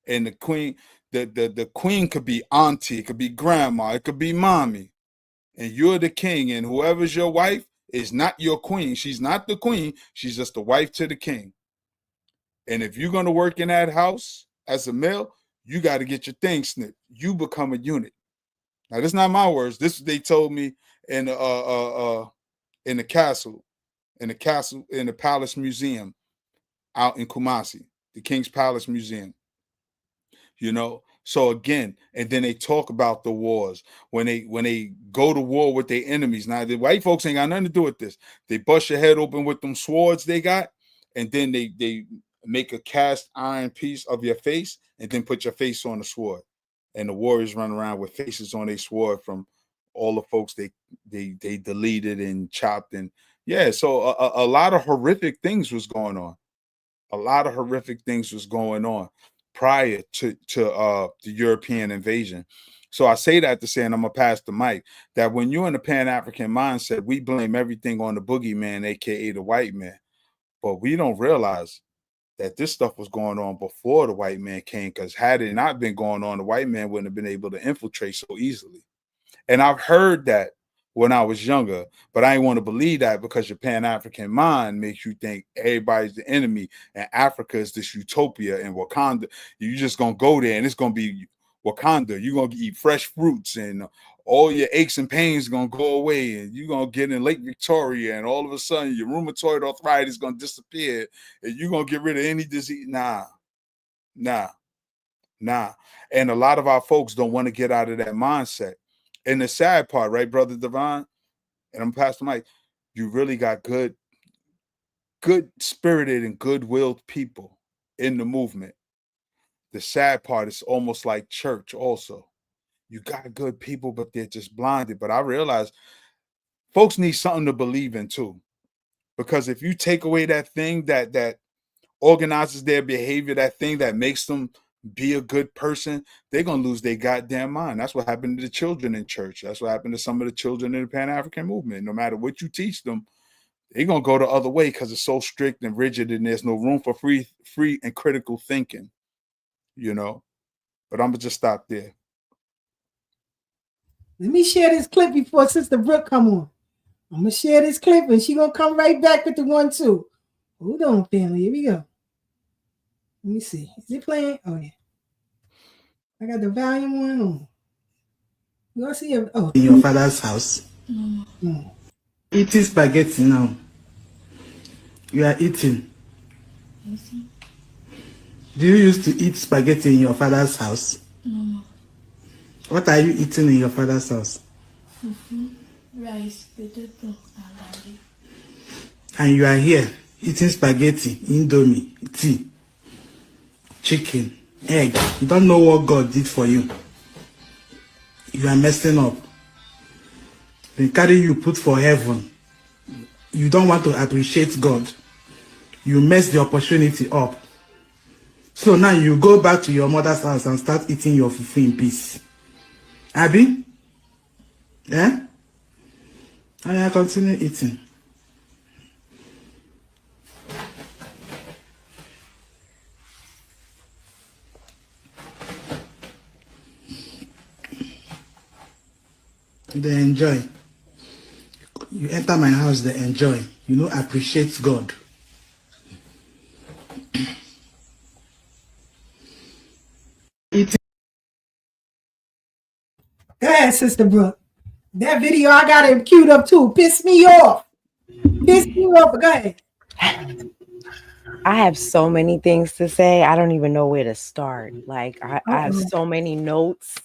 And the queen, the queen could be auntie, it could be grandma, it could be mommy. And you're the king, and whoever's your wife is not your queen. She's not the queen. She's just the wife to the king. And if you're going to work in that house as a male, you got to get your thing snipped. You become a unit. Now, this is not my words. This they told me in the castle, in the Palace Museum out in Kumasi, the King's Palace Museum. You know, so again, and then they talk about the wars when they go to war with their enemies. Now the white folks ain't got nothing to do with this. They bust your head open with them swords they got, and then they make a cast iron piece of your face, and then put your face on the sword. And the warriors run around with faces on their sword from all the folks they deleted and chopped. And yeah, so a lot of horrific things was going on. A lot of horrific things was going on prior to the European invasion. So I say that to say, and I'm gonna pass the mic, that when you're in a Pan-African mindset, we blame everything on the boogeyman, aka the white man. But we don't realize that this stuff was going on before the white man came, because had it not been going on, the white man wouldn't have been able to infiltrate so easily. And I've heard that when I was younger, but I didn't want to believe that, because your Pan-African mind makes you think everybody's the enemy and Africa is this utopia, and Wakanda, you're just going to go there and it's going to be Wakanda. You're going to eat fresh fruits and all your aches and pains are going to go away, and you're going to get in Lake Victoria, and all of a sudden your rheumatoid arthritis is going to disappear, and you're going to get rid of any disease. Nah. And a lot of our folks don't want to get out of that mindset. And the sad part, right, Brother Devon, and I'm Pastor Mike, you really got good spirited and good-willed people in the movement. The sad part is almost like church also. You got good people, but they're just blinded. But I realize folks need something to believe in too. Because if you take away that thing that organizes their behavior, that thing that makes them be a good person, they're going to lose their goddamn mind. That's what happened to the children in church. That's what happened to some of the children in the Pan-African movement. No matter what you teach them, they're going to go the other way because it's so strict and rigid, and there's no room for free and critical thinking, you know. But I'm going to just stop there. Let me share this clip before Sister Brooke come on. I'm going to share this clip, and she's going to come right back with the 1-2. Hold on, family. Here we go. Let me see. Is it playing? Oh, yeah. I got the volume on. You all see it? Oh. In your father's house? No. Eating spaghetti now. You are eating. Do you used to eat spaghetti in your father's house? No. What are you eating in your father's house? Rice, potato, and garlic. And you are here eating spaghetti, indomie, tea, chicken, egg. You don't know what God did for you. You are messing up. They carry you put for heaven. You don't want to appreciate God. You mess the opportunity up. So now you go back to your mother's house and start eating your fufu in peace. Abi? Yeah? I continue eating. They enjoy. You enter my house, they enjoy. You know, appreciate God. Eating. Go ahead, Sister Brooke. That video, I got it queued up too. Piss me off. Piss me off. Go ahead. I have so many things to say. I don't even know where to start. Like, I have so many notes.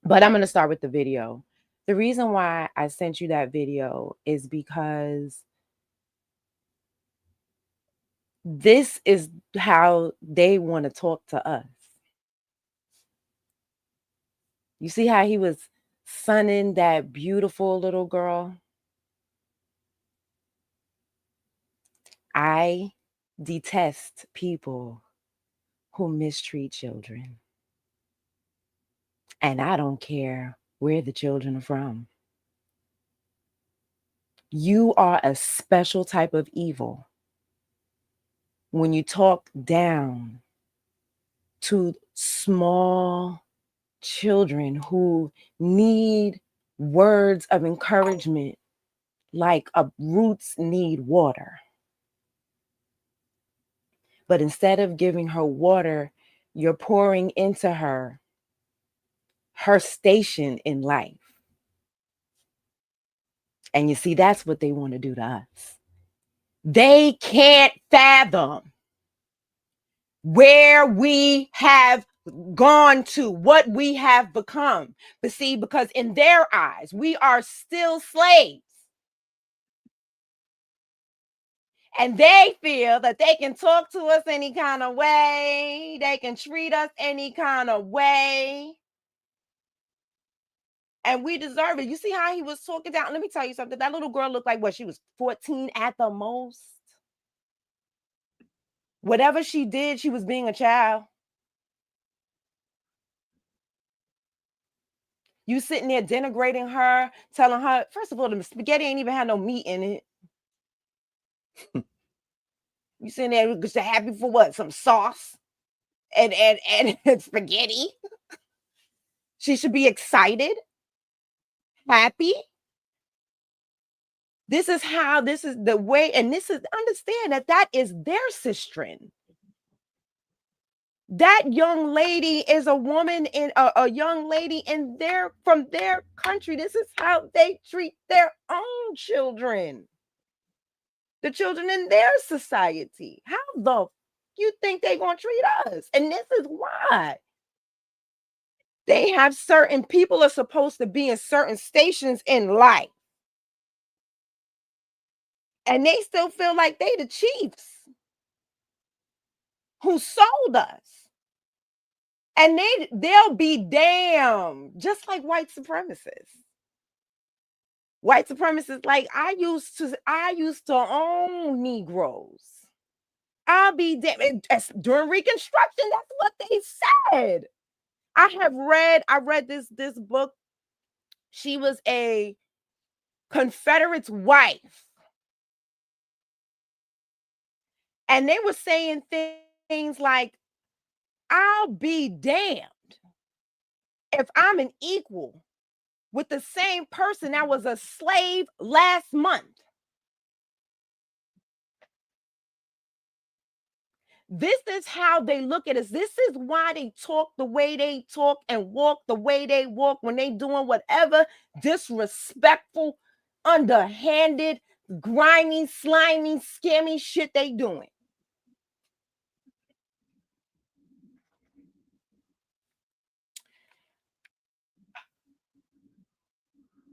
But I'm going to start with the video. The reason why I sent you that video is because this is how they want to talk to us. You see how he was sunning that beautiful little girl? I detest people who mistreat children. And I don't care where the children are from. You are a special type of evil when you talk down to small children who need words of encouragement like roots need water. But instead of giving her water, you're pouring into her station in life. And you see, that's what they want to do to us. They can't fathom where we have gone to, what we have become. But see, because in their eyes, we are still slaves. And they feel that they can talk to us any kind of way. They can treat us any kind of way. And we deserve it. You see how he was talking down? Let me tell you something. That little girl looked like what? She was 14 at the most. Whatever she did, she was being a child. You sitting there denigrating her, telling her, first of all, the spaghetti ain't even had no meat in it. You sitting there just happy for what? Some sauce and spaghetti. She should be excited, happy. This is the way, and this is, understand that is their sistren. That young lady is a woman in a young lady from their country. This is how they treat their own children. The children in their society. How the you think they're going to treat us? And this is why. They have certain people are supposed to be in certain stations in life. And they still feel like they the chiefs who sold us. And they'll be damned, just like white supremacists. White supremacists, like I used to own Negroes. I'll be damned. During Reconstruction, that's what they said. I read this book. She was a Confederate's wife. And they were saying things like, I'll be damned if I'm an equal with the same person that was a slave last month. This is how they look at us. This is why they talk the way they talk and walk the way they walk when they doing whatever disrespectful, underhanded, grimy, slimy, scammy shit they doing.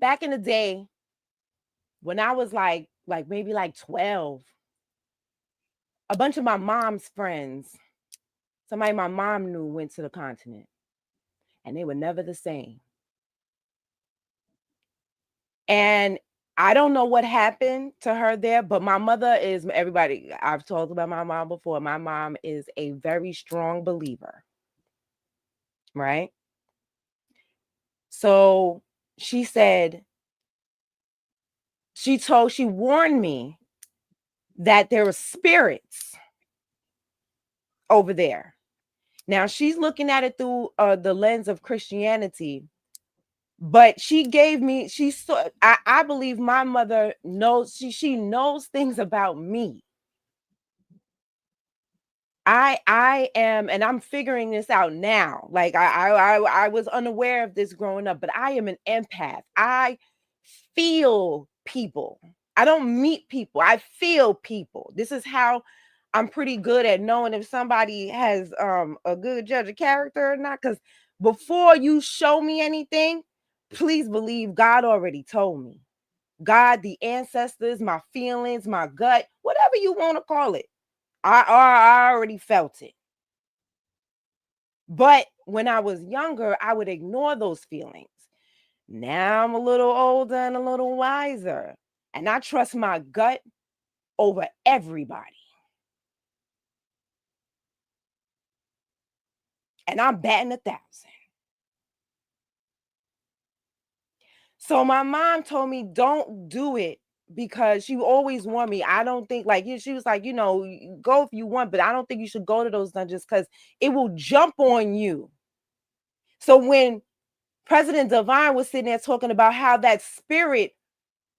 Back in the day, when I was like maybe 12, a bunch of my mom's friends, somebody my mom knew, went to the continent, and they were never the same. And I don't know what happened to her there, but my mother is, everybody, I've told about my mom before. My mom is a very strong believer, right? So she said, she warned me that there were spirits over there. Now she's looking at it through the lens of Christianity, but she gave me, I believe my mother knows, she knows things about me. I am, and I'm figuring this out now. Like I was unaware of this growing up, but I am an empath. I feel people. I don't meet people. I feel people. This is how I'm pretty good at knowing if somebody has a good judge of character or not. Because before you show me anything, please believe God already told me. God, the ancestors, my feelings, my gut, whatever you want to call it. I already felt it. But when I was younger, I would ignore those feelings. Now I'm a little older and a little wiser, and I trust my gut over everybody. And I'm batting 1,000. So my mom told me, don't do it, because she always warned me. I don't think, like, she was like, go if you want, but I don't think you should go to those dungeons because it will jump on you. So when President Divine was sitting there talking about how that spirit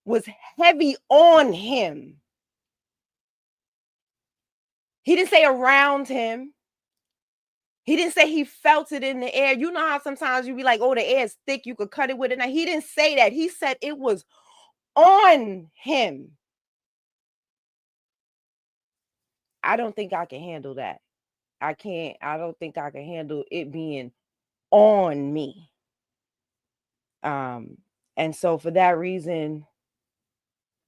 was heavy on him, he didn't say around him. He didn't say he felt it in the air. You know how sometimes you be like, oh, the air is thick, you could cut it with it. Now, he didn't say that. He said it was on him. I don't think I can handle that. I don't think I can handle it being on me. And so for that reason,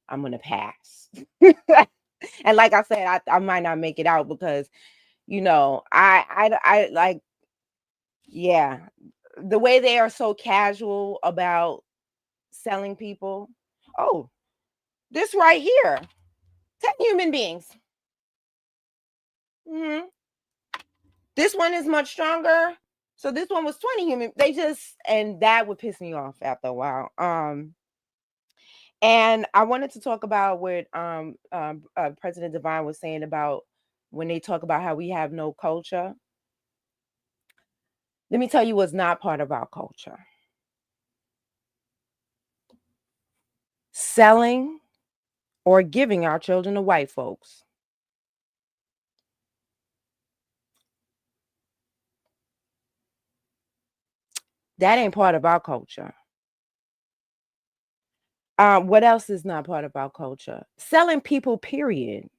I'm going to pass. And like I said, I might not make it out because, I like, yeah, the way they are so casual about selling people. Oh, this right here, 10 human beings. This one is much stronger. So this one was 20 human. And that would piss me off after a while. And I wanted to talk about what President Divine was saying about when they talk about how we have no culture. Let me tell you what's not part of our culture. Selling or giving our children to white folks. That ain't part of our culture. What else is not part of our culture? Selling people, period,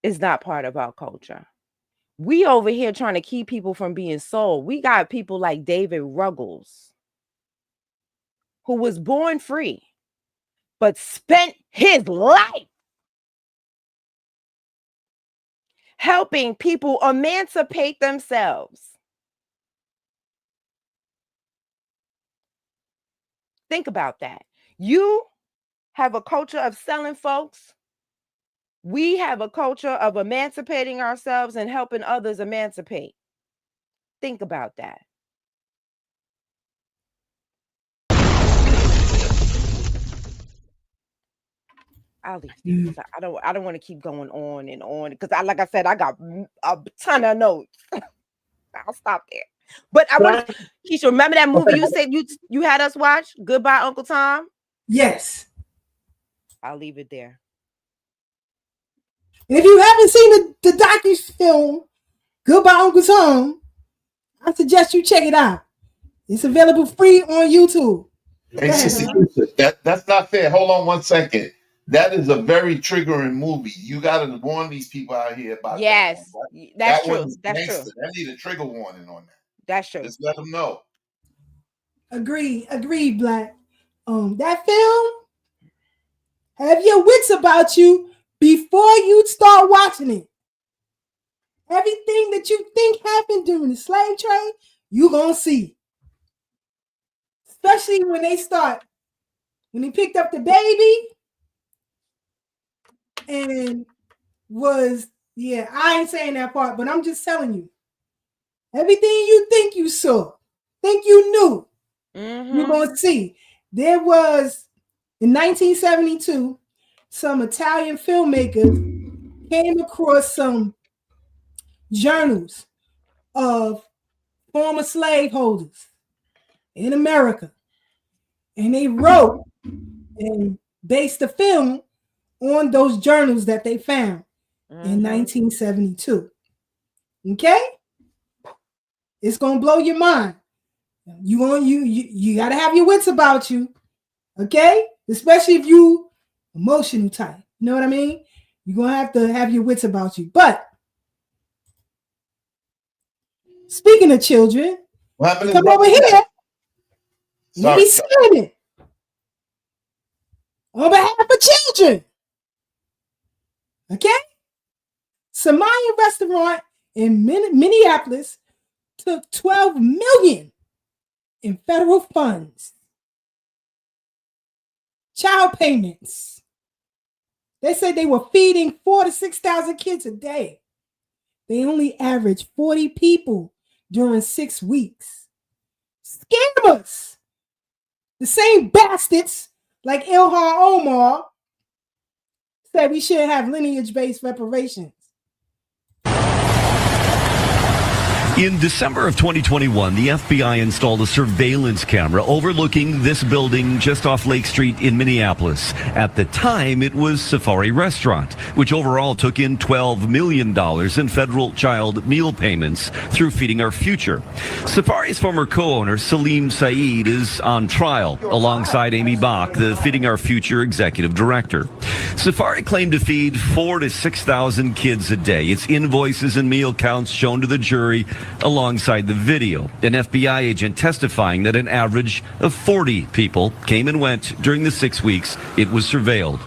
is not part of our culture. We over here trying to keep people from being sold. We got people like David Ruggles, who was born free, but spent his life helping people emancipate themselves. Think about that. You have a culture of selling folks. We have a culture of emancipating ourselves and helping others emancipate. Think about that. I'll leave it. I don't want to keep going on and on because like I said, I got a ton of notes. I'll stop there. But I want Keisha, remember that movie you said you had us watch? Goodbye, Uncle Tom? Yes. I'll leave it there. And if you haven't seen the docu-film, Goodbye, Uncle Tom, I suggest you check it out. It's available free on YouTube. Hey, Sister Keisha, that's not fair. Hold on 1 second. That is a very triggering movie. You got to warn these people out here about that. Yes, that's true. That's true. They need a trigger warning on that. That's true. Just let them know. Agreed, Black. That film, have your wits about you before you start watching it. Everything that you think happened during the slave trade, you gonna see. Especially when they picked up the baby and I ain't saying that part, but I'm just telling you. Everything you think you saw, think you knew, You're going to see. There was, in 1972, some Italian filmmakers came across some journals of former slaveholders in America. And they wrote and based the film on those journals that they found in 1972. Okay? It's going to blow your mind. You got to have your wits about you. Okay? Especially if you emotional type. You know what I mean? You're going to have your wits about you. But speaking of children, come over here. Let me sign it. On behalf of children. Okay? Samaya Restaurant in Minneapolis took $12 million in federal funds. Child payments. They said they were feeding 4,000 to 6,000 kids a day. They only averaged 40 people during 6 weeks. Scammers. The same bastards like Ilhan Omar said we should have lineage-based reparations. In December of 2021, the FBI installed a surveillance camera overlooking this building just off Lake Street in Minneapolis. At the time, it was Safari Restaurant, which overall took in $12 million in federal child meal payments through Feeding Our Future. Safari's former co-owner, Salim Saeed, is on trial alongside Amy Bach, the Feeding Our Future executive director. Safari claimed to feed 4,000 to 6,000 kids a day. Its invoices and meal counts shown to the jury alongside the video. An FBI agent testifying that an average of 40 people came and went during the 6 weeks it was surveilled.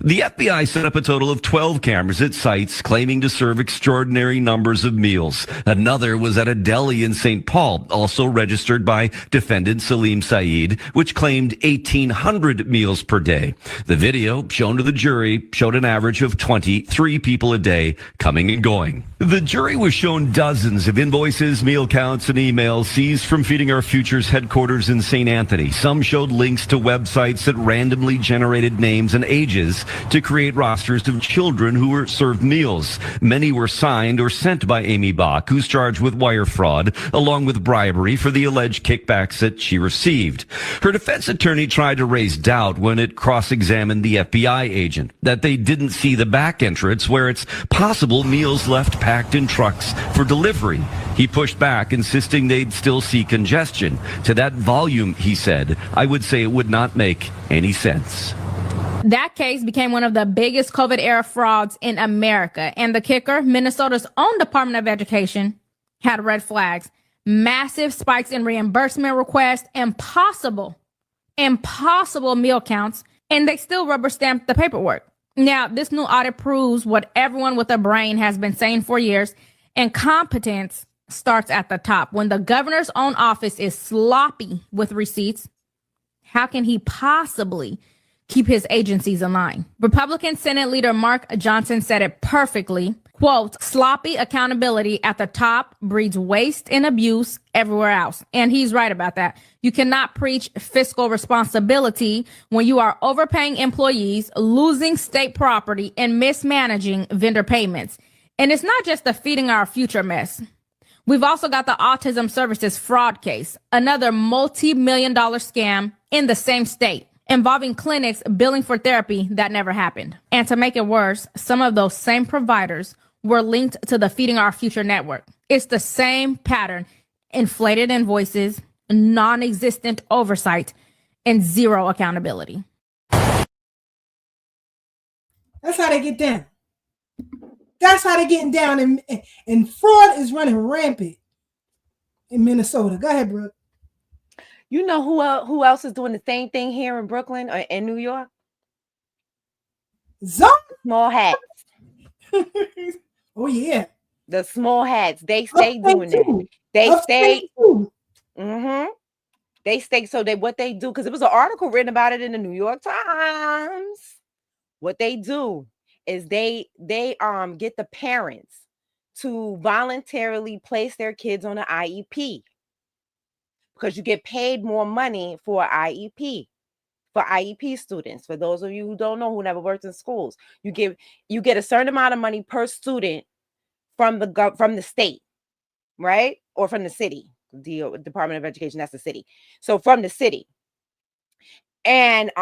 The FBI set up a total of 12 cameras at sites claiming to serve extraordinary numbers of meals. Another was at a deli in St. Paul, also registered by defendant Salim Saeed, which claimed 1,800 meals per day. The video shown to the jury showed an average of 23 people a day coming and going. The jury was shown dozens of invoices, meal counts, and emails seized from Feeding Our Future's headquarters in St. Anthony. Some showed links to websites that randomly generated names and ages to create rosters of children who were served meals. Many were signed or sent by Amy Bach, who's charged with wire fraud, along with bribery for the alleged kickbacks that she received. Her defense attorney tried to raise doubt when it cross-examined the FBI agent, that they didn't see the back entrance where it's possible meals left packed in trucks for delivery. He pushed back, insisting they'd still see congestion. To that volume, he said, I would say it would not make any sense. That case became one of the biggest COVID-era frauds in America. And the kicker, Minnesota's own Department of Education had red flags, massive spikes in reimbursement requests, impossible meal counts, and they still rubber stamped the paperwork. Now, this new audit proves what everyone with a brain has been saying for years. Incompetence starts at the top. When the governor's own office is sloppy with receipts, how can he possibly keep his agencies in line? Republican Senate Leader Mark Johnson said it perfectly. Quote, sloppy accountability at the top breeds waste and abuse everywhere else. And he's right about that. You cannot preach fiscal responsibility when you are overpaying employees, losing state property, and mismanaging vendor payments. And it's not just the Feeding Our Future mess. We've also got the Autism Services fraud case, another multi-million-dollar scam in the same state, involving clinics billing for therapy that never happened. And to make it worse, some of those same providers were linked to the Feeding Our Future network. It's the same pattern: inflated invoices, non-existent oversight, and zero accountability. That's how they get down. That's how they're getting down. And fraud is running rampant in Minnesota. Go ahead, Brooke. You know who else is doing the same thing here in Brooklyn or in New York? Small hats. Oh, yeah. The small hats. They stay doing that. They stay. Mm-hmm. They stay. So what they do, because there was an article written about it in the New York Times. What they do is they get the parents to voluntarily place their kids on an IEP. because you get paid more money for IEP. For IEP students, for those of you who don't know, who never worked in schools, you get a certain amount of money per student from the state, right? Or from the city, the Department of Education, that's the city. So from the city. And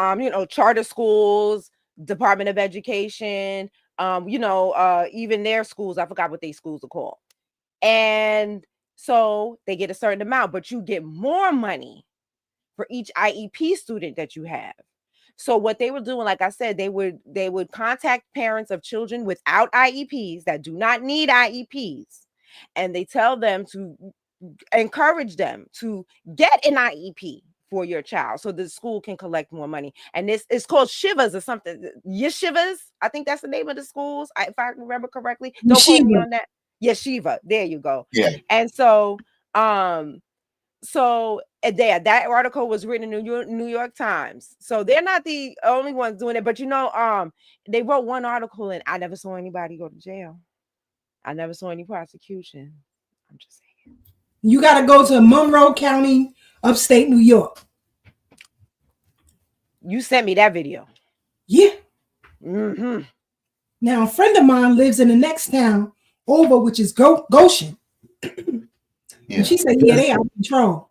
charter schools, Department of Education, even their schools, I forgot what these schools are called. And so they get a certain amount, but you get more money for each IEP student that you have. So what they were doing, like I said, they would contact parents of children without IEPs that do not need IEPs, and they tell them to encourage them to get an IEP for your child so the school can collect more money. And this is called Shivas or something. Yeshivas, I think that's the name of the schools, if I remember correctly. Don't quote me on that. Yeshiva, there you go. Yeah. And so that article was written in New York Times. So they're not the only ones doing it, but they wrote one article and I never saw anybody go to jail. I never saw any prosecution. I'm just saying. You got to go to Monroe County, upstate New York. You sent me that video. Yeah. Mm-hmm. Now, a friend of mine lives in the next town over, which is Goshen. Yeah. And she said, yeah, they out of control.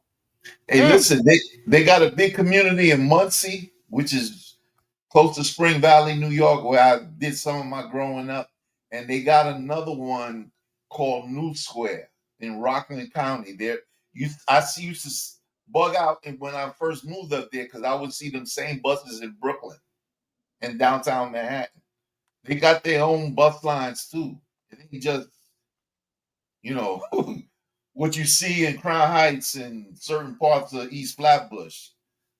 Hey, listen, they got a big community in Muncie, which is close to Spring Valley, New York, where I did some of my growing up. And they got another one called New Square in Rockland County. I used to bug out when I first moved up there because I would see them same buses in Brooklyn and downtown Manhattan. They got their own bus lines too. It ain't just, what you see in Crown Heights and certain parts of East Flatbush,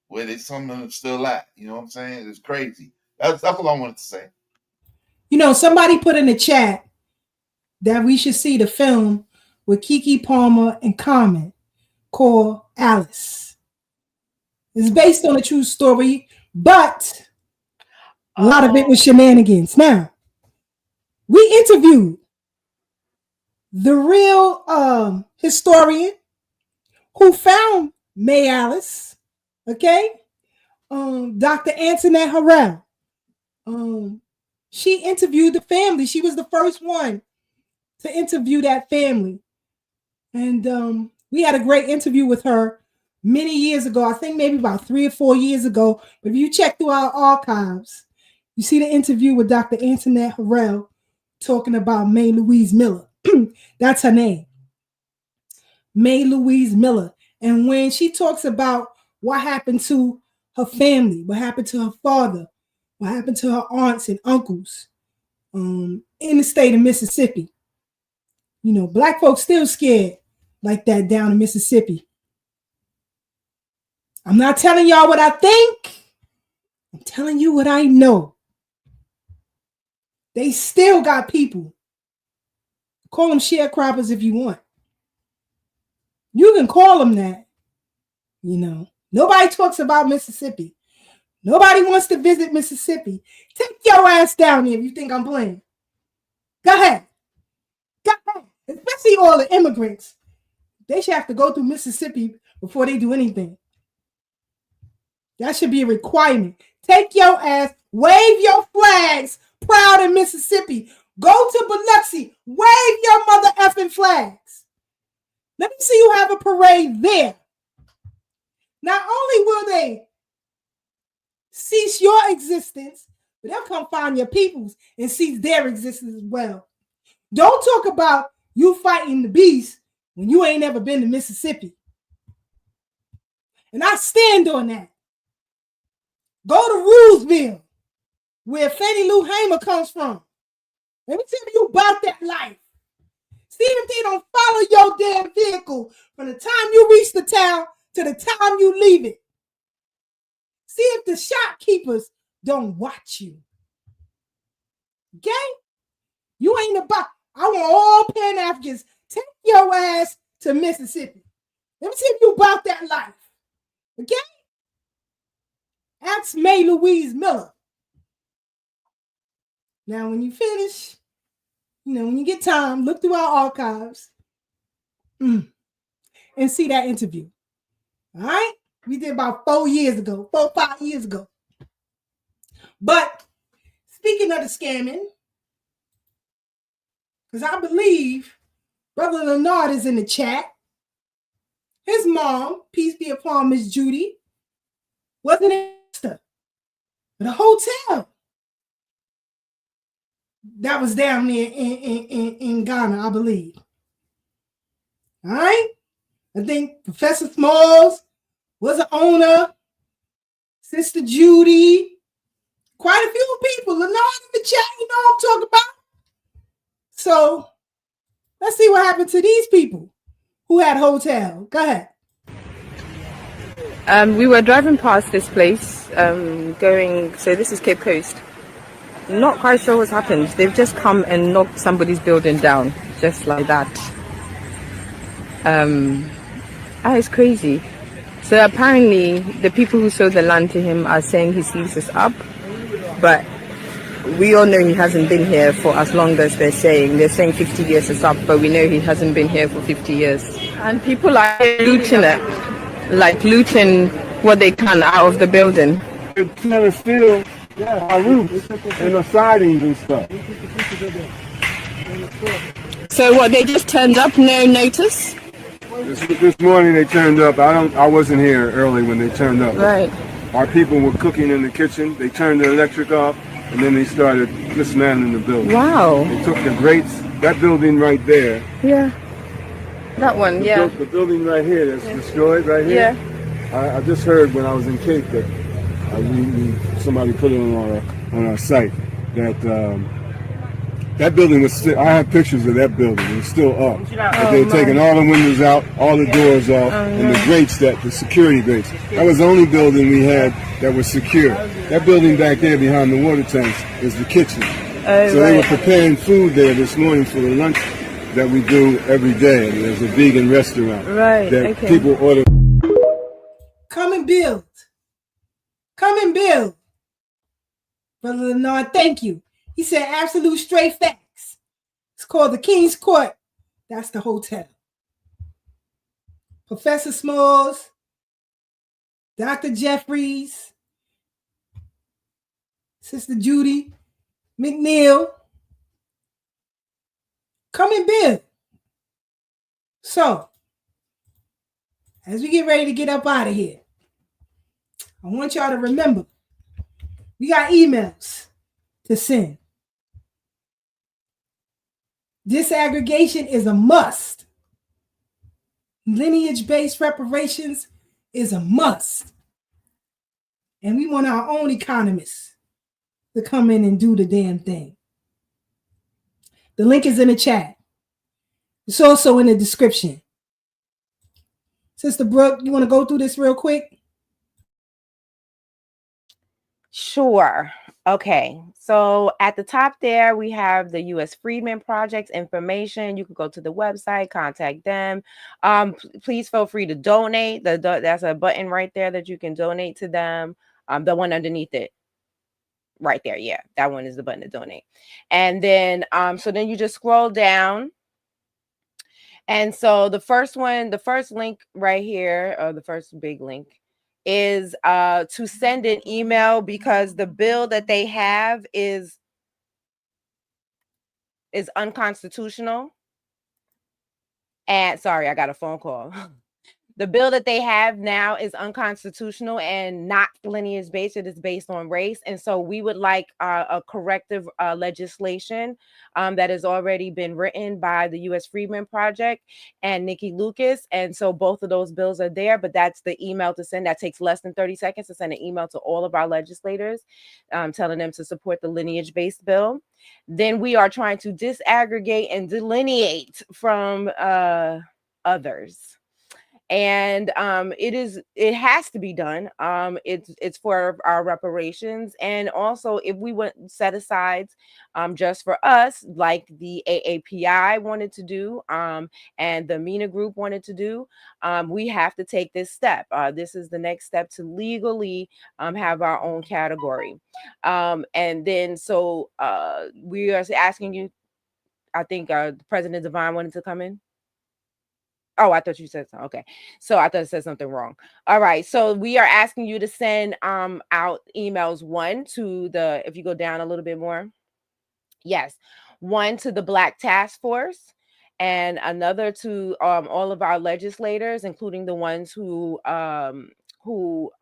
where some of them still at. You know what I'm saying? It's crazy. That's what I wanted to say. Somebody put in the chat that we should see the film with Keke Palmer and Common called Alice. It's based on a true story, but a lot of it was shenanigans. Now, we interviewed the real historian who found May Alice, okay? Dr. Antoinette Harrell. She interviewed the family. She was the first one to interview that family. And we had a great interview with her many years ago. I think maybe about 3 or 4 years ago. But if you check through our archives, you see the interview with Dr. Antoinette Harrell talking about May Louise Miller. That's her name. May Louise Miller. And when she talks about what happened to her family, what happened to her father, what happened to her aunts and uncles in the state of Mississippi. Black folks still scared like that down in Mississippi. I'm not telling y'all what I think. I'm telling you what I know. They still got people. Call them sharecroppers if you want. You can call them that. Nobody talks about Mississippi. Nobody wants to visit Mississippi. Take your ass down here if you think I'm playing. Go ahead. Go ahead. Especially all the immigrants. They should have to go through Mississippi before they do anything. That should be a requirement. Take your ass, wave your flags proud in Mississippi. Go to Biloxi, wave your mother effing flags. Let me see you have a parade there. Not only will they cease your existence, but they'll come find your peoples and cease their existence as well. Don't talk about you fighting the beast when you ain't never been to Mississippi. And I stand on that. Go to Roosevelt, where Fannie Lou Hamer comes from. Let me tell you about that life. See if they don't follow your damn vehicle from the time you reach the town to the time you leave it. See if the shopkeepers don't watch you. Okay? You ain't about, I want all Pan-Africans, take your ass to Mississippi. Let me see if you about that life. Okay? Ask May Louise Miller. Now, when you finish, when you get time, look through our archives and see that interview. All right? We did about 5 years ago. But speaking of the scamming, because I believe Brother Leonard is in the chat. His mom, peace be upon Miss Judy, wasn't in the hotel that was down there in Ghana, I believe. All right? I think Professor Smalls was an owner. Sister Judy. Quite a few people. Leonard in the chat, you know what I'm talking about. So let's see what happened to these people who had a hotel. Go ahead. We were driving past this place, so this is Cape Coast. Not quite sure what's happened. They've just come and knocked somebody's building down, just like that. It's crazy. So apparently the people who sold the land to him are saying his lease is up, but we all know he hasn't been here for as long as they're saying. They're saying 50 years is up, but we know he hasn't been here for 50 years. And people are looting it, like looting what they can out of the building. They're trying to steal our roofs and the sidings and stuff. So what, they just turned up, no notice? This morning they turned up. I wasn't here early when they turned up. Right. Our people were cooking in the kitchen. They turned the electric off, and then they started dismantling the building. Wow. They took the grates, that building right there. Yeah. That one, yeah. The building right here that's destroyed right here. Yeah. I just heard when I was in Cape that somebody put it on our site that that building was still, I have pictures of that building. It was still up. But they had taken all the windows out, all the doors off, and the grates, the security grates. That was the only building we had that was secure. That building back there behind the water tanks is the kitchen. So they were preparing food there this morning for the lunch that we do every day. And there's a vegan restaurant that people order. Come and build. Come and build. Brother Leonard, thank you. He said absolute straight facts. It's called the King's Court. That's the hotel. Professor Smalls, Dr. Jeffries, Sister Judy, McNeil. Come and build. So, as we get ready to get up out of here, I want y'all to remember, we got emails to send. Disaggregation is a must. Lineage-based reparations is a must. And we want our own economists to come in and do the damn thing. The link is in the chat. It's also in the description. Sister Brooke, you want to go through this real quick? Sure. Okay. So at the top there, we have the U.S. Freedmen Project's information. You can go to the website, contact them. Please feel free to donate. That's a button right there that you can donate to them. The one underneath it. Right there. Yeah. That one is the button to donate. And then, so then you just scroll down. And so the first link right here, or the first big link, is to send an email, because the bill that they have is unconstitutional. And sorry, I got a phone call. The bill that they have now is unconstitutional and not lineage based. It is based on race. And so we would like a corrective legislation that has already been written by the U.S. Freedmen Project and Nikki Lucas. And so both of those bills are there, but that's the email to send. That takes less than 30 seconds to send an email to all of our legislators, telling them to support the lineage based bill. Then we are trying to disaggregate and delineate from others. And it has to be done. It's for our reparations. And also, if we want set asides just for us, like the AAPI wanted to do, and the MENA group wanted to do, we have to take this step. This is the next step to legally have our own category. And then so we are asking you, I think President Devine wanted to come in. Oh, I thought you said something. Okay. So I thought I said something wrong. All right. So we are asking you to send out emails, one to the, if you go down a little bit more. Yes. One to the Black Task Force, and another to all of our legislators, including the ones who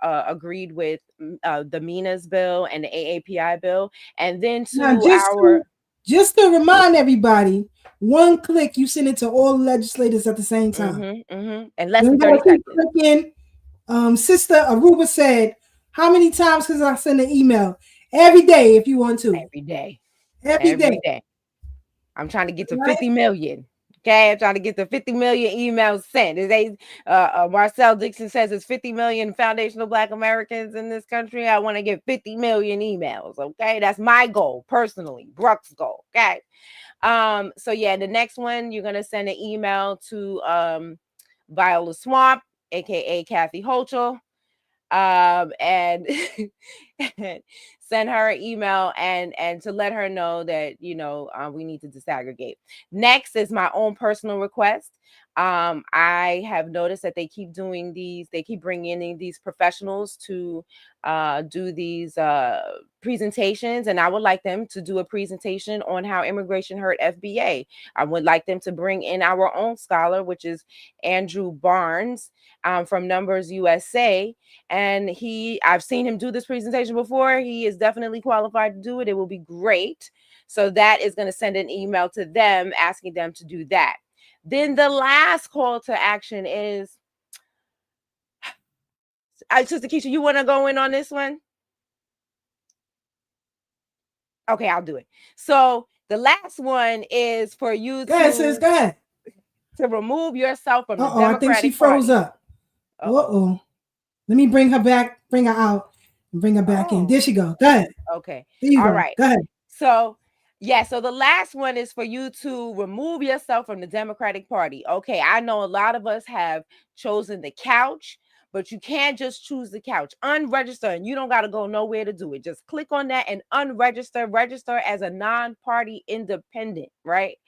agreed with the MENA's bill and the AAPI bill, and then Now, to our just to remind everybody, one click, you send it to all legislators at the same time. And less than 30 seconds. Clicking. Sister Aruba said, how many times can I send an email? Every day, if you want to. Every day. Every day. I'm trying to get to 50 million. Okay, I'm trying to get to 50 million emails sent. Marcel Dixon says it's 50 million foundational Black Americans in this country. I want to get 50 million emails. Okay, that's my goal personally, Brooks' goal. Okay, so yeah, the next one you're gonna send an email to Viola Swamp, aka Kathy Hochul, and send her an email and to let her know that we need to disaggregate. Next is my own personal request. I have noticed that they keep doing these, they keep bringing in these professionals to do these presentations, and I would like them to do a presentation on how immigration hurt FBA. I would like them to bring in our own scholar, which is Andrew Barnes from Numbers USA, and I've seen him do this presentation before. He is definitely qualified to do it. It will be great. So that is going to send an email to them asking them to do that. Then the last call to action is, Sister Keisha, you want to go in on this one? Okay, I'll do it. So the last one is for you to remove yourself from the I Democratic think she froze Party. up. Uh-oh. Let me bring her back, bring her out, and bring her back in. There she go. Go ahead. Okay. There you All go. right. Go ahead. So, yeah, so the last one is for you to remove yourself from the Democratic Party. Okay, I know a lot of us have chosen the couch, but you can't just choose the couch. Unregister, and you don't got to go nowhere to do it. Just click on that and unregister, register as a non-party independent, right?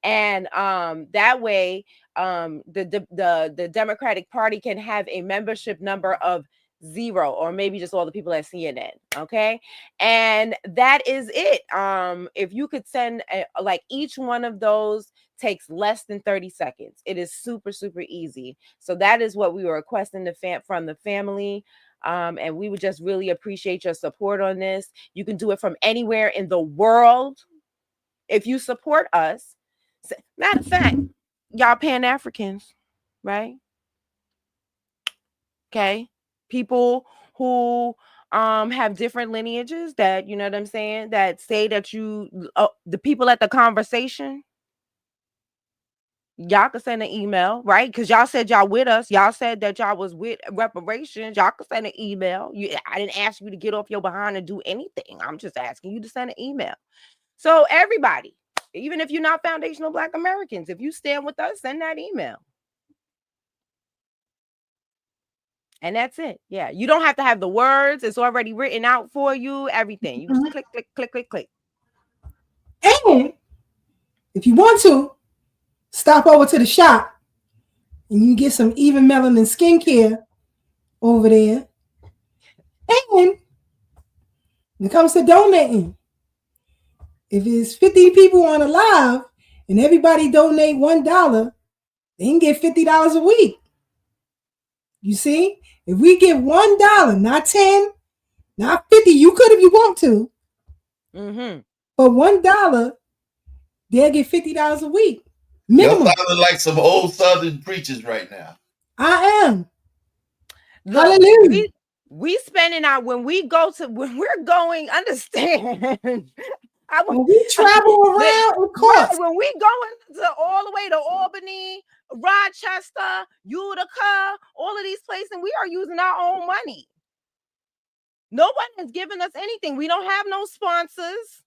And that way the Democratic Party can have a membership number of 0, or maybe just all the people at CNN. Okay, and that is it. If you could send like each one of those takes less than 30 seconds. It is super easy. So that is what we were requesting from the family. And we would just really appreciate your support on this. You can do it from anywhere in the world if you support us. Matter of fact, y'all Pan-Africans, right? Okay, people who have different lineages, that, you know what I'm saying, that say that the people at the conversation, y'all could send an email, right? Because y'all said y'all with us. Y'all said that y'all was with reparations. Y'all could send an email. I didn't ask you to get off your behind and do anything. I'm just asking you to send an email. So everybody, even if you're not foundational Black Americans, if you stand with us, send that email. And that's it. Yeah. You don't have to have the words. It's already written out for you. Everything. You just click, click, click, click, click. And if you want to, stop over to the shop and you get some Even Melanin skincare over there. And when it comes to donating, if it's 50 people on a live and everybody donate $1, they can get $50 a week. You see, if we give $1, not 10, not 50, you could if you want to. But $1, they'll get $50 a week. Minimum. Y'all sounding like some old Southern preachers right now. I am. Look, hallelujah. We spending out when we're going, understand. When we travel around, of course. When we going all the way to Albany, Rochester, Utica, all of these places, we are using our own money. No one has given us anything. We don't have no sponsors.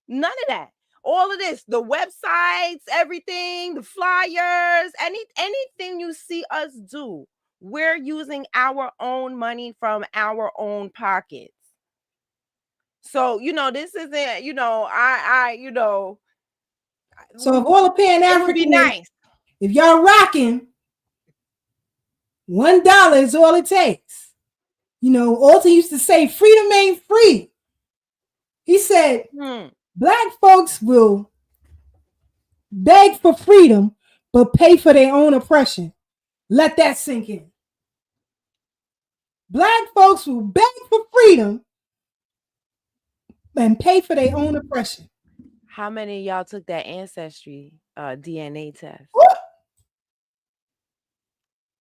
None of that. All of this, the websites, everything, the flyers, anything you see us do, we're using our own money from our own pockets. So, this isn't, So if all the Pan-Africans, nice. if y'all rocking, $1 is all it takes. You know, Alton used to say, freedom ain't free. He said, Black folks will beg for freedom, but pay for their own oppression. Let that sink in. Black folks will beg for freedom and pay for their own oppression. How many of y'all took that ancestry DNA test? Woo!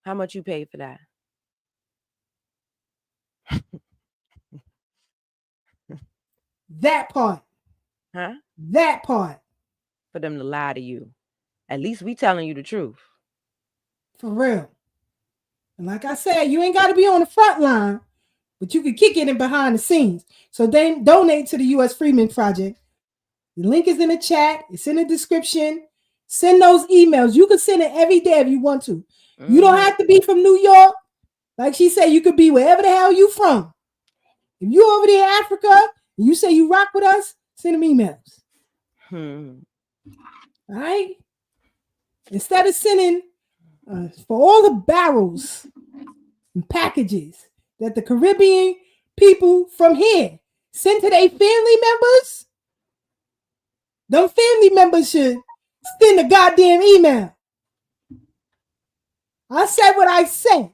How much you paid for that? That part. Huh? That part. For them to lie to you. At least we telling you the truth. For real. And like I said, you ain't got to be on the front line, but you can kick it in behind the scenes. So then donate to the U.S. Freedmen Project. The link is in the chat. It's in the description. Send those emails. You can send it every day if you want to. You don't have to be from New York. Like she said, you could be wherever the hell you from. If you over there in Africa and you say you rock with us, send them emails. All right? Instead of sending for all the barrels and packages that the Caribbean people from here send to their family members, them family members should send a goddamn email. I said what I said.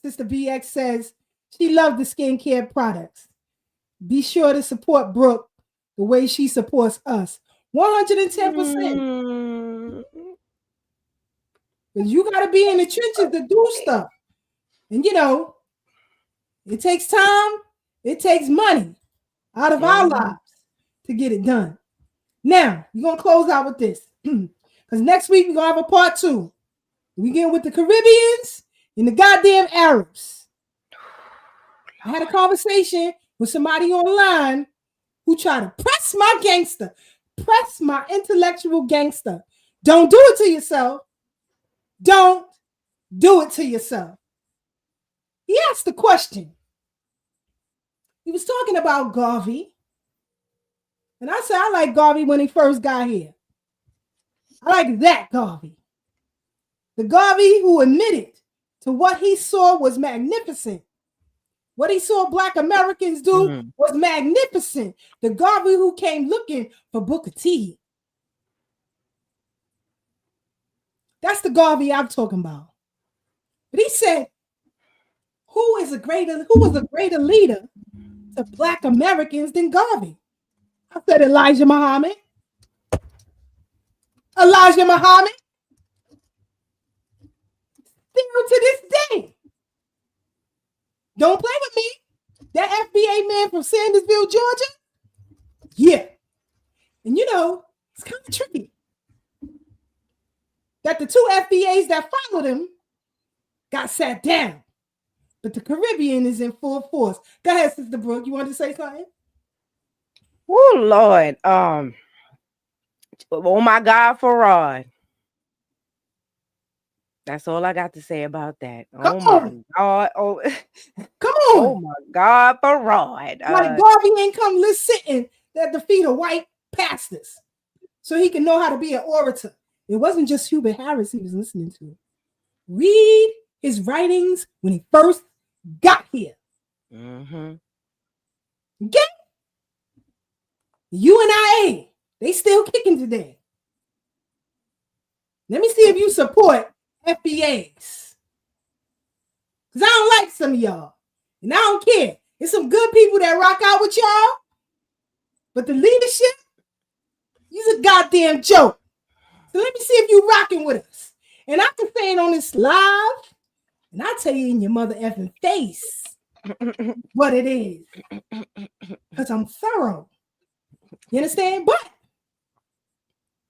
Sister BX says she loves the skincare products. Be sure to support Brooke the way she supports us. 110%. Because you got to be in the trenches to do stuff. And, you know, it takes time. It takes money out of our lives to get it done. Now, we're going to close out with this. Because next week, we're going to have a part 2. We get with the Caribbeans and the goddamn Arabs. I had a conversation with somebody online who tried to press my gangster, press my intellectual gangster. Don't do it to yourself. Don't do it to yourself. He asked the question. He was talking about Garvey. And I said, I like Garvey when he first got here. I like that Garvey. The Garvey who admitted to what he saw was magnificent. What he saw Black Americans do was magnificent. The Garvey who came looking for Booker T. That's the Garvey I'm talking about. But he said, who was a greater leader to Black Americans than Garvey? I said Elijah Muhammad. Elijah Muhammad. Still to this day. Don't play with me. That FBA man from Sandersville, Georgia. Yeah. And you know, it's kind of tricky that the 2 FBAs that followed him got sat down. But the Caribbean is in full force. Go ahead, Sister Brooke. You wanted to say something? Oh, Lord. Oh, my God, Farad. That's all I got to say about that. Come my on. God. Oh, come on. Oh, my God, Farad. Like Garvey ain't come sitting at the feet of white pastors so he can know how to be an orator. It wasn't just Hubert Harris he was listening to. Read his writings when he first got here. Okay? UNIA, they still kicking today. Let me see if you support FBAs. Because I don't like some of y'all. And I don't care. There's some good people that rock out with y'all. But the leadership, you's a goddamn joke. So let me see if you rocking with us. And I can say it on this live. And I'll tell you in your mother effing face what it is. Because I'm thorough. You understand? But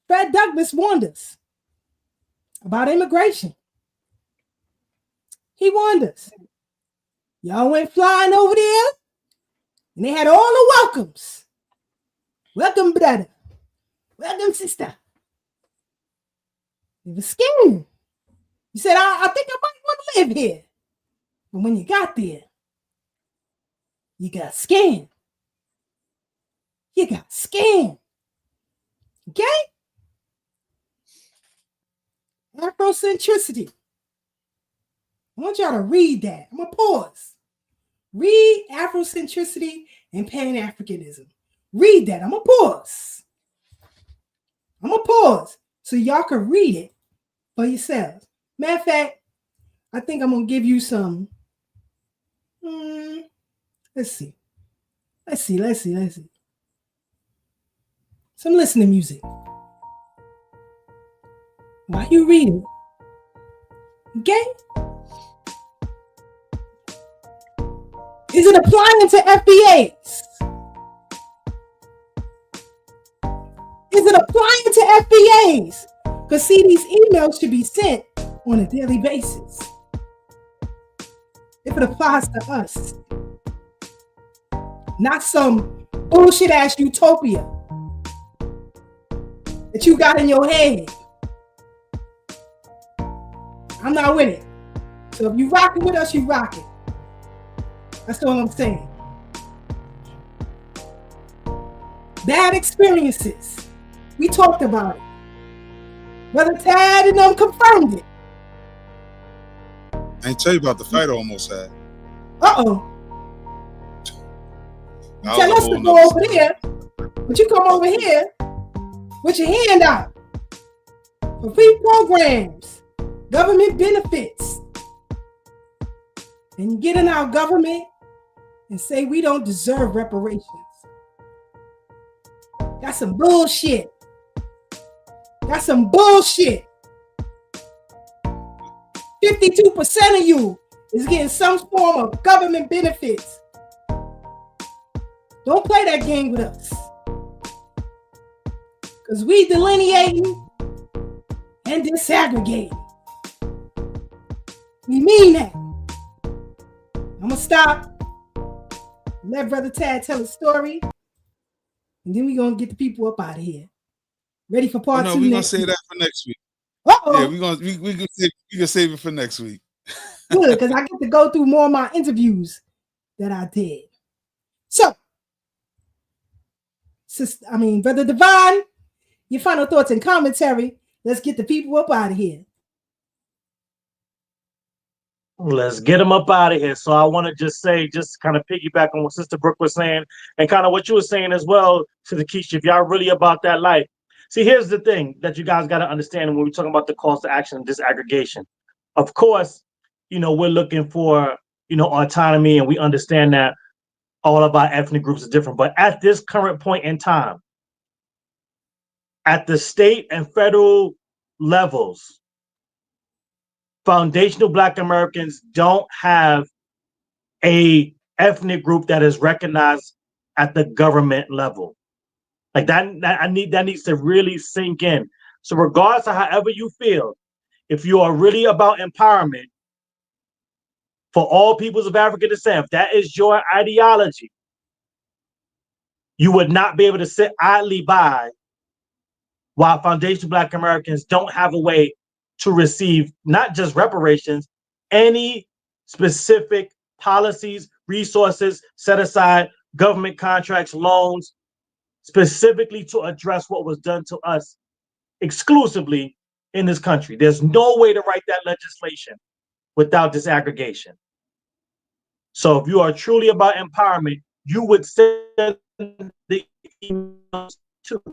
Fred Douglass warned us about immigration. He warned us. Y'all went flying over there, and they had all the welcomes. Welcome, brother. Welcome, sister. It was scary. You said, I think I might want to live here. But when you got there, you got scammed. You got scammed. Okay? Afrocentricity. I want y'all to read that. I'm going to pause. Read Afrocentricity and Pan-Africanism. Read that. I'm going to pause. I'm going to pause so y'all can read it for yourselves. Matter of fact, I think I'm going to give you some. Let's see. Some listening music. While you read it. Okay? Is it applying to FBAs? Is it applying to FBAs? Because see, these emails should be sent on a daily basis. If it applies to us. Not some bullshit ass utopia that you got in your head. I'm not with it. So if you rocking with us, you rocking. That's all I'm saying. Bad experiences. We talked about it. Brother Tad and them confirmed it. I ain't tell you about the fight I almost had. Uh-oh. Tell us to go over there, but you come over here with your hand out for free programs, government benefits, and you get in our government and say we don't deserve reparations. That's some bullshit. That's some bullshit. 52% of you is getting some form of government benefits. Don't play that game with us. Because we delineating and disaggregating. We mean that. I'm going to stop. Let Brother Tad tell a story. And then we're going to get the people up out of here. Ready for part 2 we're going to say that for next week. Yeah, we can save it for next week. Good, because I get to go through more of my interviews that I did. So, Brother Divine, your final thoughts and commentary. Let's get the people up out of here. Let's get them up out of here. So I want to just kind of piggyback on what Sister Brooke was saying and kind of what you were saying as well, to the Keisha, if y'all really about that life. See, here's the thing that you guys got to understand when we're talking about the calls to action and disaggregation. Of course, we're looking for, autonomy, and we understand that all of our ethnic groups are different. But at this current point in time, at the state and federal levels, foundational Black Americans don't have a ethnic group that is recognized at the government level. Like that needs to really sink in. So regardless of however you feel, if you are really about empowerment for all peoples of African descent, if that is your ideology, you would not be able to sit idly by while foundational Black Americans don't have a way to receive not just reparations, any specific policies, resources set aside, government contracts, loans, specifically to address what was done to us exclusively in this country. There's no way to write that legislation without disaggregation. So if you are truly about empowerment, you would send the emails too.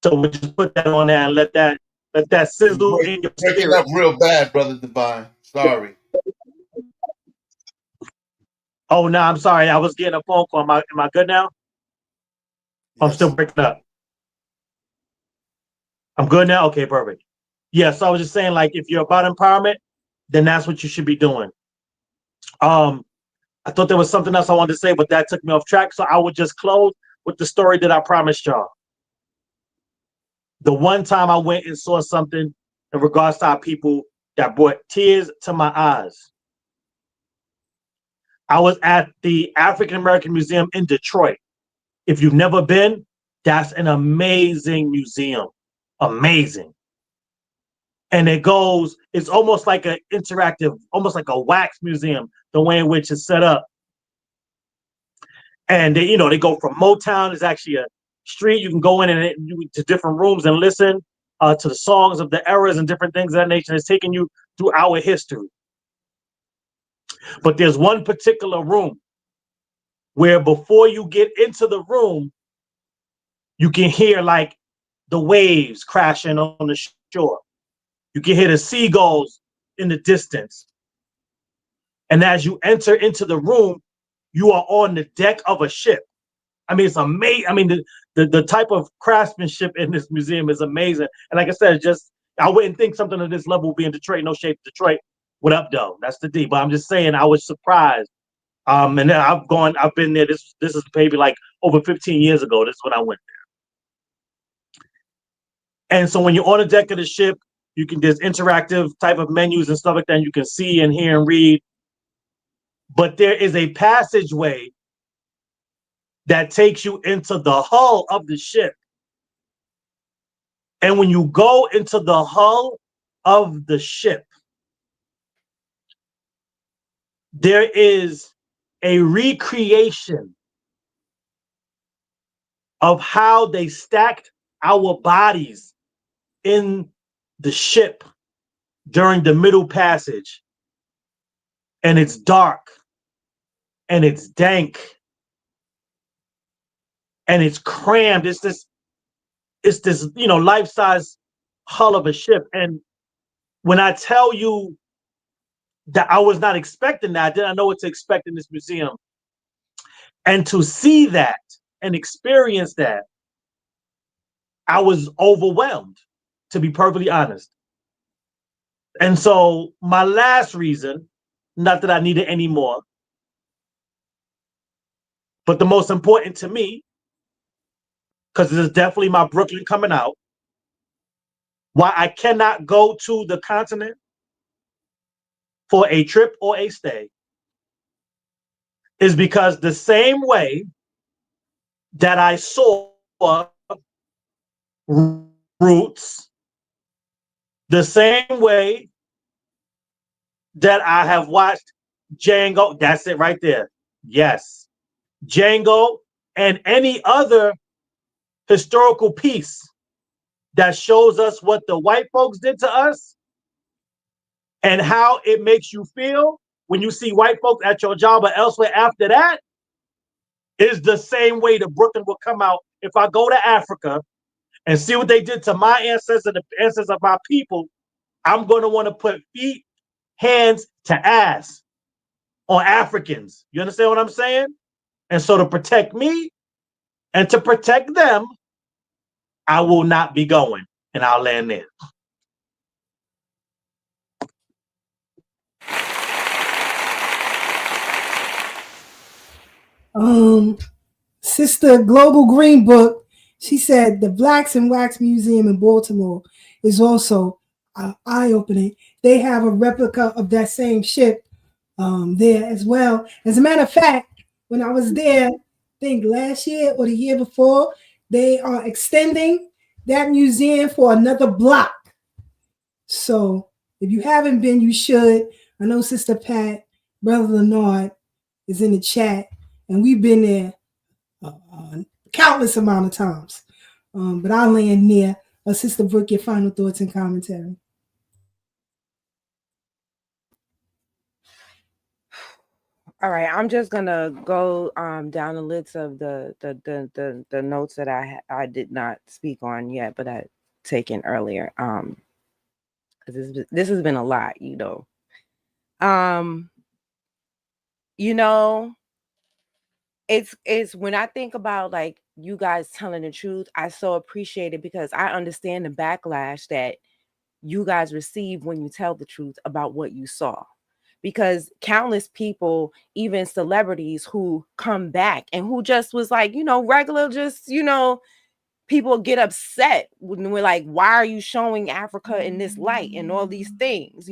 So we just put that on there and let that sizzle in your spirit. Breaking up real bad, Brother Divine. Sorry. Oh no, I'm sorry. I was getting a phone call. Am I good now? Yes. I'm still breaking up. I'm good now? Okay, perfect. Yeah, so I was just saying, like, if you're about empowerment, then that's what you should be doing. I thought there was something else I wanted to say, but that took me off track. So I would just close with the story that I promised y'all. The one time I went and saw something in regards to our people that brought tears to my eyes. I was at the African American Museum in Detroit. If you've never been, that's an amazing museum. Amazing. And it's almost like an interactive, almost like a wax museum, the way in which it's set up. And they go from Motown. There's actually a street you can go in and to different rooms and listen. to the songs of the eras and different things of that nature. It's taking you through our history. But there's one particular room where before you get into the room, you can hear like the waves crashing on the shore. You can hear the seagulls in the distance. And as you enter into the room, you are on the deck of a ship. I mean, it's amazing. I mean, the type of craftsmanship in this museum is amazing. And like I said, I wouldn't think something of this level would be in Detroit. No shade to Detroit. What up, though? That's the D. But I'm just saying, I was surprised. And then I've been there. This is maybe like over 15 years ago. This is when I went there. And so when you're on the deck of the ship, there's interactive type of menus and stuff like that. You can see and hear and read. But there is a passageway that takes you into the hull of the ship. And when you go into the hull of the ship, there is a recreation of how they stacked our bodies in the ship during the Middle Passage. And it's dark, and it's dank, and it's crammed. It's this, life-size hull of a ship. And when I tell you that I was not expecting that, I didn't know what to expect in this museum. And to see that and experience that, I was overwhelmed, to be perfectly honest. And so my last reason, not that I need it anymore, but the most important to me, because this is definitely my Brooklyn coming out, why I cannot go to the continent for a trip or a stay, is because the same way that I saw Roots, the same way that I have watched Django, that's it right there. Yes. Django and any other historical piece that shows us what the white folks did to us and how it makes you feel when you see white folks at your job or elsewhere after that, is the same way that Brooklyn will come out if I go to Africa and see what they did to my ancestors and the ancestors of my people. I'm going to want to put feet, hands to ass on Africans. You understand what I'm saying? And so to protect me and to protect them, I will not be going, and I'll land there. Sister Global Green Book, she said the Blacks in Wax Museum in Baltimore is also eye-opening. They have a replica of that same ship there as well. As a matter of fact, when I was there, I think last year or the year before, they are extending that museum for another block. So if you haven't been, you should. I know Sister Pat, Brother Leonard is in the chat, and we've been there countless amount of times. But I'll land near Sister Brooke, your final thoughts and commentary. All right, I'm just gonna go down the list of the notes that I did not speak on yet, but I taken earlier. Because this has been a lot, It's when I think about like you guys telling the truth, I so appreciate it because I understand the backlash that you guys receive when you tell the truth about what you saw. Because countless people, even celebrities who come back and who just was like, regular, just, people get upset when we're like, why are you showing Africa in this light and all these things,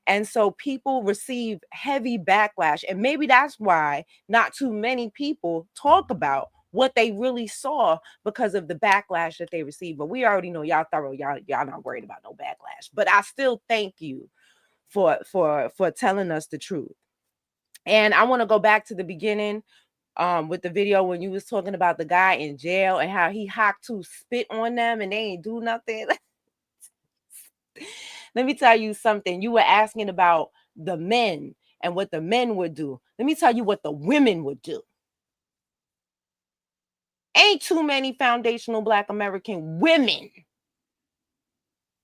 And so people receive heavy backlash. And maybe that's why not too many people talk about what they really saw because of the backlash that they receive. But we already know y'all thorough. Y'all not worried about no backlash. But I still thank you for telling us the truth. And I want to go back to the beginning with the video when you was talking about the guy in jail and how he hocked to spit on them and they ain't do nothing. Let me tell you something. You were asking about the men and what the men would do. Let me tell you what the women would do. Ain't too many foundational Black American women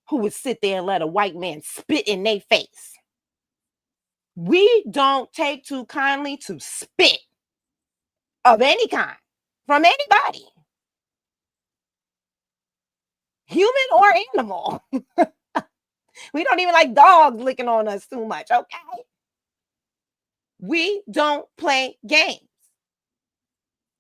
who would sit there and let a white man spit in their face. We don't take too kindly to spit of any kind from anybody, human or animal. We don't even like dogs licking on us too much, okay? We don't play games.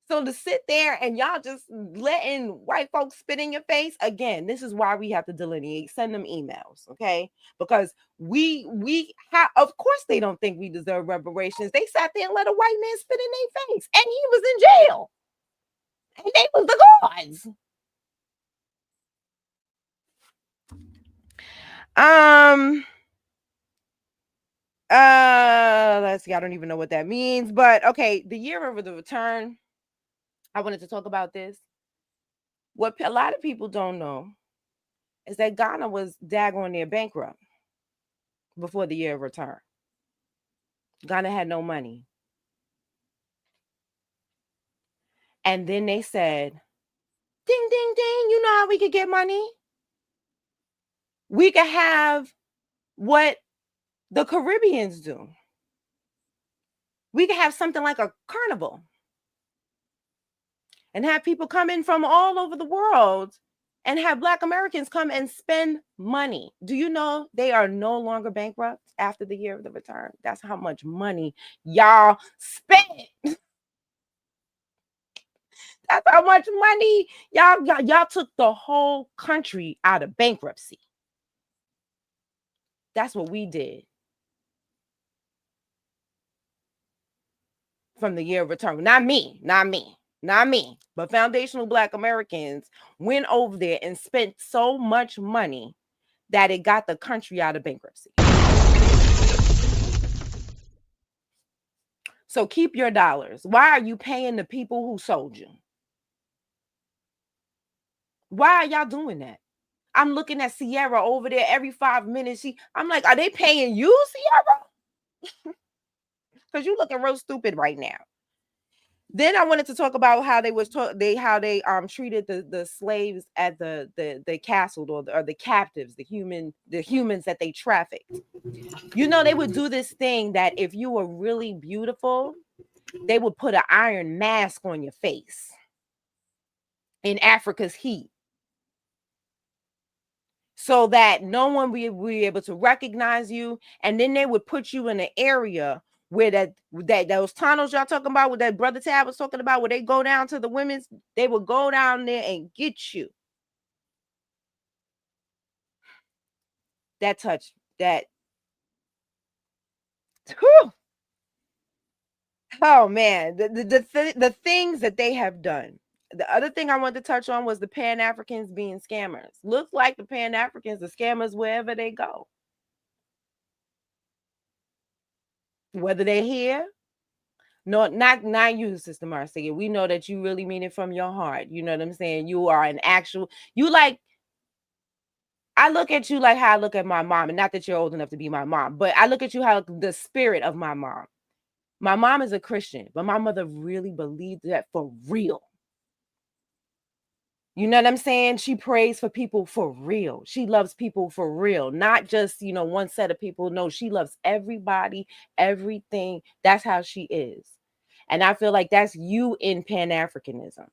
So to sit there and y'all just letting white folks spit in your face, again, this is why we have to delineate. Send them emails, okay? Because we have, of course, they don't think we deserve reparations. They sat there and let a white man spit in their face, and he was in jail, and they was the gods. Let's see. I don't even know what that means, but okay. The year of the return. I wanted to talk about this. What a lot of people don't know is that Ghana was daggone near bankrupt before the year of return. Ghana had no money. And then they said, ding, ding, ding, you know how we could get money? We could have what the Caribbeans do. We could have something like a carnival and have people come in from all over the world and have Black Americans come and spend money. Do you know they are no longer bankrupt after the year of the return? That's how much money y'all spent. That's how much money y'all took the whole country out of bankruptcy. That's what we did from the year of return. Not me. But foundational Black Americans went over there and spent so much money that it got the country out of bankruptcy. So keep your dollars. Why are you paying the people who sold you? Why are y'all doing that? I'm looking at Sierra over there every 5 minutes. I'm like, are they paying you, Sierra? Because you're looking real stupid right now. Then I wanted to talk about how they treated the slaves at the castle or the captives, the humans that they trafficked. You know, they would do this thing that if you were really beautiful, they would put an iron mask on your face in Africa's heat, so that no one would be able to recognize you. And then they would put you in an area where those tunnels y'all talking about, what that brother Tab was talking about, where they go down to the women's, they would go down there and get you. That touch, that. Whew. Oh man, the things that they have done. The other thing I wanted to touch on was the Pan-Africans being scammers. Looks like the Pan-Africans are scammers wherever they go. Whether they're here, no, not you, Sister Marcia. We know that you really mean it from your heart. You know what I'm saying? You are an actual, I look at you like how I look at my mom, and not that you're old enough to be my mom, but I look at you how the spirit of my mom. My mom is a Christian, but my mother really believed that for real. You know what I'm saying? She prays for people for real. She loves people for real, not just, one set of people. No, she loves everybody, everything. That's how she is. And I feel like that's you in Pan-Africanism.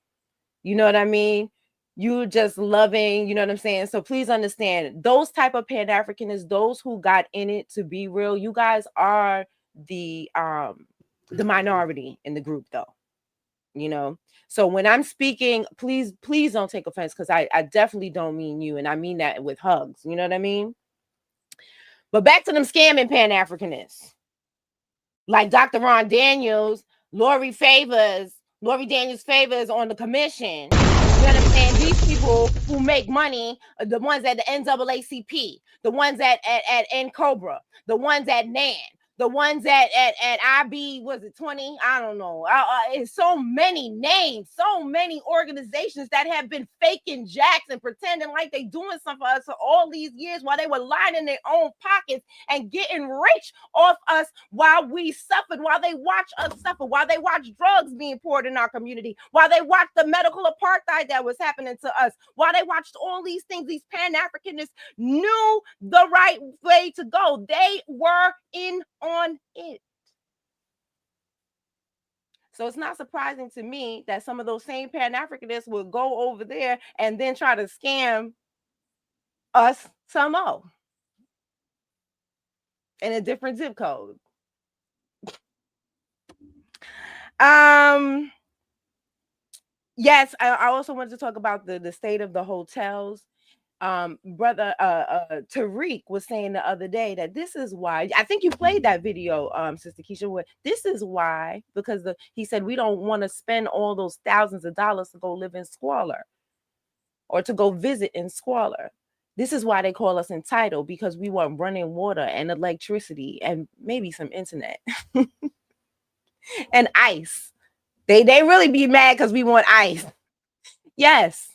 You know what I mean? You just loving, you know what I'm saying? So please understand, those type of Pan-Africanists, those who got in it to be real, you guys are the minority in the group, though. So when I'm speaking, please don't take offense, because I definitely don't mean you, and I mean that with hugs. You know what I mean? But back to them scamming Pan-Africanists, like Dr. Ron Daniels, Lori Daniels Favors on the commission. You know what I'm saying? These people who make money, the ones at the NAACP, the ones at NCOBRA, the ones at NAN, the ones at IB, was it 20? I don't know. It's so many names, so many organizations that have been faking jacks and pretending like they doing something for us for all these years while they were lining their own pockets and getting rich off us while we suffered, while they watch us suffer, while they watch drugs being poured in our community, while they watched the medical apartheid that was happening to us, while they watched all these things. These Pan-Africanists knew the right way to go. They were in on it. So it's not surprising to me that some of those same Pan-Africanists will go over there and then try to scam us some more in a different zip code. Yes, I also wanted to talk about the state of the hotels. Brother Tariq was saying the other day that this is why, I think you played that video, Sister Keisha, where this is why, because he said we don't want to spend all those thousands of dollars to go live in squalor or to go visit in squalor. This is why they call us entitled, because we want running water and electricity and maybe some internet and ice. They really be mad because we want ice. Yes.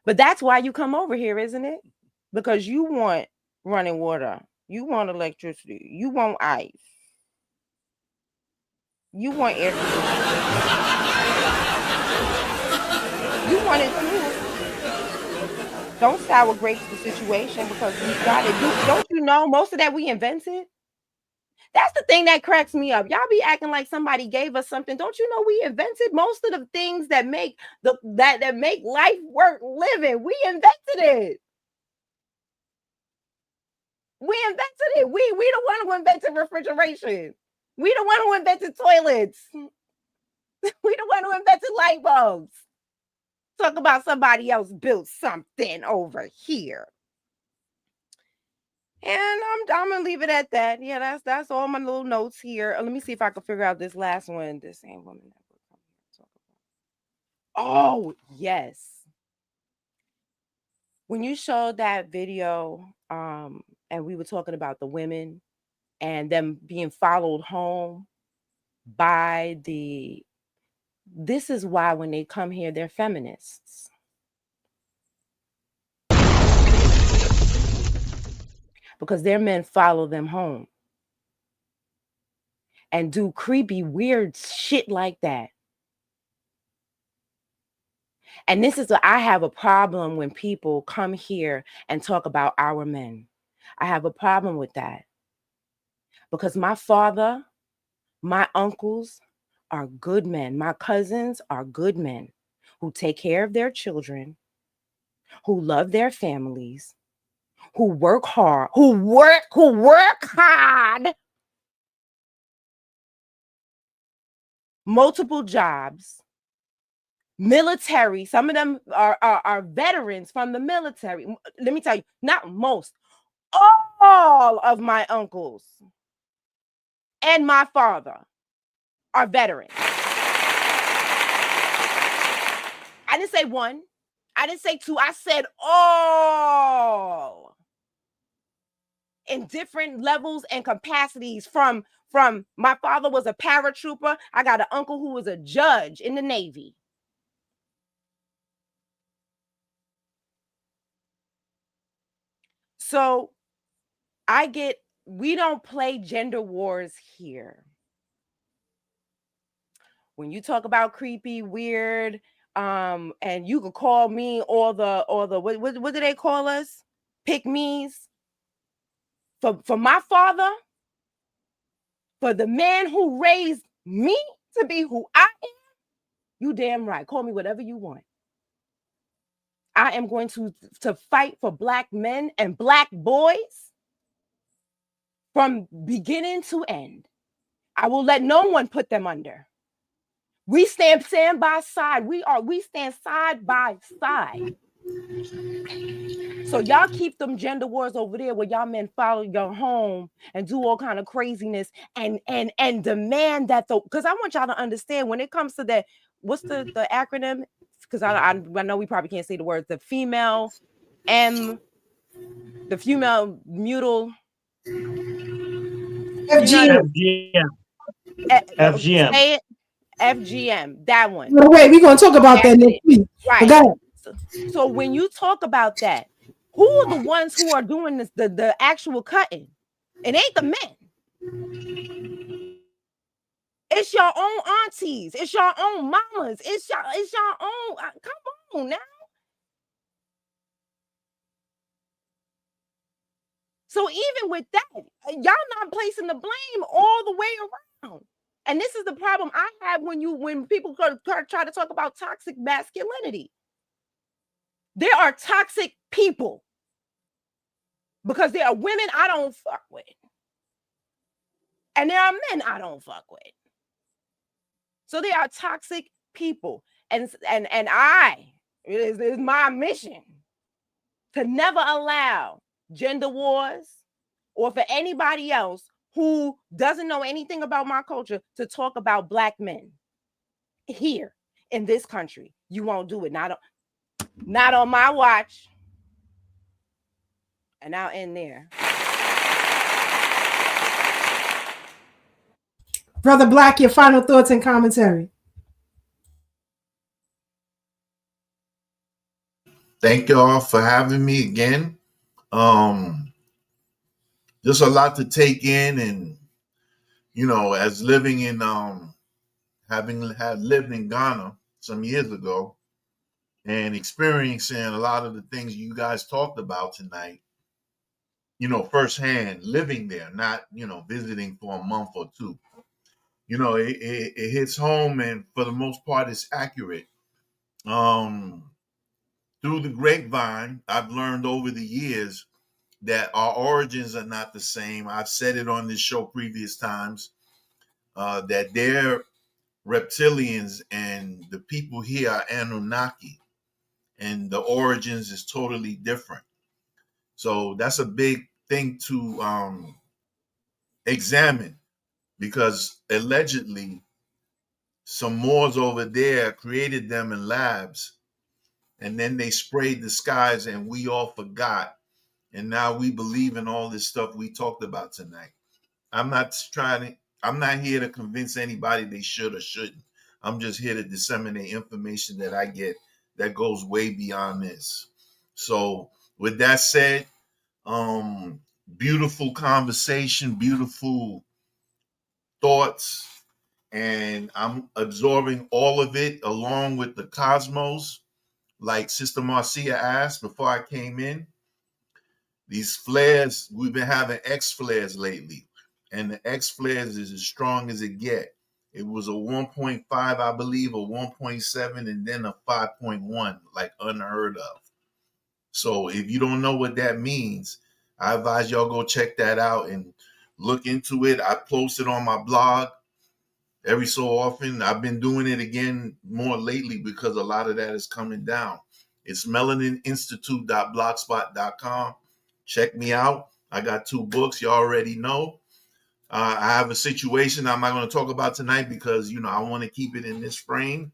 But that's why you come over here, isn't it? Because you want running water. You want electricity. You want ice. You want air conditioning. You want it too. Don't sour grapes the situation because we got it. Don't you know most of that we invented? That's the thing that cracks me up. Y'all be acting like somebody gave us something. Don't you know we invented most of the things that make that make life worth living? We invented it. We invented it. We the one who invented refrigeration. We the one who invented toilets. We the one who invented light bulbs. Talk about somebody else built something over here. And I'm gonna leave it at that. Yeah, that's all my little notes here. Let me see if I can figure out this last one. This same woman that we're coming to talk about. Oh, yes. When you showed that video, and we were talking about the women and them being followed home by this is why when they come here, they're feminists. Because their men follow them home and do creepy, weird shit like that. And this is I have a problem when people come here and talk about our men. I have a problem with that. Because my father, my uncles are good men. My cousins are good men who take care of their children, who love their families, who work hard, who work hard, multiple jobs, military. Some of them are veterans from the military. Let me tell you, not most, all of my uncles and my father are veterans. I didn't say one. I didn't say two. I said all. In different levels and capacities. From my father was a paratrooper. I got an uncle who was a judge in the Navy. So we don't play gender wars here. When you talk about creepy, weird, and you could call me all the what do they call us? Pick-me's. For my father, for the man who raised me to be who I am, you damn right. Call me whatever you want. I am going to fight for Black men and Black boys from beginning to end. I will let no one put them under. We stand by side. We stand side by side. So y'all keep them gender wars over there where y'all men follow your home and do all kind of craziness and demand that because I want y'all to understand when it comes to that, what's the acronym? Because I know we probably can't say the words. The female mutual FGM. FGM. Say it. FGM. That one. No, wait, we're gonna talk about that next week. Right. Go ahead. So when you talk about that, who are the ones who are doing this, the actual cutting? It ain't the men. It's your own aunties. It's your own mamas. It's your own. Come on now. So even with that, y'all not placing the blame all the way around. And this is the problem I have when people try to talk about toxic masculinity. There are toxic people because there are women I don't fuck with. And there are men I don't fuck with. So they are toxic people. And it is my mission to never allow gender wars or for anybody else who doesn't know anything about my culture to talk about Black men here in this country. You won't do it. Not on my watch. And I'll end there. Brother Black, your final thoughts and commentary. Thank y'all for having me again. There's a lot to take in, and as living in having lived in Ghana some years ago and experiencing a lot of the things you guys talked about tonight, firsthand, living there, not visiting for a month or two. It hits home, and for the most part, it's accurate. Through the grapevine, I've learned over the years that our origins are not the same. I've said it on this show previous times, that they're reptilians and the people here are Anunnaki, and the origins is totally different. So that's a big thing to examine, because allegedly some Moors over there created them in labs, and then they sprayed the skies and we all forgot. And now we believe in all this stuff we talked about tonight. I'm not here to convince anybody they should or shouldn't. I'm just here to disseminate information that I get that goes way beyond this. So with that said, beautiful conversation, beautiful thoughts, and I'm absorbing all of it along with the cosmos. Like Sister Marcia asked before I came in, these flares, we've been having X flares lately, and the X flares is as strong as it get. It was a 1.5, I believe, a 1.7, and then a 5.1, like unheard of. So if you don't know what that means, I advise y'all go check that out and look into it. I post it on my blog every so often. I've been doing it again more lately because a lot of that is coming down. It's melanininstitute.blogspot.com. Check me out. I got 2 books. You already know. I have a situation I'm not going to talk about tonight because, I want to keep it in this frame.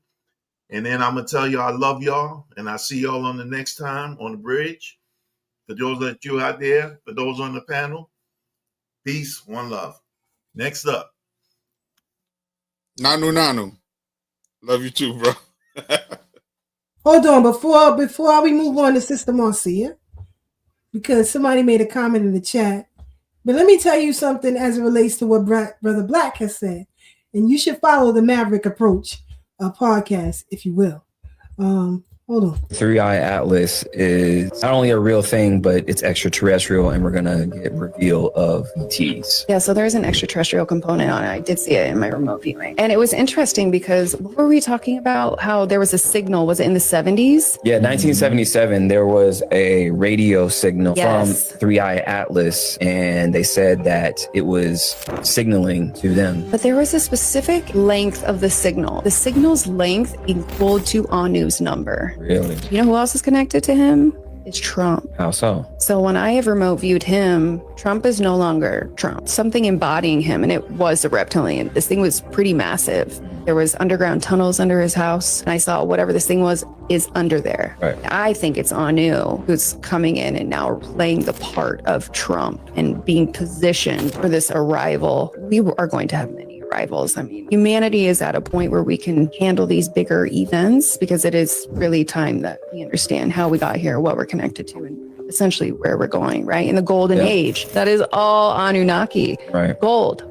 And then I'm going to tell you I love y'all. And I'll see y'all on the next time on the bridge. For those that you out there, for those on the panel, peace, one love. Next up. Nanu. Love you too, bro. Hold on, before we move on to Sister Marcia, because somebody made a comment in the chat. But let me tell you something as it relates to what Brother Black has said. And you should follow the Maverick Approach podcast, if you will. Hold on. 3i Atlas is not only a real thing, but it's extraterrestrial, and we're going to get reveal of ETs. Yeah, so there's an extraterrestrial component on it. I did see it in my remote viewing. And it was interesting because what were we talking about? How there was a signal. Was it in the 70s? Yeah, 1977, there was a radio signal from 3i Atlas, and they said that it was signaling to them. But there was a specific length of the signal. The signal's length equaled to Anu's number. Really? You know who else is connected to him? is Trump. How so? So when I have remote viewed him, Trump is no longer Trump. Something embodying him, and it was a reptilian. This thing was pretty massive. There was underground tunnels under his house, and I saw whatever this thing was is under there. Right. I think it's Anu who's coming in and now playing the part of Trump and being positioned for this arrival. We are going to have many arrivals. I mean, humanity is at a point where we can handle these bigger events because it is really time that we understand how we got here, what we're connected to, and essentially where we're going, right? In the golden age, that is all Anunnaki. Right. Gold.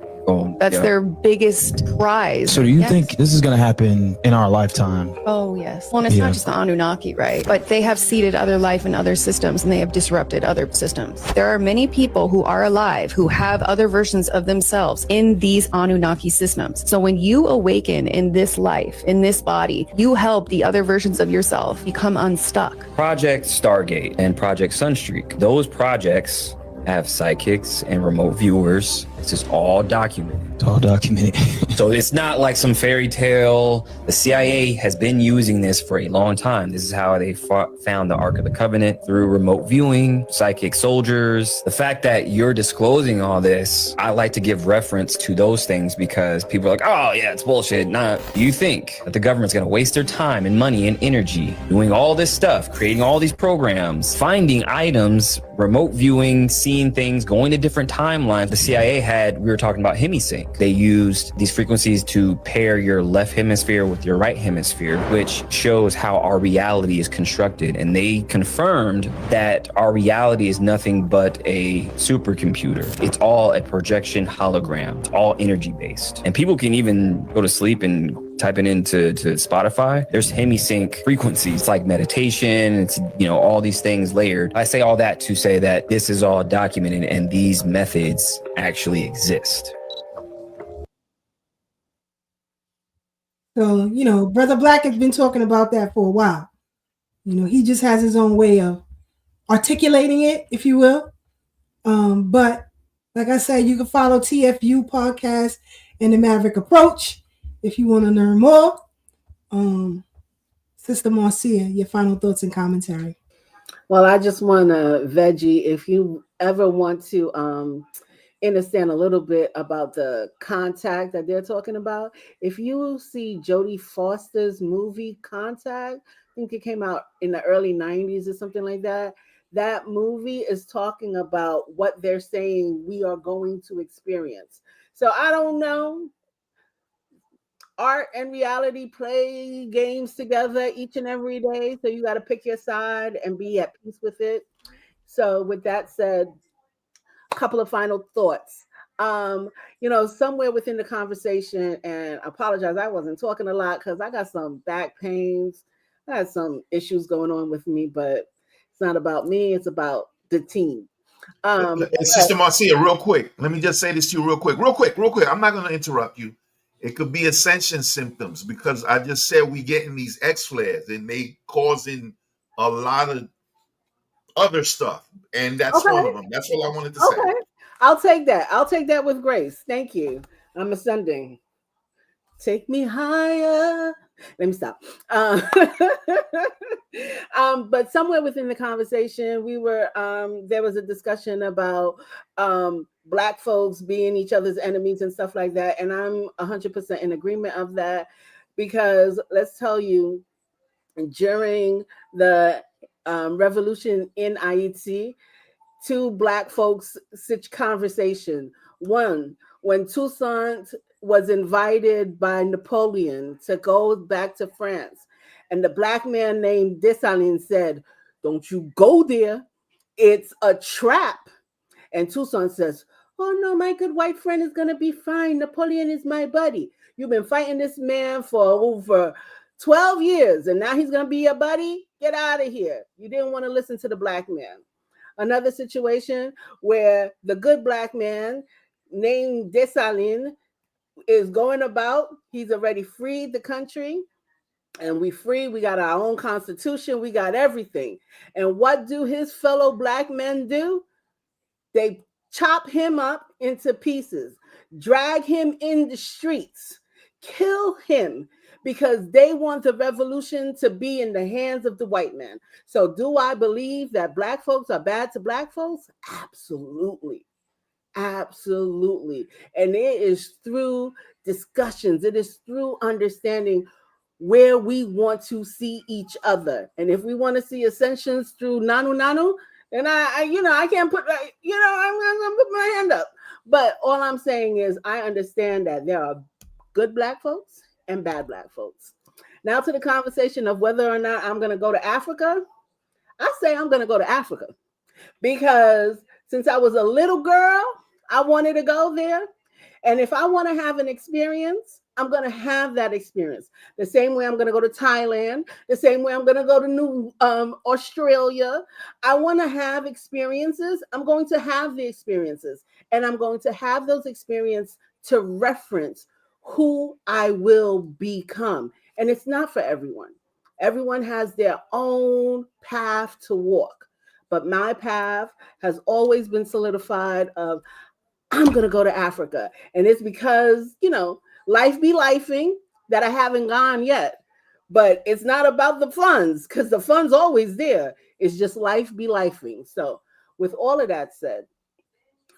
That's their biggest prize. So do you think this is going to happen in our lifetime? Oh, yes. Well, and it's not just the Anunnaki, right? But they have seeded other life in other systems, and they have disrupted other systems. There are many people who are alive who have other versions of themselves in these Anunnaki systems. So when you awaken in this life, in this body, you help the other versions of yourself become unstuck. Project Stargate and Project Sunstreak. Those projects have psychics and remote viewers. This is all documented. It's all documented. So it's not like some fairy tale. The CIA has been using this for a long time. This is how they found the Ark of the Covenant, through remote viewing, psychic soldiers. The fact that you're disclosing all this, I like to give reference to those things because people are like, oh yeah, it's bullshit. Nah, you think that the government's gonna waste their time and money and energy doing all this stuff, creating all these programs, finding items, remote viewing, seeing things, going to different timelines. The CIA we were talking about hemisync. They used these frequencies to pair your left hemisphere with your right hemisphere, which shows how our reality is constructed. And they confirmed that our reality is nothing but a supercomputer. It's all a projection hologram. It's all energy based. And people can even go to sleep and type it into Spotify. There's hemisync frequencies like meditation. It's, all these things layered. I say all that to say that this is all documented and these methods actually exist. So, Brother Black has been talking about that for a while. He just has his own way of articulating it, if you will. But like I said, you can follow TFU Podcast and the Maverick Approach if you want to learn more. Sister Marcia, your final thoughts and commentary. Well, I just want to, Veggie, if you ever want to understand a little bit about the contact that they're talking about, if you see Jodie Foster's movie Contact, I think it came out in the early 90s or something like that. That movie is talking about what they're saying we are going to experience. So I don't know. Art and reality play games together each and every day. So you got to pick your side and be at peace with it. So with that said, a couple of final thoughts. Somewhere within the conversation, and I apologize, I wasn't talking a lot because I got some back pains. I had some issues going on with me, but it's not about me. It's about the team. Sister Marcia, real quick. Let me just say this to you real quick. I'm not going to interrupt you. It could be ascension symptoms because I just said we getting these X flares and they causing a lot of other stuff. And that's one of them. That's all I wanted to say. I'll take that. I'll take that with grace. Thank you. I'm ascending. Take me higher. Let me stop. But somewhere within the conversation, there was a discussion about Black folks being each other's enemies and stuff like that. And I'm 100% in agreement of that because let's tell you, during the revolution in Haiti, two Black folks conversation. One, when Toussaint was invited by Napoleon to go back to France, and the Black man named Dessalines said, "Don't you go there. It's a trap." And Toussaint says, "Oh no, my good white friend is going to be fine. Napoleon is my buddy. You've been fighting this man for over 12 years, and now he's going to be your buddy? Get out of here." You didn't want to listen to the Black man. Another situation where the good Black man named Dessalines is going about, he's already freed the country, and we got our own constitution, we got everything. And what do his fellow Black men do? They chop him up into pieces, drag him in the streets, kill him, because they want the revolution to be in the hands of the white man. So do I believe that black folks are bad to black folks? Absolutely. Absolutely. And it is through discussions, it is through understanding where we want to see each other. And if we want to see ascensions through nanu, then I can't put, I'm gonna put my hand up. But all I'm saying is I understand that there are good black folks and bad black folks. Now to the conversation of whether or not I'm going to go to Africa. I say I'm going to go to Africa because since I was a little girl, I wanted to go there. And if I want to have an experience, I'm going to have that experience. The same way I'm going to go to Thailand, the same way I'm going to go to New Australia. I want to have experiences. I'm going to have the experiences. And I'm going to have those experiences to reference who I will become. And it's not for everyone. Everyone has their own path to walk. But my path has always been solidified of I'm going to go to Africa. And it's because, life be lifing that I haven't gone yet. But it's not about the funds because the funds always there. It's just life be lifing. So with all of that said,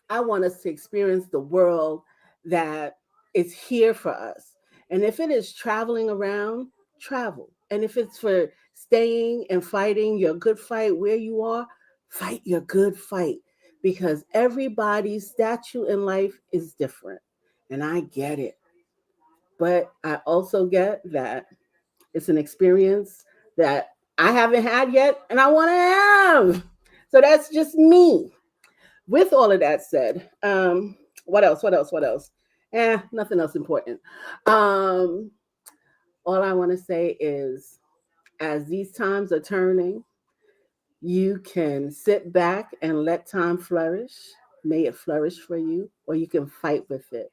I want us to experience the world that is here for us. And if it is traveling around, travel. And if it's for staying and fighting your good fight where you are, fight your good fight. Because everybody's statue in life is different. And I get it. But I also get that it's an experience that I haven't had yet and I want to have. So that's just me. With all of that said, what else? Nothing else important. All I want to say is as these times are turning, you can sit back and let time flourish. May it flourish for you, or you can fight with it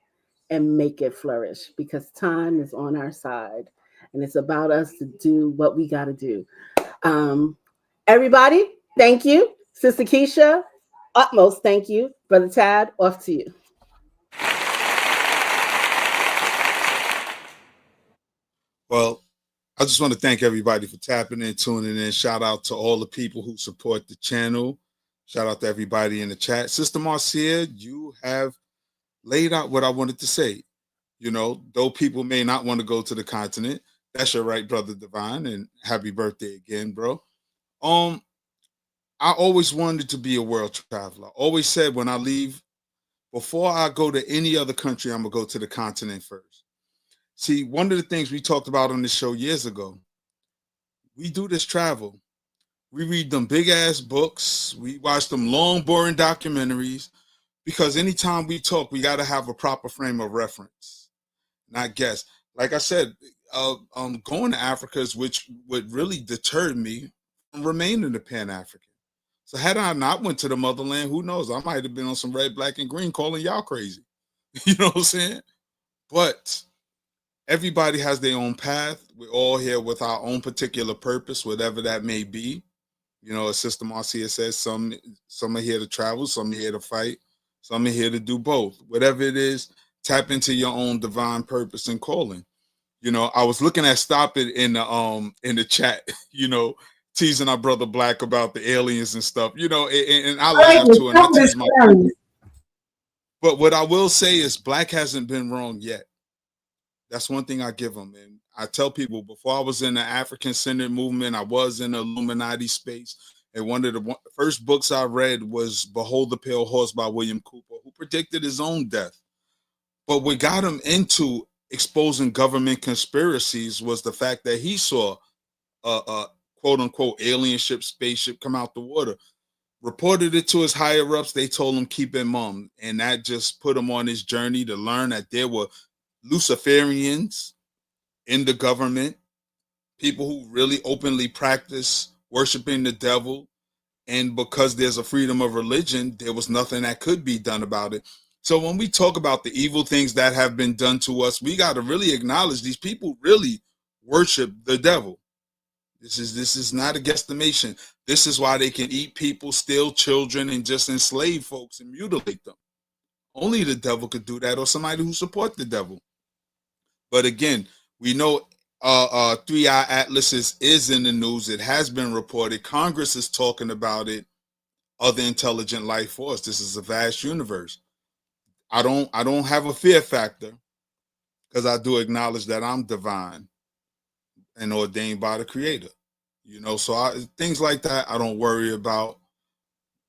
and make it flourish because time is on our side and it's about us to do what we got to do. Everybody, thank you. Sister Keisha, utmost thank you. Brother Tad, off to you. Well, I just want to thank everybody for tapping in, tuning in. Shout out to all the people who support the channel. Shout out to everybody in the chat. Sister Marcia, you have laid out what I wanted to say. Though people may not want to go to the continent, that's your right, Brother Divine, and happy birthday again, bro. I always wanted to be a world traveler. Always said when I leave, before I go to any other country, I'm going to go to the continent first. See, one of the things we talked about on this show years ago, we do this travel. We read them big ass books. We watch them long, boring documentaries because anytime we talk, we got to have a proper frame of reference, not guess. Like I said, going to Africa is what really deterred me from remaining a Pan-African. So had I not went to the motherland, who knows? I might have been on some red, black, and green calling y'all crazy. You know what I'm saying? But everybody has their own path. We're all here with our own particular purpose, whatever that may be. As Sister Marcia says, some are here to travel, some are here to fight, some are here to do both. Whatever it is, tap into your own divine purpose and calling. I was looking at Stop It in the chat, teasing our brother Black about the aliens and stuff, and I laugh too, and I tease my. But what I will say is Black hasn't been wrong yet. That's one thing I give him. And I tell people, before I was in the African-centered movement, I was in the Illuminati space. And one of the first books I read was Behold the Pale Horse by William Cooper, who predicted his own death. But what got him into exposing government conspiracies was the fact that he saw a quote-unquote alien ship, spaceship come out the water. Reported it to his higher-ups. They told him, keep it mum. And that just put him on his journey to learn that there were Luciferians in the government, people who really openly practice worshiping the devil, and because there's a freedom of religion, there was nothing that could be done about it. So when we talk about the evil things that have been done to us, we got to really acknowledge these people really worship the devil. This is not a guesstimation. This is why they can eat people, steal children, and just enslave folks and mutilate them. Only the devil could do that, or somebody who supports the devil. But again, we know 3-eye atlases is in the news. It has been reported. Congress is talking about it. Other intelligent life force. This is a vast universe. I don't have a fear factor because I do acknowledge that I'm divine and ordained by the Creator. You know, so things like that I don't worry about.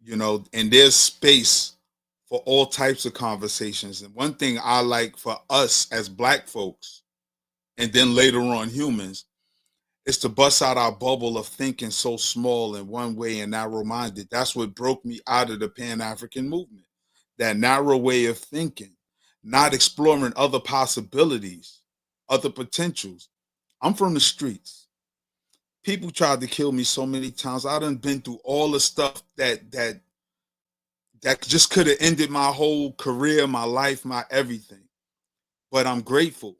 You know, and there's space for all types of conversations. And one thing I like for us as Black folks, and then later on humans, is to bust out our bubble of thinking so small in one way and narrow-minded. That's what broke me out of the Pan-African movement. That narrow way of thinking, not exploring other possibilities, other potentials. I'm from the streets. People tried to kill me so many times. I done been through all the stuff that just could have ended my whole career, my life, my everything. But I'm grateful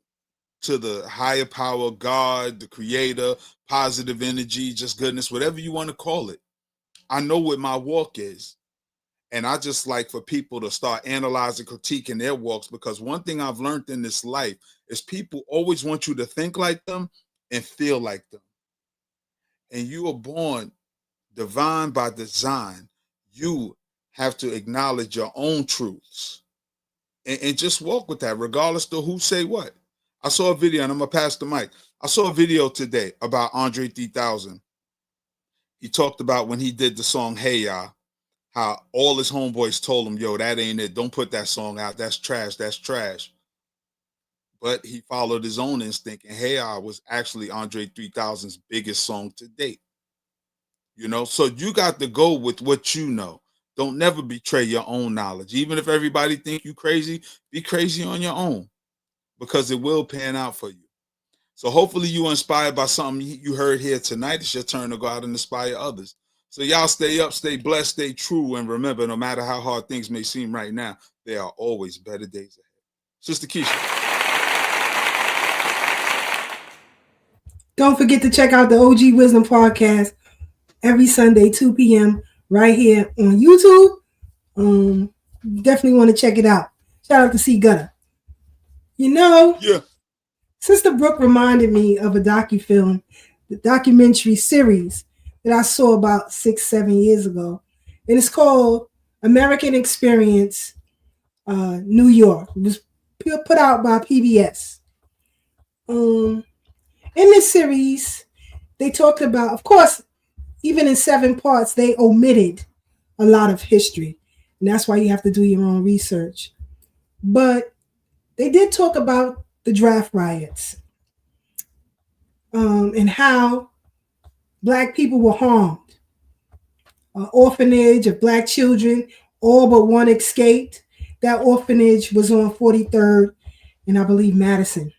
to the higher power, God, the Creator, positive energy, just goodness, whatever you want to call it. I know what my walk is. And I just like for people to start analyzing, critiquing their walks, because one thing I've learned in this life is people always want you to think like them and feel like them. And you are born divine by design. You have to acknowledge your own truths and just walk with that, regardless to who say what. I saw a video, and I'm going to pass the mic. I saw a video today about Andre 3000. He talked about when he did the song Hey Ya, how all his homeboys told him, yo, that ain't it. Don't put that song out. That's trash. That's trash. But he followed his own instinct, and Hey Ya was actually Andre 3000's biggest song to date. You know, so you got to go with what you know. Don't never betray your own knowledge. Even if everybody think you crazy, be crazy on your own, because it will pan out for you. So hopefully you are inspired by something you heard here tonight. It's your turn to go out and inspire others. So y'all stay up, stay blessed, stay true, and remember, no matter how hard things may seem right now, there are always better days ahead. Sister Keisha. Don't forget to check out the OG Wisdom Podcast every Sunday, 2 p.m. right here on YouTube. Definitely want to check it out. Shout out to C Gutter. You know, Sister Brooke reminded me of a documentary series that I saw about 6-7 years ago. And it's called American Experience New York. It was put out by PBS. In this series, they talked about, of course, even in 7 parts, they omitted a lot of history. And that's why you have to do your own research. But they did talk about the draft riots and how Black people were harmed. An orphanage of Black children, all but one escaped. That orphanage was on 43rd and I believe Madison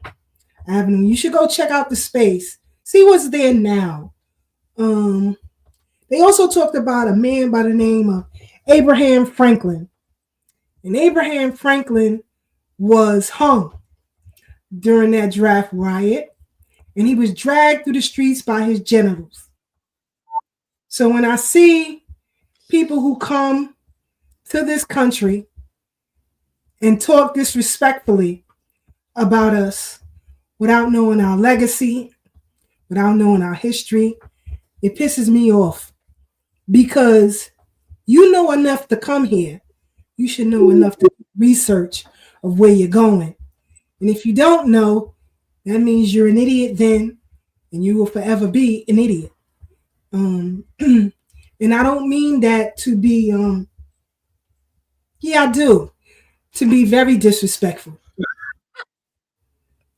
Avenue. You should go check out the space. See what's there now. They also talked about a man by the name of Abraham Franklin. And Abraham Franklin was hung during that draft riot, and he was dragged through the streets by his genitals. So when I see people who come to this country and talk disrespectfully about us without knowing our legacy, without knowing our history, it pisses me off, because you know enough to come here. You should know enough to research of where you're going. And if you don't know, that means you're an idiot then, and you will forever be an idiot. And I don't mean that to be, I do, to be very disrespectful.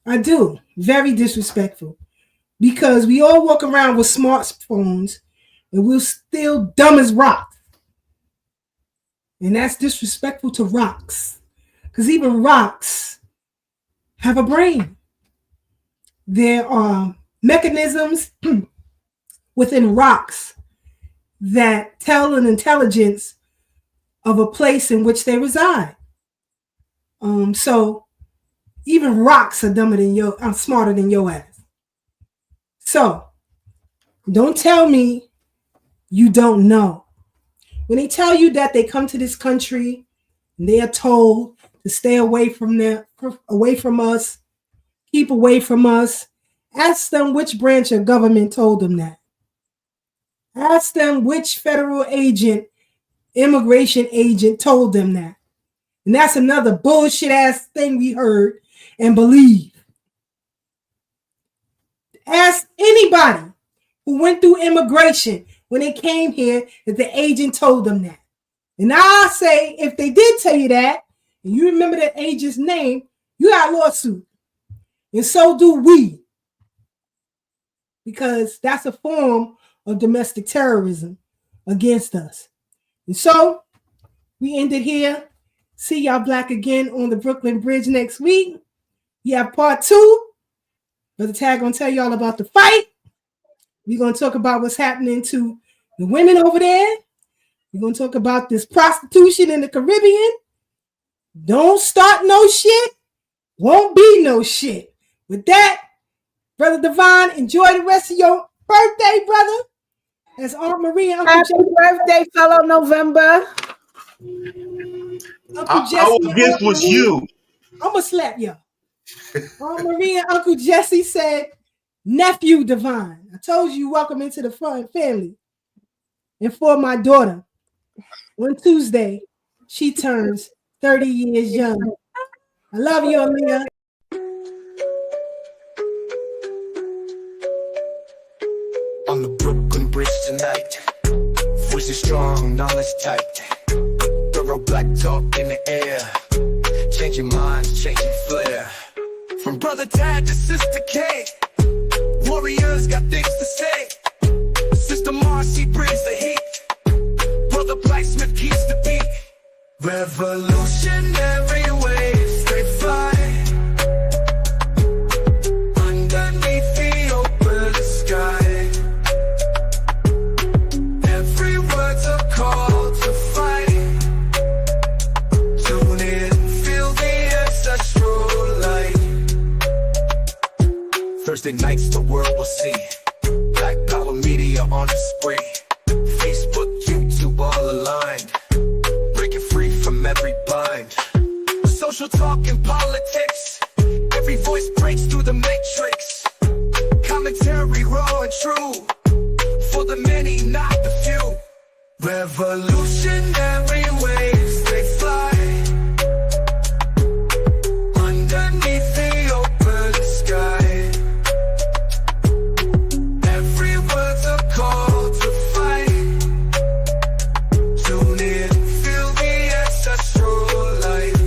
I do, very disrespectful. Because we all walk around with smartphones, and we're still dumb as rocks. And that's disrespectful to rocks. Because even rocks have a brain. There are mechanisms within rocks that tell an intelligence of a place in which they reside. So even rocks are smarter than your ass. So don't tell me you don't know. When they tell you that they come to this country and they are told to stay away from us, keep away from us, Ask them which branch of government told them that. Ask them which federal agent, immigration agent told them that. And that's another bullshit ass thing we heard and believe. Ask anybody who went through immigration when they came here that the agent told them that. And I say, if they did tell you that, and you remember that agent's name, you got a lawsuit. And so do we. Because that's a form of domestic terrorism against us. And so we ended here. See y'all black again on the Brooklyn Bridge next week. We have part 2. Brother Tag gonna tell y'all about the fight. We're gonna talk about what's happening to the women over there. We're gonna talk about this prostitution in the Caribbean. Don't start no shit. Won't be no shit. With that, Brother Devon, enjoy the rest of your birthday, brother. As Aunt Marie and Uncle Happy birthday, fellow November. Uncle Jesse. Our gift was you. I'm going to slap y'all. Aunt Marie and Uncle Jesse said, nephew Devon. I told you, welcome into the front family. And for my daughter, on Tuesday, she turns 30 years young. I love you, Aaliyah. On the Brooklyn Bridge tonight, voices strong, knowledge tight. Thorough black talk in the air, changing minds, changing flair. From Brother Tad to Sister K, warriors got things to say. Sister Marcy brings the heat, Brother Blacksmith keeps the beat. Revolutionary waves, they fly underneath the open sky. Every word's a call to fight. Tune in, feel the ancestral light. Thursday nights the world will see Black Power Media on a spree. Facebook, YouTube all aligned, breaking free from every bind. Social talk and politics, every voice breaks through the matrix. Commentary raw and true, for the many, not the few. Revolutionary waves, they fly underneath the open sky. Every word's a call to fight. Tune in, feel the ancestral light.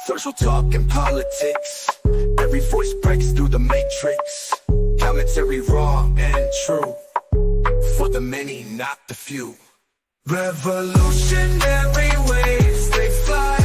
Social talk and politics, every voice breaks through the matrix. Commentary raw and true, for the many, not the few. Revolutionary waves, they fly